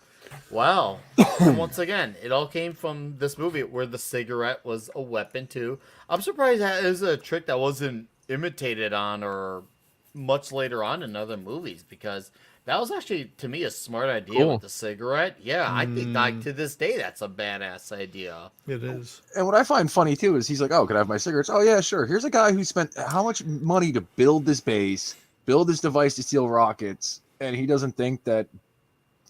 wow. And once again, it all came from this movie where the cigarette was a weapon too. I'm surprised that is a trick that wasn't imitated on or much later on in other movies, because that was actually, to me, a smart idea with the cigarette. Yeah, I think like to this day that's a badass idea. It is. And what I find funny too is he's like, "Oh, could I have my cigarettes?" "Oh yeah, sure." Here's a guy who spent how much money to build this base, build this device to steal rockets, and he doesn't think that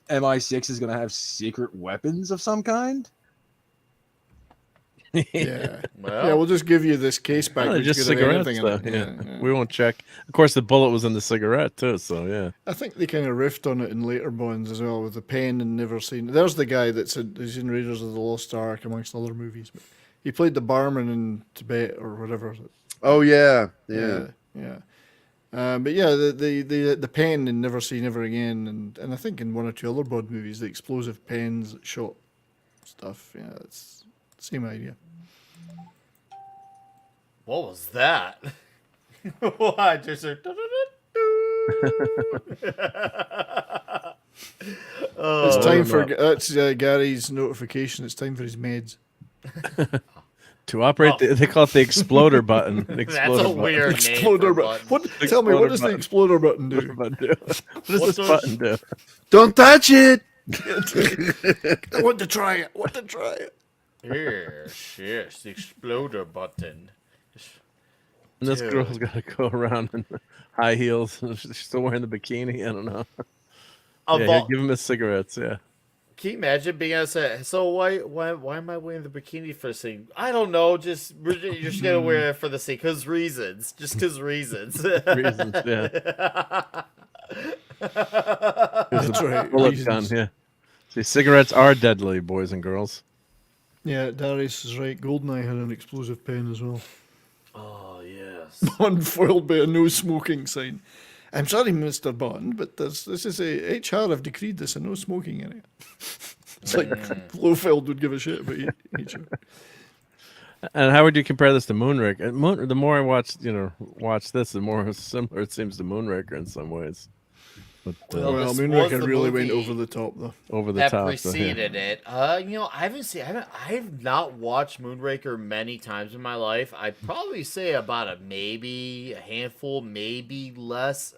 MI6 is going to have secret weapons of some kind? Yeah. We'll just give you this case back. No, just cigarettes, though. Yeah. We won't check. Of course, the bullet was in the cigarette, too, so yeah. I think they kind of riffed on it in later Bonds as well, with the pen and Never Seen. There's the guy he's in Raiders of the Lost Ark, amongst other movies. But he played the barman in Tibet or whatever. Oh, yeah. But yeah, the pen in Never Say Never Again, and I think in one or two other Bond movies, the explosive pens that shot stuff. Yeah, it's the same idea. What was that? What? Just a... It's time for that's Gary's notification. It's time for his meds. To operate, they call it the exploder button. That's a weird exploder button. Tell me, what does the exploder button do? What does this button do? Don't touch it. I want to try it. Yes, the exploder button. And this girl's got to go around in high heels. She's still wearing the bikini. I don't know. Give him his cigarettes. Yeah. Can you imagine being able to say, so why am I wearing the bikini for the scene? I don't know. You're just gonna wear it for the scene because reasons. Just because reasons. Reasons. Yeah. That's right. Bullet gun. Yeah. See, cigarettes are deadly, boys and girls. Yeah, Darius is right. Goldeneye had an explosive pen as well. Oh, yes. Unfoiled by a no smoking sign. I'm sorry, Mr. Bond, but this is a HR have decreed this a no smoking area. It's like Blofeld would give a shit about HR. And how would you compare this to Moonraker? The more I watch this, the more similar it seems to Moonraker in some ways. But, Moonraker really went over the top, though. Over the top. That preceded it. I've not watched Moonraker many times in my life. I'd probably say about a handful, maybe less.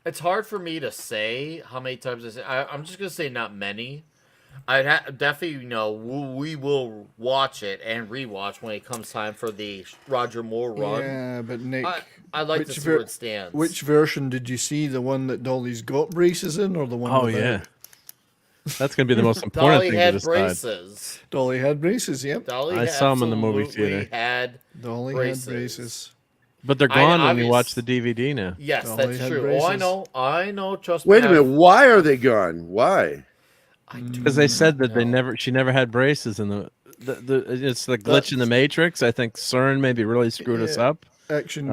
It's hard for me to say how many times I say. I'm just gonna say not many. Definitely, we will watch it and rewatch when it comes time for the Roger Moore run. Yeah, but Nick, I'd like to see where it stands. Which version did you see? The one that Dolly's got braces in, or the one? Oh yeah, that's gonna be the most important thing to decide. Braces. Dolly had braces. Yep. I saw them in the movie theater. Dolly had braces. But they're gone when you watch the DVD now. Yes, Dolly that's true. Braces. Oh, I know. Trust me. Wait a minute. Why are they gone? Why? Because they said that she never had braces in the it's the glitch in the Matrix. I think CERN maybe really screwed us up. Action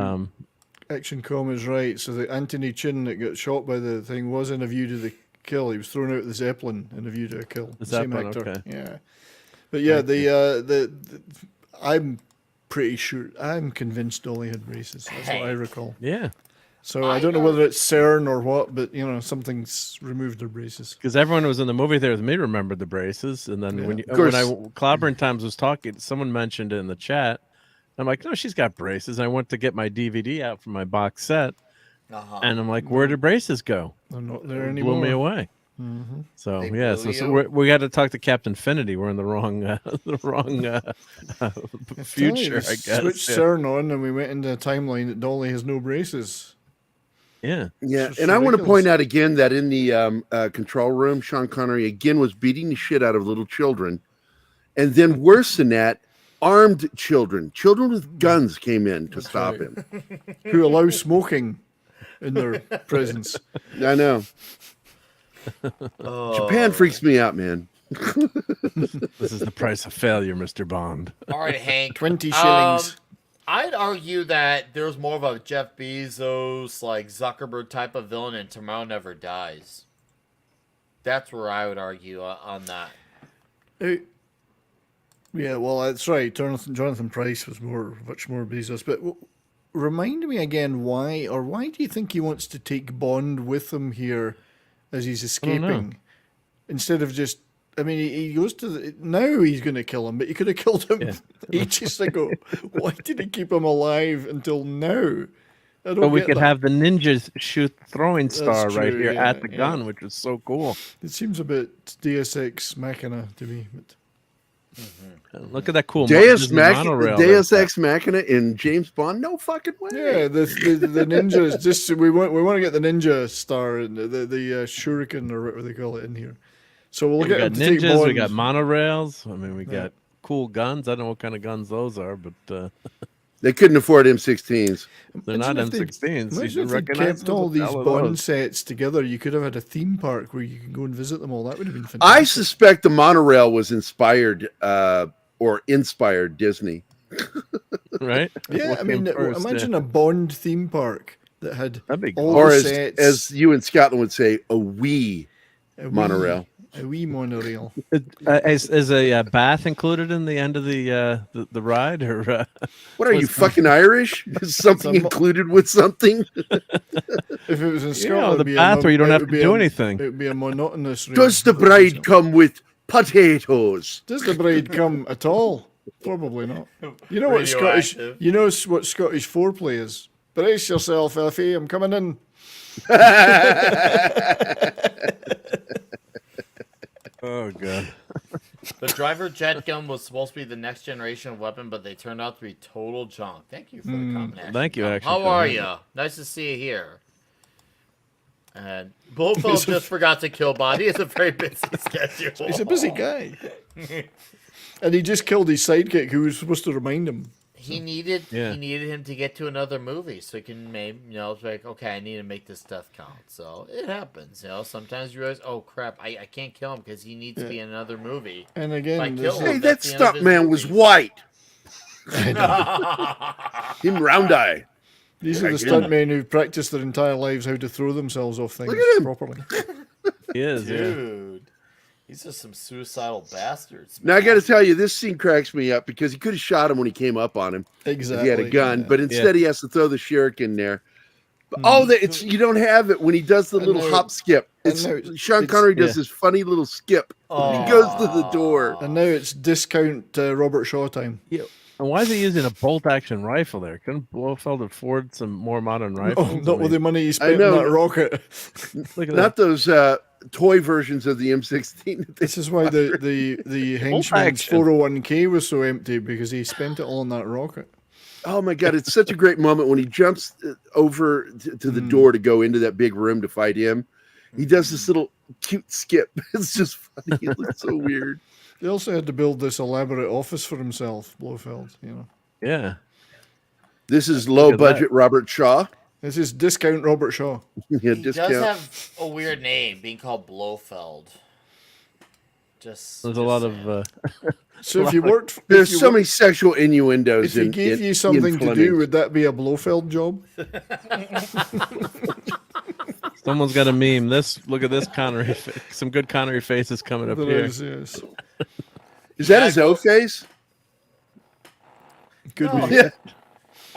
Com is right. So the Anthony Chin that got shot by the thing was in A View to the Kill. He was thrown out of the Zeppelin in A View to a Kill. The same Zeppelin, actor. okay. Yeah. But yeah, I'm pretty sure. I'm convinced Dolly had braces. That's what I recall. Yeah. So I don't know whether it's CERN or what, but something's removed her braces. Because everyone who was in the movie there with me remembered the braces, and then when Clobbering Times was talking, someone mentioned it in the chat. I'm like, no, she's got braces. I went to get my DVD out from my box set, and I'm like, where did braces go? They're not there It anymore. blew me away. Mm-hmm. So They yeah, blew so you? we got to talk to Captain Finity. We're in the wrong future, I guess. Switched CERN on, and we went into a timeline that Dolly has no braces. Yeah. Yeah, It's and I want to ridiculous. point out again that in the control room, Sean Connery again was beating the shit out of little children, and then worse than that, armed children with guns came in to stop him. Who allow smoking in their presence. I know. Japan freaks me out, man. This is the price of failure, Mr. Bond. All right, Hank. 20 shillings. I'd argue that there's more of a Jeff Bezos, like Zuckerberg type of villain in Tomorrow Never Dies. That's where I would argue on that. Yeah, well, that's right. Jonathan Pryce was much more Bezos. But remind me again why do you think he wants to take Bond with him here as he's escaping? Instead of just, I mean, he goes to now he's going to kill him, but he could have killed him ages ago. Why did he keep him alive until now? But we could have the ninjas shoot throwing star right true, here yeah, at the gun, which was so cool. It seems a bit Deus Ex Machina to me. But... Look at that cool Deus monorail. Ex Machina in James Bond? No fucking way. Yeah, the ninjas. Just we want to get the ninja star and the shuriken or whatever they call it in here. So we'll We get got him to take ninjas, we Bond. got monorails. I mean, we got cool guns. I don't know what kind of guns those are, but They couldn't afford M16s. they're not Imagine if they- M16s. You imagine should if they recognize kept all what the these hell are Bond those? sets together. You could have had a theme park where you can go and visit them all. That would have been fantastic. I suspect the monorail was inspired Disney. Right? Yeah, What I mean, came first, imagine yeah. a Bond theme park that had That'd be all Or the as, sets. as you in Scotland would say, a wee a monorail. A wee monorail. Is a bath included in the end of the ride, or What are you, fucking Irish? Is something included with something? If it was in Scotland, the it'd be bath where you don't it have would to be do anything. It would be a monotonous. Does the bride come with potatoes? Does the bride come at all? Probably not. You know what Scottish? Radioactive. You know what Scottish foreplay is? Brace yourself, Elfie. I'm coming in. Oh god. The driver jet gun was supposed to be the next generation of weapon, but they turned out to be total junk. Thank you for the comment. Action Thank you, Tom. Action How Tom. are you? Nice to see you here. And Blofeld just forgot to kill Bond. He has a very busy schedule. He's a busy guy. And he just killed his sidekick, who was supposed to remind him. He needed Yeah. he needed him to get to another movie so he can maybe it's like, okay, I need to make this death count. So it happens, sometimes you realize, oh crap, I can't kill him because he needs to be in another movie. And If I again, kill Hey, him, that that's the end of stunt his man was movie. white. Him round eye. these are the Again. stuntmen who practiced their entire lives how to throw themselves off things Look at him. properly. He is, yeah. Dude, these are some suicidal bastards. Now I got to tell you, this scene cracks me up because he could have shot him when he came up on him. If Exactly. he had a gun, yeah. but instead he has to throw the shuriken there. But, it's you don't have it when he does the And little now- hop skip. and It's now Sean it's- Connery does yeah. this funny little skip. He goes to the door. And now it's discount Robert Shaw time. Yeah. And why is he using a bolt-action rifle there? Couldn't Blofeld afford some more modern rifles? Oh, not with the money he spent on know. that rocket. Look at Not those toy versions of the M16. This is why the henchman's action. 401k was so empty, because he spent it all on that rocket. Oh my God, it's such a great moment when he jumps over to the door to go into that big room to fight him. He does this little cute skip. It's just funny. It looks so weird. They also had to build this elaborate office for himself, Blofeld. Yeah. This is low at budget Robert Shaw. This is discount Robert Shaw. Yeah, He discount. does have a weird name, being called Blofeld. There's a lot of So if you worked, There's so many sexual innuendos. if he in, gave in, you something in to Fleming. do, would that be a Blofeld job? someone's got a meme. Look at this Connery. Some good Connery faces coming up There here. is, yes. Is that his O face? Good No. movie. All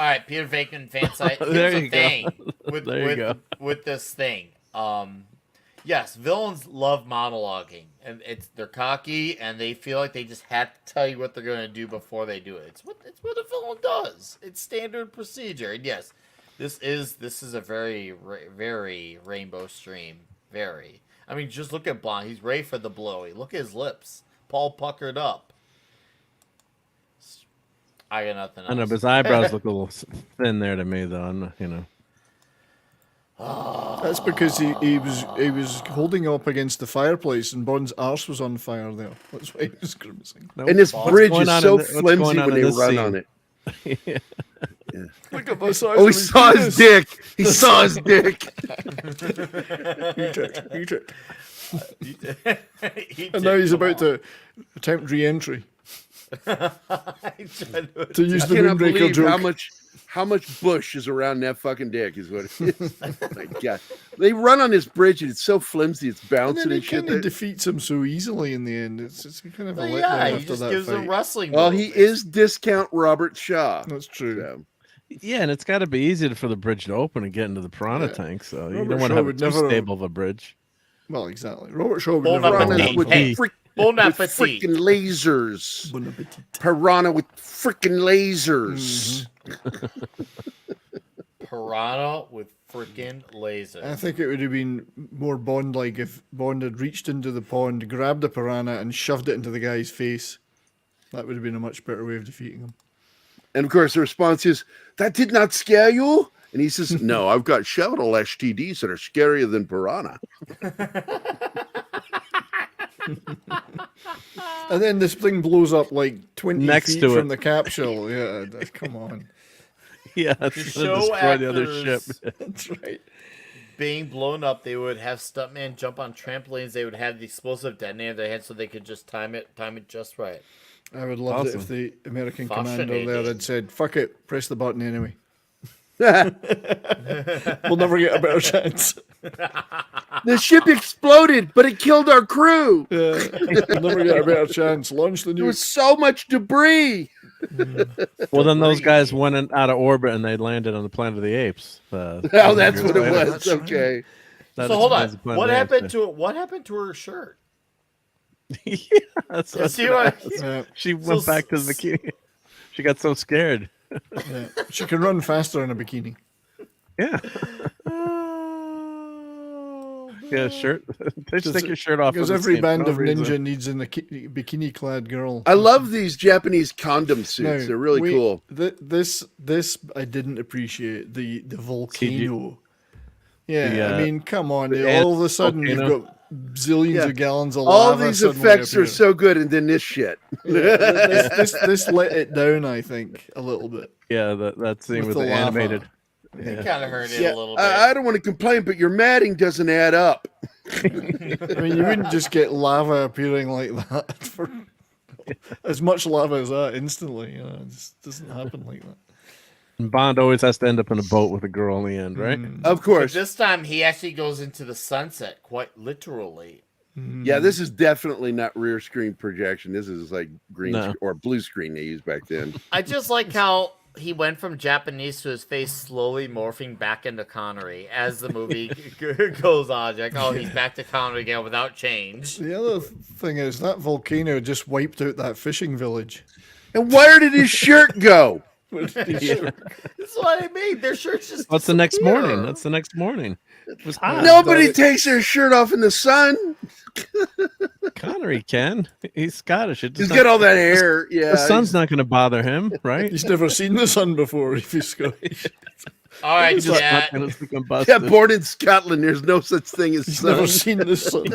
right, Peter Venkman fan site. There Here's you the go. thing There you go. with this thing. Yes, villains love monologuing, and they're cocky, and they feel like they just have to tell you what they're going to do before they do it. It's what a villain does. It's standard procedure. And yes, this is a very very rainbow stream. Very. I mean, just look at Bond. He's ready for the blowy. Look at his lips. Paul puckered up. I got nothing else. I know, but his eyebrows look a little thin there to me, though. I'm not, That's because he was holding up against the fireplace and Bond's arse was on fire there. That's why he was grimacing. Nope. And this What's bridge going is on so in what's flimsy going on when in they this run scene? on it. Look at my size. Oh, he of his saw his penis. dick. He saw his dick. Eat it. And now he's about to attempt re-entry to use I the cannot Moonraker believe joke. how much bush is around that fucking dick is what it is. My God. They run on this bridge and it's so flimsy, it's And bouncing then he and shit. kind of defeats him so easily in the end. It's kind of a Well, letdown yeah, he after just that gives fight. him wrestling. Well, he moves. is discount Robert Shaw. That's true. So. Yeah, and it's got to be easy for the bridge to open and get into the piranha Yeah. tank. So you Robert don't want Shaw to have would too never- stable of a bridge. Well, exactly. Robert Shaw would Bon never appetit. Piranhas with, Hey, bon with appetit. freaking lasers. Bon appetit. Piranha with freaking lasers. Piranha with freaking lasers. I think it would have been more Bond-like if Bond had reached into the pond, grabbed a piranha, and shoved it into the guy's face. That would have been a much better way of defeating him. And of course, the response is, "That did not scare you?" And he says, "No, I've got several STDs that are scarier than piranha." And then this thing blows up like 20 Next feet to from it. the capsule. Yeah, come on. Yeah, To that's show gonna destroy the other actors ship. That's right. being blown up, they would have stuntmen jump on trampolines. They would have the explosive detonator in their hand so they could just time it just right. I would love it Awesome. if the American commander Fascinating. there had said, "Fuck it, press the button anyway." We'll never get a better chance. The ship exploded, but it killed our crew. Yeah, we'll never get a better chance. Launch the There was nuke. so much debris. Well, then those guys went out of orbit and they landed on the Planet of the Apes. Oh, that's what it later. was. That's right. Okay. That So hold explains on. the Planet What of the happened Apes to what happened to her shirt? thing. That's You see what? Yeah, she went So back to the bikini. She got so scared. yeah. She can run faster in a bikini. Yeah, yeah. Shirt. Just take your shirt off. Because for the every scene, band no of reason. ninja needs a bikini-clad girl. I love these Japanese condom suits. Now, They're really cool. This I didn't appreciate the volcano. Yeah, The, I mean, come on! the All of a sudden, volcano. you've got zillions Yeah. of gallons of All lava. these suddenly effects are appear. so good, and then this shit. This let it down, I think, a little bit. Yeah, that scene With with the the lava. animated. It Yeah. kind of hurt it Yeah, a little bit. I don't want to complain, but your matting doesn't add up. I mean, you wouldn't just get lava appearing like that for as much lava as that instantly. You know, it just doesn't happen like that. And Bond always has to end up in a boat with a girl in the end, right? Of But course. this time he actually goes into the sunset, quite literally. Yeah, this is definitely not rear screen projection. This is like green No. or blue screen they used back then. I just like how he went from Japanese to his face slowly morphing back into Connery as the movie goes on. Like, oh, he's back to Connery again without change. The other thing is that volcano just wiped out that fishing village. And where did his shirt go? That's what I mean. Their shirts just. What's the next disappear. morning? That's the next morning. It was hot. Nobody takes their shirt off in the sun. Connery can. He's Scottish. It does He's not- got all that hair. Yeah, The sun's not going to bother him, right? He's never seen the sun before if he's Scottish. All right, He's not chat. gonna be Yeah, combusted. born in Scotland. There's no such thing as He's sun. never seen the sun.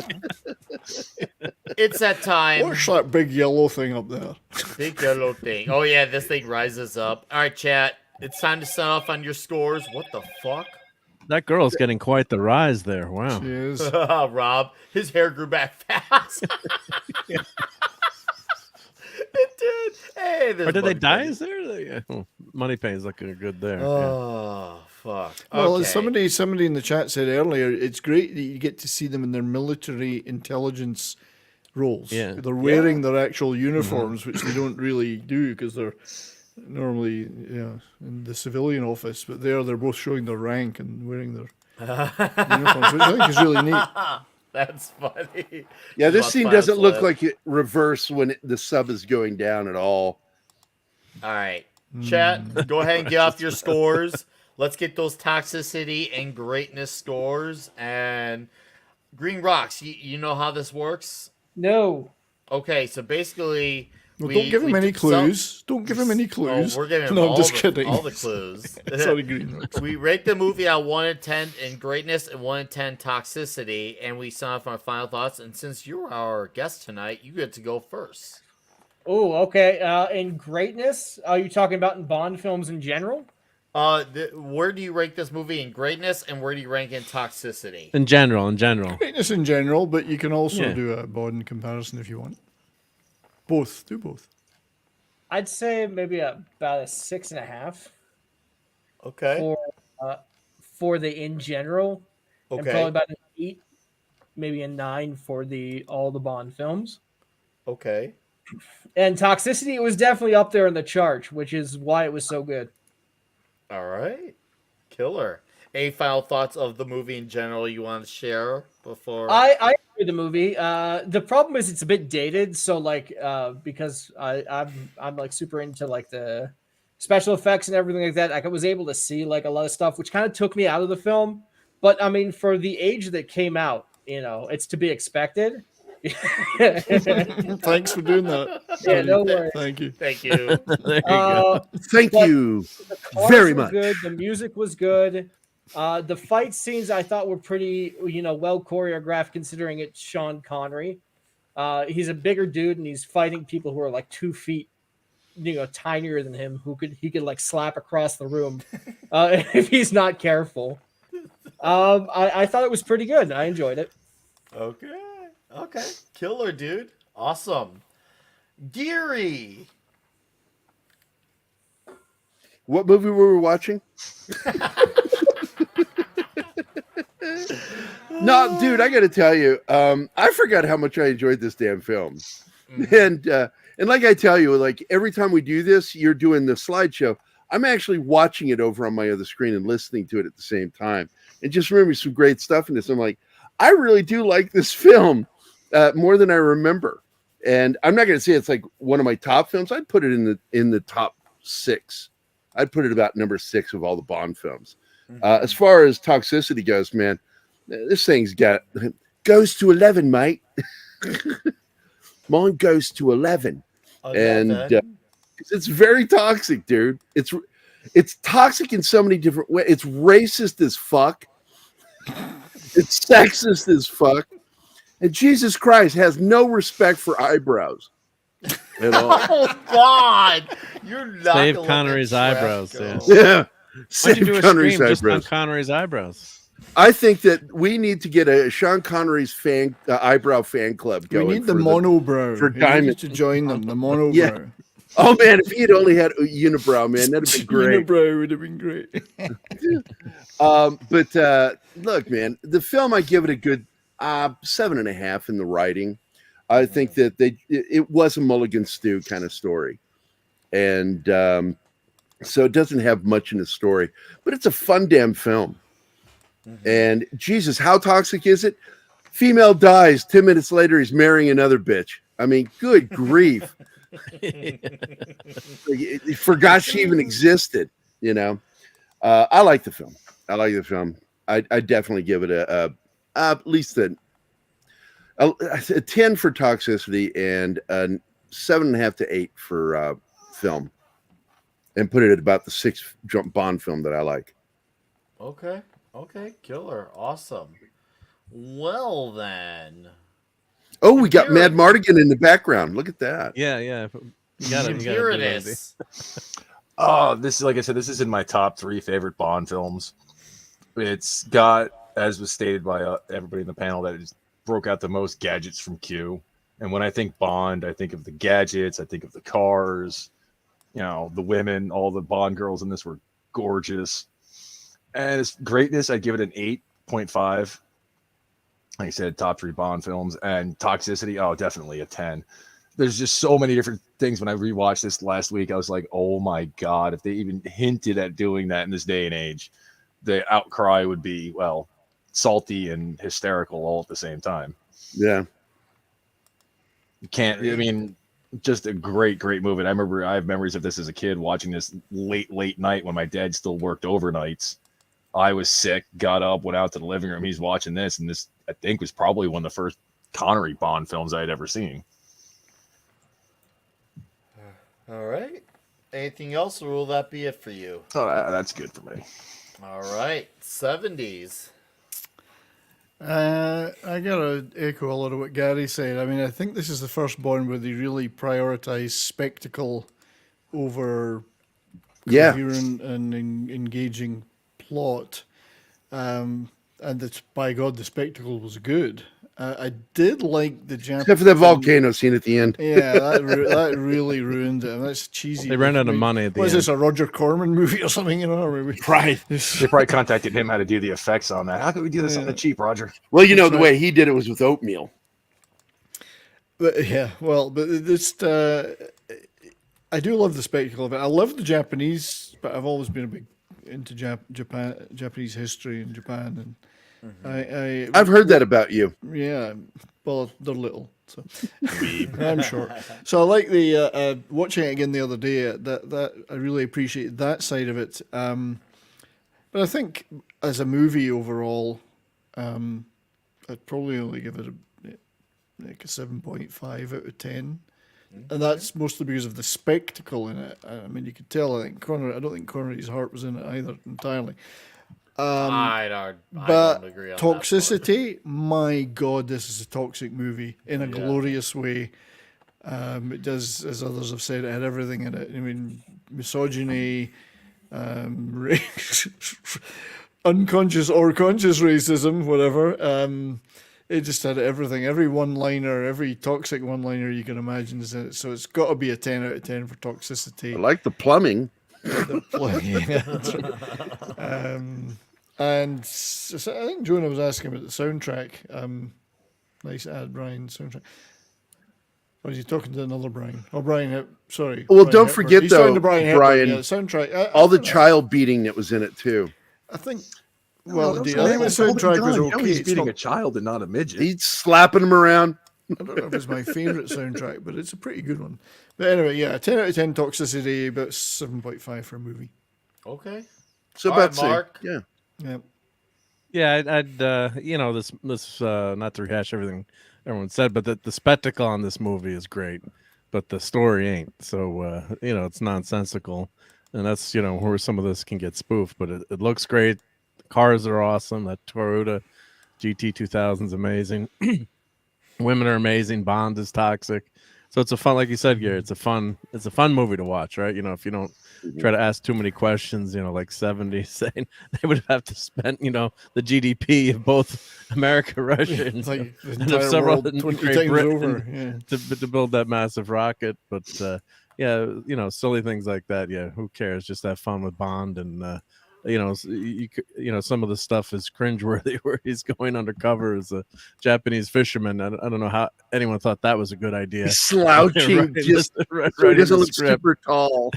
It's that time. What's that big yellow thing up there? Big yellow thing. Oh yeah, this thing rises up. All right, chat. It's time to sign off on your scores. What the fuck? That girl's getting quite the rise there. Wow. She is. Rob, his hair grew back fast. It did. Hey, Or there's did they Money dye Penny. his hair? Yeah. Oh, Money Penny's looking good there. yeah. Oh fuck. Well, Okay. as somebody in the chat said earlier, it's great that you get to see them in their military intelligence roles. Yeah. They're wearing their actual uniforms, which they don't really do because they're normally, yeah, in the civilian office, but they're both showing their rank and wearing their uniforms, which I think is really neat. That's funny. Yeah, She's this about to scene find a doesn't look flip. like it reverse when the sub is going down at all. All right, chat. Go ahead and get off your scores. Let's get those toxicity and greatness scores. And Green Rocks, you know how this works? No. Okay, so basically, Well, don't give him any clues. Don't give him any clues. Oh, we're giving him No, I'm all just the, kidding. all the clues. Sorry, Green Rocks. We rate the movie at 1 in 10 in greatness and 1 in 10 toxicity, and we sign off on our final thoughts. And since you're our guest tonight, you get to go first. Oh, okay. In greatness, are you talking about in Bond films in general? Where do you rank this movie in greatness, and where do you rank in toxicity? In general. Greatness in general, but you can also Yeah. do a Bond comparison if you want. Both. Do both. I'd say maybe about a 6.5. Okay. For the in general, and Okay. probably about an 8, maybe a 9 for all the Bond films. Okay. And toxicity, it was definitely up there in the chart, which is why it was so good. All right. Killer. Any final thoughts of the movie in general you want to share before? I enjoyed the movie. The problem is it's a bit dated, so because I'm like super into like the special effects and everything like that. Like I was able to see like a lot of stuff, which kind of took me out of the film. But I mean, for the age that came out, it's to be expected. Thanks for doing that. Yeah, no worries. Thank you. Thank you. There you go. Thank but you The cars very were much. good. The music was good. The fight scenes I thought were pretty, well choreographed considering it's Sean Connery. He's a bigger dude and he's fighting people who are like 2 feet, tinier than him. He could like slap across the room if he's not careful. I thought it was pretty good. I enjoyed it. Okay. Killer, dude. Awesome. Gerry. What movie were we watching? No, dude, I got to tell you, I forgot how much I enjoyed this damn film. And like I tell you, like every time we do this, you're doing the slideshow. I'm actually watching it over on my other screen and listening to it at the same time, and just remember some great stuff in this. I'm like, I really do like this film more than I remember. And I'm not going to say it's like one of my top films. I'd put it in the top 6. I'd put it about number 6 of all the Bond films. As far as toxicity goes, man, this thing's goes to 11, mate. Mine goes to 11, and it's very toxic, dude. It's toxic in so many different ways. It's racist as fuck. It's sexist as fuck. And Jesus Christ has no respect for eyebrows at all. Oh God! You're not Save gonna let Connery's that eyebrows. trash Yeah. go. Yeah. Why'd you Save do a Connery's stream just on eyebrows. Connery's eyebrows? I think that we need to get a Sean Connery's eyebrow fan club going. We need the for for monobrow. He needs Diamond. to join them. The monobrow. Yeah. Oh man, if he had only had a unibrow, man, that'd have been great. Unibrow would have been great. But look, man, the film, I give it a good 7.5 in the writing. I think that it was a Mulligan Stew kind of story, and so it doesn't have much in the story, but it's a fun damn film. And Jesus, how toxic is it? Female dies 10 minutes later, he's marrying another bitch. I mean, good grief. He forgot she even existed, I like the film. I definitely give it at least a 10 for toxicity and a 7.5 to 8 for film, and put it at about the 6th Bond film that I like. Okay, killer. Awesome. Well then. Oh, we got Mad Mardigan in the background. Look at that. Yeah. You got it. Here it is. Oh, this is, like I said, this is in my top 3 favorite Bond films. It's got, as was stated by everybody in the panel, that it just broke out the most gadgets from Q. And when I think Bond, I think of the gadgets, I think of the cars, the women. All the Bond girls in this were gorgeous. And its greatness, I'd give it an 8.5. Like I said, top 3 Bond films. And toxicity, oh, definitely a 10. there's just so many different things. When I rewatched this last week, I was like, oh my God, if they even hinted at doing that in this day and age, the outcry would be, well, salty and hysterical all at the same time. Yeah. You can't, I mean, just a great movie. And I have memories of this as a kid watching this late night when my dad still worked overnights. I was sick, got up, went out to the living room. He's watching this, and this, I think, was probably one of the first Connery Bond films I had ever seen. All right. Anything else, or will that be it for you? Oh, that's good for me. All right. 70s. I gotta echo a lot of what Gary said. I mean, I think this is the first Bond where they really prioritize spectacle over coherent and engaging plot. And it's, by God, the spectacle was good. I did like the Japanese. Except for the volcano scene at the end. Yeah, that really ruined it. That's cheesy. They ran out of money at the What is end. this, a Roger Corman movie or something? You know, or maybe Right. They probably contacted him how to do the effects on that. How can we do this on the cheap, Roger? Well, you know, the way he did it was with oatmeal. But yeah, well, but this, I do love the spectacle of it. I love the Japanese, but I've always been a big into Japanese history in Japan, and I've heard that about you. Yeah, well, they're little, so I'm short. So I like the watching it again the other day. That I really appreciate that side of it. But I think as a movie overall, I'd probably only give it like a 7.5 out of 10. And that's mostly because of the spectacle in it. I mean, you could tell. I don't think Connery's heart was in it either entirely. I But don't agree on toxicity, my God, this is a toxic movie in a glorious way. It does, as others have said, it had everything in it. I mean, misogyny, unconscious or conscious racism, whatever. It just had everything. Every one-liner, every toxic one-liner you can imagine is in it. So it's got to be a 10 out of 10 for toxicity. I like the plumbing. And so I think Jonah was asking about the soundtrack. Nice ad, Brian, soundtrack. Or is he talking to another Brian? Oh, Brian, sorry. Well, Brian don't Hepburn. forget, He's though, talking to Brian, Hepburn, Brian, yeah, the soundtrack. all the child beating that was in it, too. I think, well, No, indeed, I think the soundtrack was okay. He's It's beating not- a child and not a midget. He's slapping him around. I don't know if it's my favourite soundtrack, but it's a pretty good one. But anyway, yeah, 10 out of 10 toxicity, about 7.5 for a movie. Okay. So All right, about Mark. yeah. Yeah. Yeah, I'd you know, this not to rehash everything everyone said, but the spectacle on this movie is great, but the story ain't. So you know, it's nonsensical, and that's, you know, where some of this can get spoofed. But it looks great. The cars are awesome. That Toyota GT2000 is amazing. Women are amazing. Bond is toxic. So it's a fun, like you said, Gary. It's a fun movie to watch, right? You know, if you don't try to ask too many questions, you know, like 70s, saying they would have to spend, you know, the GDP of both America, Russia, and, like the and of entire several world 20 Great times Britain over, yeah. to build that massive rocket. But yeah, you know, silly things like that. Yeah, who cares? Just have fun with Bond, and you know, you know, some of the stuff is cringeworthy, where he's going undercover as a Japanese fisherman. I don't know how anyone thought that was a good idea. He's slouching, Writing just this- so he writing doesn't the look script. super tall.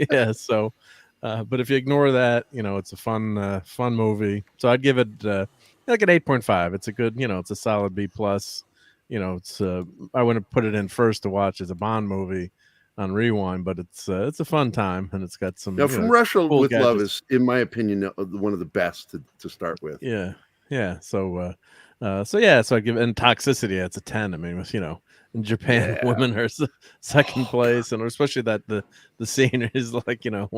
Yeah, so but if you ignore that, you know, it's a fun movie. So I'd give it like an 8.5. It's a good, you know, it's a solid B plus. You know, it's I wouldn't put it in first to watch as a Bond movie on Rewind, but it's a fun time, and it's got some, Now, you From know, Russia cool with Love gadgets. is, in my opinion, one of the best to start with. Yeah. So yeah, so I give, and toxicity, it's a 10. I mean, with, you know, in Japan, Yeah. women are second place, and especially that the scene is like, you know,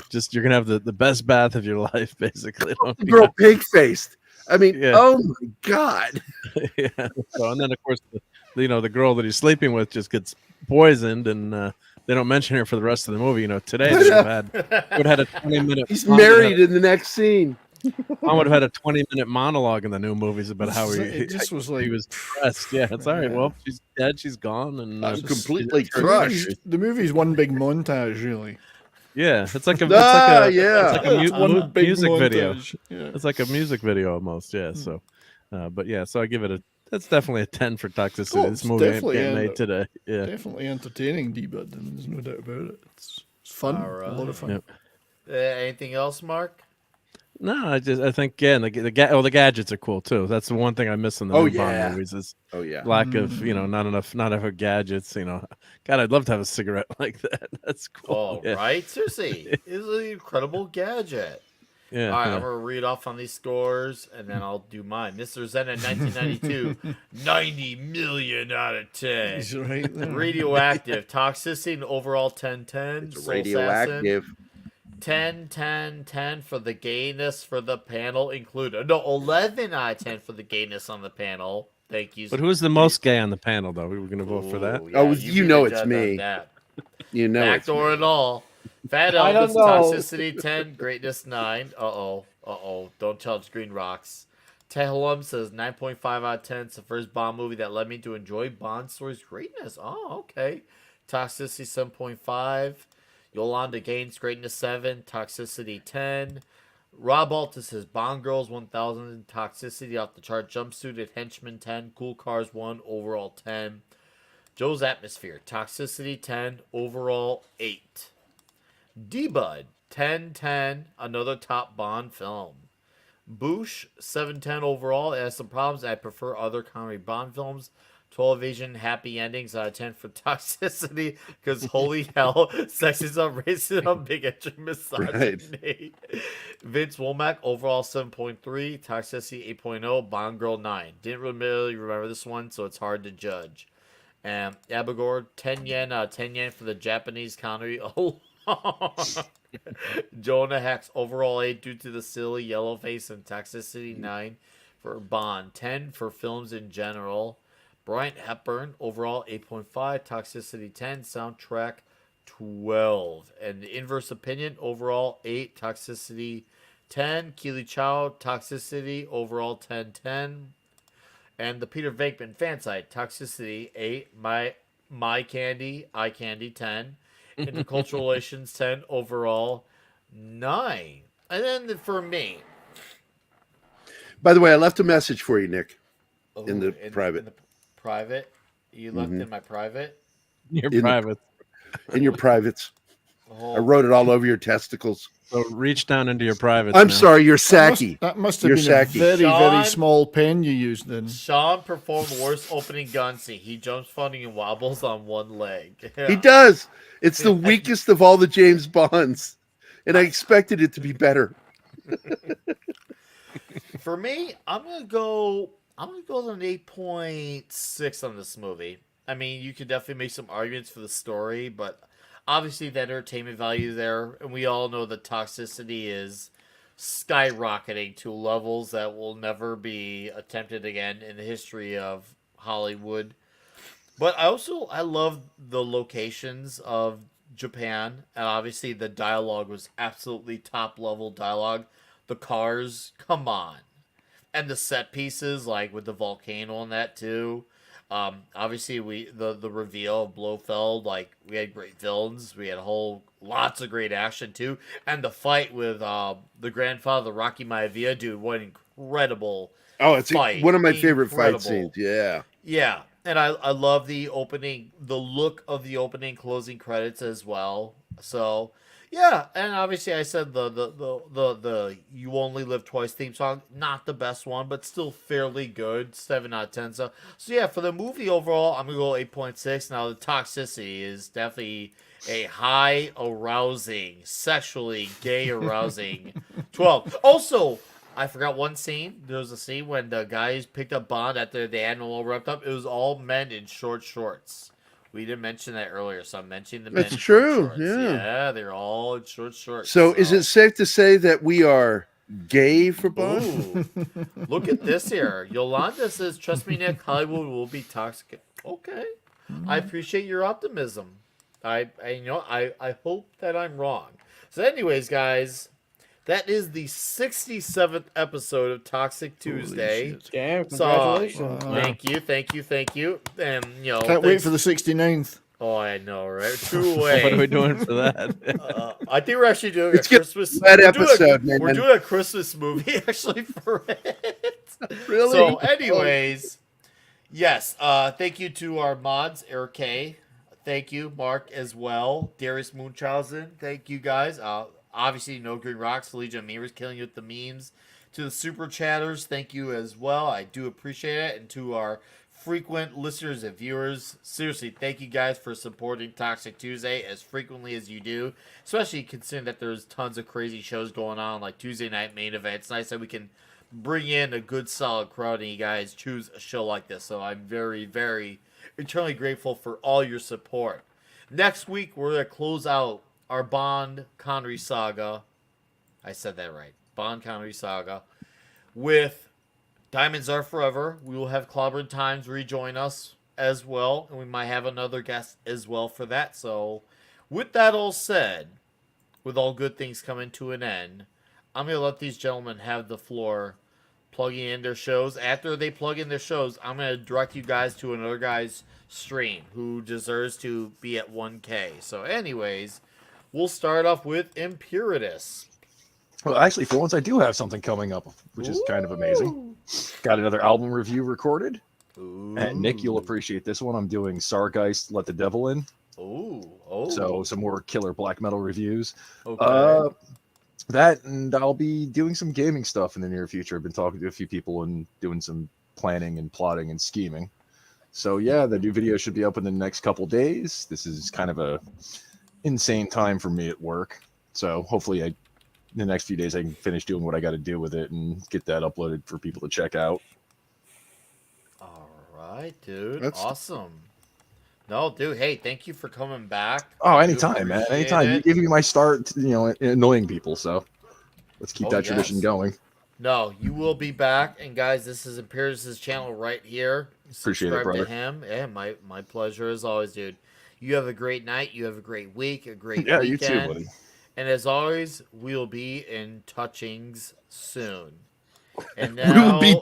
just you're gonna have the best bath of your life, basically. The girl pig faced. I mean, Yeah. oh my God. Yeah. So, and then of course the girl that he's sleeping with just gets poisoned, and they don't mention her for the rest of the movie. You know, today they would have had a 20-minute. He's married in the next scene. I would have had a 20-minute monologue in the new movies about how It just was like, he was depressed. Yeah, it's all right. Well, she's dead. She's gone, and I'm completely she's- crushed. the movie's one big montage, really. Yeah, it's like a yeah. it's like a It's one big music video. montage, yeah. It's like a music video almost. Yeah. So, but yeah, so I give it That's definitely a 10 for toxicity. Oh, This it's movie ain't definitely getting en- made today. Yeah. Definitely entertaining, D-Bud, and there's no doubt about it. It's fun, All a lot of fun. Yep. Anything else, Mark? No, I think yeah, the gadgets are cool too. That's the one thing I miss in the Oh, new Bond yeah. movies is Oh yeah. lack of not enough gadgets. God, I'd love to have a cigarette like that. That's cool. Oh, Yeah. right. Seriously, it's an incredible gadget. Yeah, All right, yeah. I'm gonna read off on these scores, and then I'll do mine. Mr. Zen in 1992, 90 million out of 10. He's right there. Radioactive, toxicity, and overall 10-10. It's Soul radioactive. Assassin, 10-10-10 for the gayness for the panel included. No, 11 out of 10 for the gayness on the panel. Thank you. But who's the most gay on the panel, though? We were going to vote for that. Ooh, Oh, you you be know the it's judge on me. that. You know it's Backdoor me. and all. Fat I don't Elvis, know. toxicity 10, greatness 9. Uh-oh. Don't challenge Green Rocks. Tehilum says 9.5 out of 10. It's the first Bond movie that led me to enjoy Bond story's greatness. Oh, okay. Toxicity 7.5. Yolanda Gaines, greatness 7. Toxicity 10. Rob Altus says Bond Girls 1000. Toxicity off the chart. Jumpsuited Henchman 10. Cool Cars 1. Overall 10. Joe's Atmosphere. Toxicity 10. Overall 8. D-Bud, 10-10, another top Bond film. Boosh, 7-10 overall. It has some problems. I prefer other Connery Bond films. 12 Asian happy endings out of 10 for toxicity. Because holy hell, sexism, racism, bigotry, misogyny. Vince Womack, overall 7.3. Toxicity 8.0. Bond Girl 9. Didn't really remember this one, so it's hard to judge. And Abigor, 10 yen out of 10 yen for the Japanese Connery. Oh, Jonah Hex, overall 8 due to the silly yellow face and toxicity 9 for Bond, 10 for films in general. Bryant Hepburn, overall 8.5, toxicity 10, soundtrack 12. And the inverse opinion, overall 8, toxicity 10. Keely Chow, toxicity, overall 10-10. And the Peter Venkman fan site, toxicity 8, my candy, eye candy 10. Intercultural relations 10, overall 9. And then for me, By the way, I left a message for you, Nick, in the in private. the private, you left in my private. Your In the- private. In your privates. I Oh, wrote it all over your testicles. So reach down into your privates. I'm now. sorry, you're sacky. That must have You're been sacky. a very, Sean? very small pen you used then. Sean performed worst opening gun scene. He jumps funny and wobbles on one leg. He does. It's the weakest of all the James Bonds. And I expected it to be better. For me, I'm gonna go with an 8.6 on this movie. I mean, you could definitely make some arguments for the story, but obviously the entertainment value there, and we all know that toxicity is skyrocketing to levels that will never be attempted again in the history of Hollywood. But I love the locations of Japan, and obviously the dialogue was absolutely top level dialogue. The cars, come on. And the set pieces, like with the volcano and that too. Obviously the reveal of Blofeld, like we had great villains, we had lots of great action too, and the fight with the grandfather Rocky Maivia, dude, what an incredible fight. One of my favorite Incredible. fight scenes. Yeah. Yeah, and I love the look of the opening closing credits as well. So yeah, and obviously I said the "You Only Live Twice" theme song, not the best one, but still fairly good, 7 out of 10. So yeah, for the movie overall, I'm gonna go 8.6. Now the toxicity is definitely a high arousing, sexually gay arousing 12. Also, I forgot one scene. There was a scene when the guys picked up Bond after the animal wrapped up. It was all men in short shorts. We didn't mention that earlier, so I'm mentioning the men. That's in short true, shorts. yeah. Yeah, they're all in short shorts. So is it safe to say that we are gay for Bond? Ooh, look at this here. Yolanda says, "Trust me, Nick. Hollywood will be toxic." Okay, I appreciate your optimism. I hope that I'm wrong. So, anyways, guys, that is the 67th episode of Toxic Tuesday. Damn, So, congratulations. thank you. And Can't wait for the 69th. Oh, I know, right? True way. What are we doing for that? I think we're actually doing Let's a get Christmas. that we're doing episode, man. We're doing a Christmas movie actually for it. Really? So, anyways, Yes. Thank you to our mods, Eric K. Thank you, Mark, as well. Darius Munchausen. Thank you, guys. Obviously, No Green Rocks, Legion Memers killing you with the memes. To the super chatters, thank you as well. I do appreciate it. And to our frequent listeners and viewers, seriously, thank you guys for supporting Toxic Tuesday as frequently as you do. Especially considering that there's tons of crazy shows going on, like Tuesday night main event. It's nice that we can bring in a good solid crowd and you guys choose a show like this. So I'm very, very eternally grateful for all your support. Next week we're gonna close out our Bond Connery saga. I said that right. Bond Connery saga with Diamonds Are Forever. We will have Clobbered Times rejoin us as well, and we might have another guest as well for that. So with that all said, with all good things coming to an end, I'm going to let these gentlemen have the floor plugging in their shows. After they plug in their shows, I'm going to direct you guys to another guy's stream who deserves to be at 1K. So anyways, we'll start off with Impuritus. Well, actually, for once, I do have something coming up, which is kind of amazing. Got another album review recorded. And Nick, you'll appreciate this one. I'm doing Sargeist, Let the Devil In. So some more killer black metal reviews. Okay. That, and I'll be doing some gaming stuff in the near future. I've been talking to a few people and doing some planning and plotting and scheming. So yeah, the new video should be up in the next couple days. This is kind of a insane time for me at work. So hopefully in the next few days I can finish doing what I got to do with it and get that uploaded for people to check out. All right, dude. Awesome. No, dude. Hey, thank you for coming back. Oh, anytime, man. Anytime. You gave me my start, annoying people. So let's keep that tradition going. No, you will be back. And guys, this is Imperius' channel right here. Appreciate it, brother. To him. Yeah, my pleasure as always, dude. You have a great night. You have a great week. A great weekend. You too, buddy. And as always, we'll be in touchings soon. And now we'll be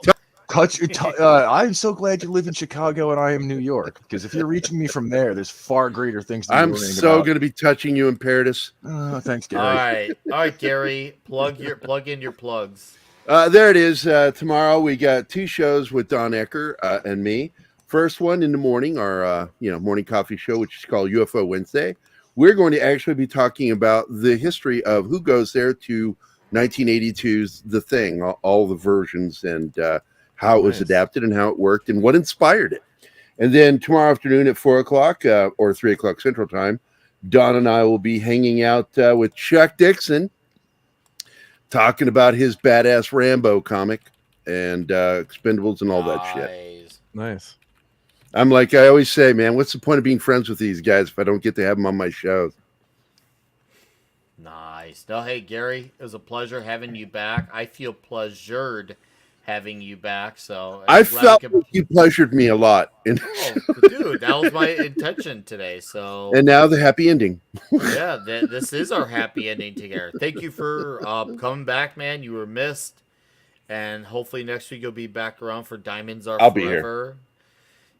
I'm so glad you live in Chicago and I am New York, because if you're reaching me from there, there's far greater things to be I'm so going to be touching you, Imperatus. Thanks, Gary. All right, Gary. Plug in your plugs. There it is. Tomorrow we got 2 shows with Don Ecker and me. First one in the morning, our morning coffee show, which is called UFO Wednesday. We're going to actually be talking about the history of who goes there to 1982's The Thing, all the versions, and how it was adapted and how it worked and what inspired it. And then tomorrow afternoon at 4 o'clock or 3 o'clock Central Time, Don and I will be hanging out with Chuck Dixon, talking about his badass Rambo comic and Expendables and all that shit. Nice. I'm like I always say, man, what's the point of being friends with these guys if I don't get to have them on my shows? Nice. No, hey, Gary, it was a pleasure having you back. I feel pleasured having you back. So I felt you pleasured me a lot. Dude, that was my intention today. So and now the happy ending. Yeah, this is our happy ending together. Thank you for coming back, man. You were missed, and hopefully next week you'll be back around for Diamonds Are I'll Forever. Be here.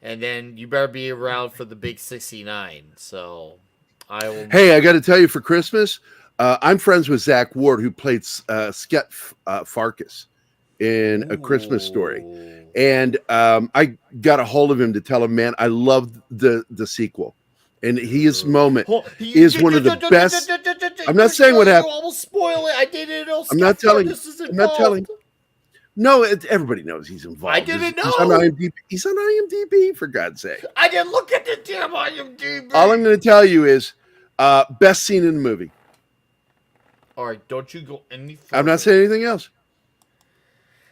And then you better be around for the big 69. So I will. Hey, I got to tell you, for Christmas, I'm friends with Zach Ward, who played Sket Farkas in A Christmas Story. And I got a hold of him to tell him, man, I loved the sequel. And his moment is one of the best. I'm not saying what happened. You almost spoil it. I didn't know. I'm not telling. I'm not telling. No, everybody knows he's involved. I didn't know. He's on IMDb, for God's sake. I didn't look at the damn IMDb. All I'm going to tell you is best scene in the movie. All right, don't you go any further. I'm not saying anything else.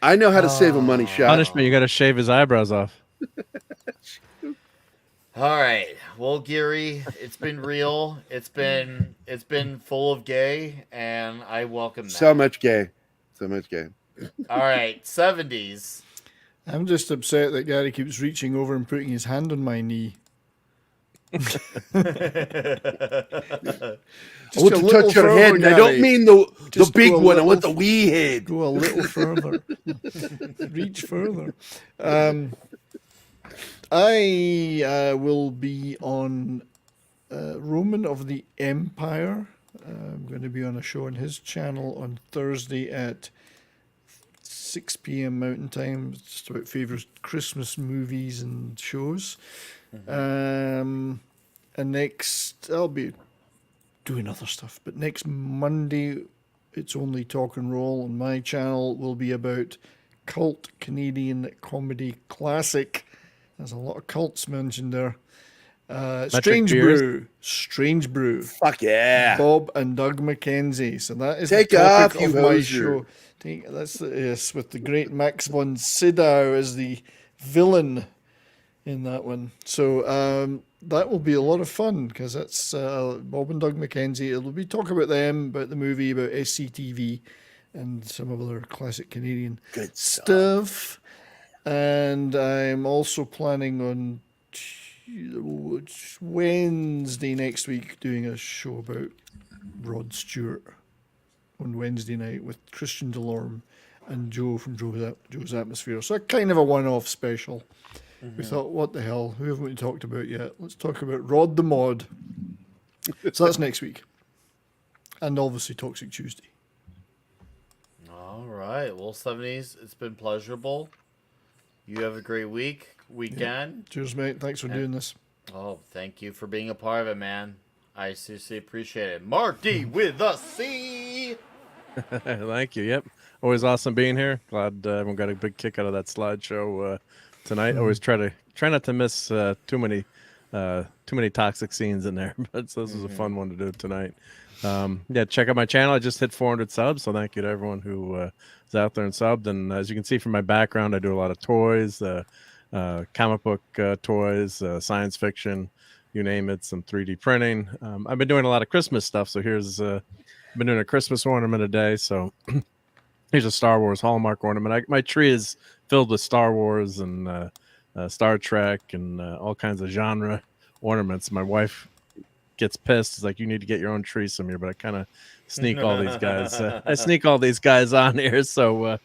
I know how to save a money shot. Punishment, you got to shave his eyebrows off. All right. Well, Gary, it's been real. It's been full of gay, and I welcome that. So much gay. All right, 70s. I'm just upset that Gary keeps reaching over and putting his hand on my knee. I want to touch your head, and I don't mean the big one. I want the wee head. Go a little further. Reach further. I will be on Roman of the Empire. I'm going to be on a show on his channel on Thursday at 6 p.m. Mountain Time. It's just about favourite Christmas movies and shows. And next, I'll be doing other stuff. But next Monday, it's only Talk and Roll on my channel. Will be about cult Canadian comedy classic. There's a lot of cults mentioned there. Strange Beers? Brew. Strange Brew. Fuck yeah. Bob and Doug McKenzie. So that is Take the topic off, you of my hoser. show. That's yes, with the great Max von Sydow as the villain in that one. So that will be a lot of fun because that's Bob and Doug McKenzie. It'll be talk about them, about the movie, about SCTV, and some of other classic Canadian Good stuff. And I'm also planning on Wednesday next week doing a show about Rod Stewart on Wednesday night with Christian Delorme and Joe from Joe's Atmosphere. So kind of a one-off special. We thought, what the hell? Who haven't we talked about yet? Let's talk about Rod the Mod. So that's next week. And obviously Toxic Tuesday. All right. Well, 70s, it's been pleasurable. You have a great weekend. Cheers, mate. Thanks for doing this. Oh, thank you for being a part of it, man. I seriously appreciate it. Marty with a C. Thank you. Yep. Always awesome being here. Glad everyone got a big kick out of that slideshow tonight. Always try not to miss too many toxic scenes in there. But so this was a fun one to do tonight. Yeah, check out my channel. I just hit 400 subs, so thank you to everyone who is out there and subbed. And as you can see from my background, I do a lot of toys, comic book toys, science fiction, you name it, some 3D printing. I've been doing a lot of Christmas stuff, so here's I've been doing a Christmas ornament a day. So here's a Star Wars Hallmark ornament. My tree is filled with Star Wars and Star Trek and all kinds of genre ornaments. My wife gets pissed. It's like, you need to get your own tree some here, but I kind of sneak all these guys. I sneak all these guys on here. So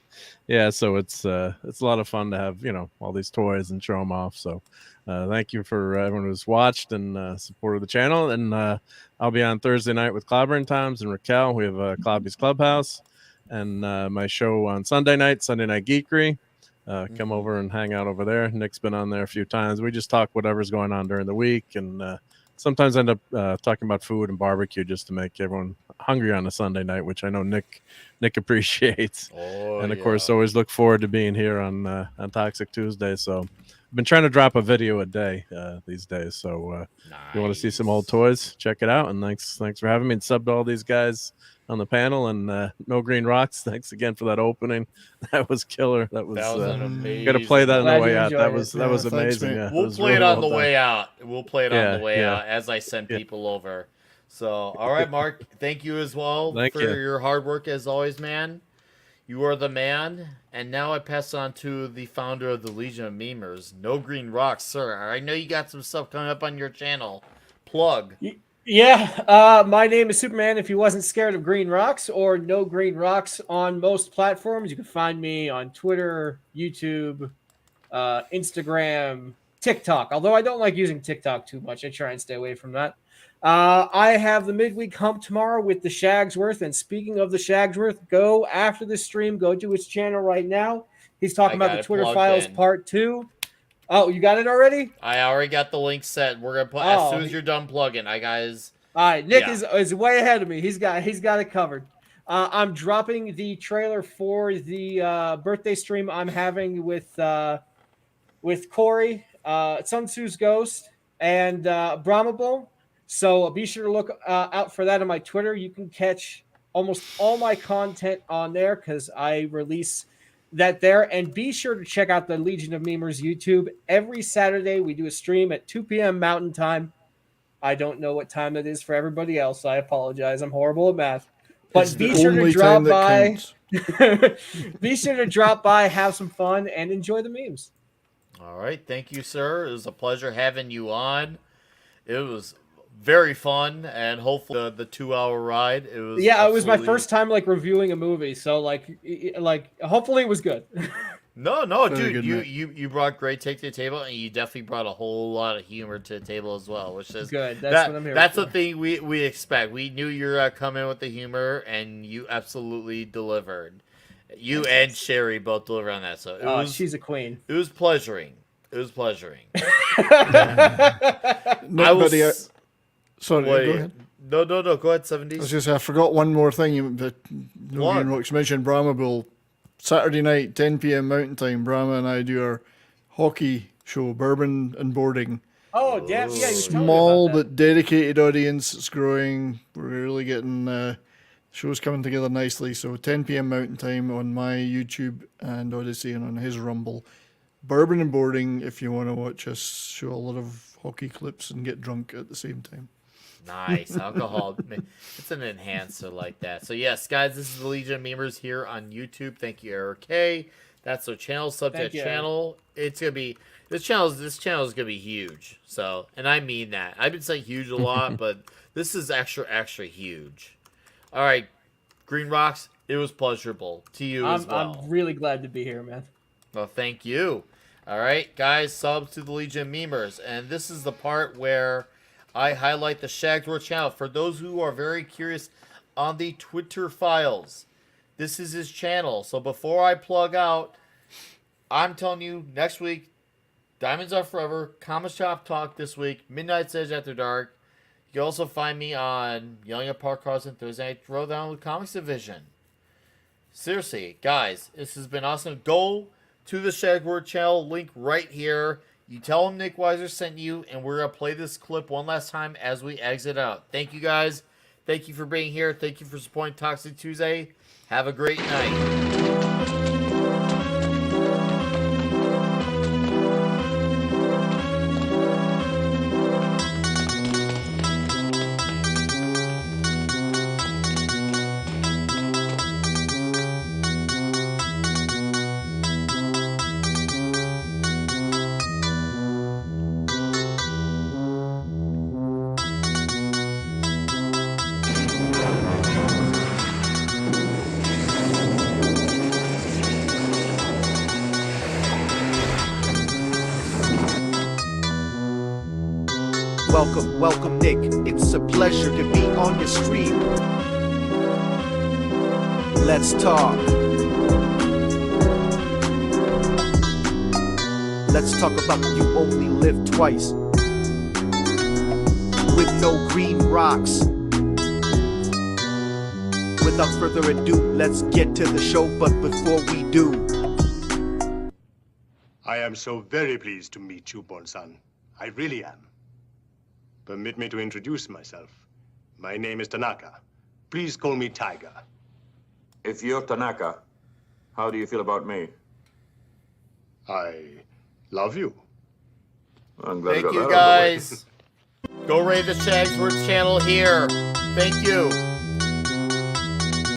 yeah, so it's a lot of fun to have, all these toys and show them off. So thank you for everyone who's watched and supported the channel. And I'll be on Thursday night with Clobbering Times and Raquel. We have Clobby's Clubhouse, and my show on Sunday Night Geekery. Come over and hang out over there. Nick's been on there a few times. We just talk whatever's going on during the week, and sometimes end up talking about food and barbecue just to make everyone hungry on a Sunday night, which I know Nick appreciates. And of course, always look forward to being here on Toxic Tuesday. So I've been trying to drop a video a day these days. So if you want to see some old toys, check it out. And thanks for having me, and sub to all these guys on the panel. And No Green Rocks, thanks again for that opening. That was killer. That was an amazing. Gotta play that on the Glad way you out. enjoyed That was it. amazing. Thanks, Yeah, We'll play it on the way out. We'll play it on the way Yeah. out as I send people over. So, all right, Mark, thank you as well Thank for you. your hard work as always, man. You are the man. And now I pass on to the founder of the Legion of Memers, No Green Rocks, sir. I know you got some stuff coming up on your channel. Plug. Yeah, my name is Superman. If you wasn't scared of green rocks, or No Green Rocks on most platforms, you can find me on Twitter, YouTube, Instagram, TikTok. Although I don't like using TikTok too much, I try and stay away from that. I have the midweek hump tomorrow with the Shagsworth. And speaking of the Shagsworth, go after the stream. Go to his channel right now. He's talking about the Twitter Files Part 2. Oh, you got it already? I already got the link set. We're gonna put as soon as you're done plugging. All right, Nick is way ahead of me. He's got it covered. I'm dropping the trailer for the birthday stream I'm having with Corey, Sun Tzu's Ghost, and Brahmable. So be sure to look out for that on my Twitter. You can catch almost all my content on there because I release that there. And be sure to check out the Legion of Memers YouTube. Every Saturday we do a stream at 2 p.m. Mountain Time. I don't know what time it is for everybody else. I apologize. I'm horrible at math. But be sure to drop by. Be sure to drop by, have some fun, and enjoy the memes. All right. Thank you, sir. It was a pleasure having you on. It was very fun, and hopefully the 2-hour ride. It was it was my first time reviewing a movie, so hopefully it was good. No, Very dude, good, you brought great take to the table, and you definitely brought a whole lot of humor to the table as well, which is good. That's what I'm here That's for. the thing we expect. We knew you were coming with the humor, and you absolutely delivered. You and Sherry both delivered on that, so it was, she's a queen. It was pleasuring. It was pleasuring. Sorry, go ahead. No. Go ahead, 70s. I was just I forgot one more thing. But no Green Rocks mentioned Brahma Bull. Saturday night, 10 p.m. Mountain Time. Brahma and I do our hockey show, Bourbon and Boarding. Oh, damn! Yeah, you small but dedicated audience. It's growing. We're really getting shows coming together nicely. So 10 p.m. Mountain Time on my YouTube and Odyssey and on his Rumble. Bourbon and Boarding. If you want to watch us show a lot of hockey clips and get drunk at the same time. Nice. Alcohol. It's an enhancer like that. So yes, guys, this is the Legion of Memers here on YouTube. Thank you, Eric K. That's our channel, sub to that channel. It's gonna be this channel is gonna be huge. So, and I mean that. I've been saying huge a lot, but this is extra huge. All right, Green Rocks, it was pleasurable to you as well. I'm really glad to be here, man. Well, thank you. All right, guys, subs to the Legion of Memers, and this is the part where I highlight the Shagdor channel. For those who are very curious on the Twitter files, this is his channel. So before I plug out, I'm telling you, next week, Diamonds Are Forever, Comic Shop Talk this week, Midnight's Edge After Dark. You can also find me on Yelling at Park Cars and Thursday Night Throwdown with Comics Division. Seriously, guys, this has been awesome. Go to the Shagword channel, link right here. You tell them Nick Weiser sent you, and we're going to play this clip one last time as we exit out. Thank you, guys. Thank you for being here. Thank you for supporting Toxic Tuesday. Have a great night. Welcome, Nick. It's a pleasure to be on your stream. Let's talk. Let's talk about You Only Live Twice. With no green rocks. Without further ado, let's get to the show, but before we do, I am so very pleased to meet you, Bonsan. I really am. Permit me to introduce myself. My name is Tanaka. Please call me Tiger. If you're Tanaka, how do you feel about me? I love you. I'm glad Thank you, guys. Go rate the Shagswords channel here. Thank you.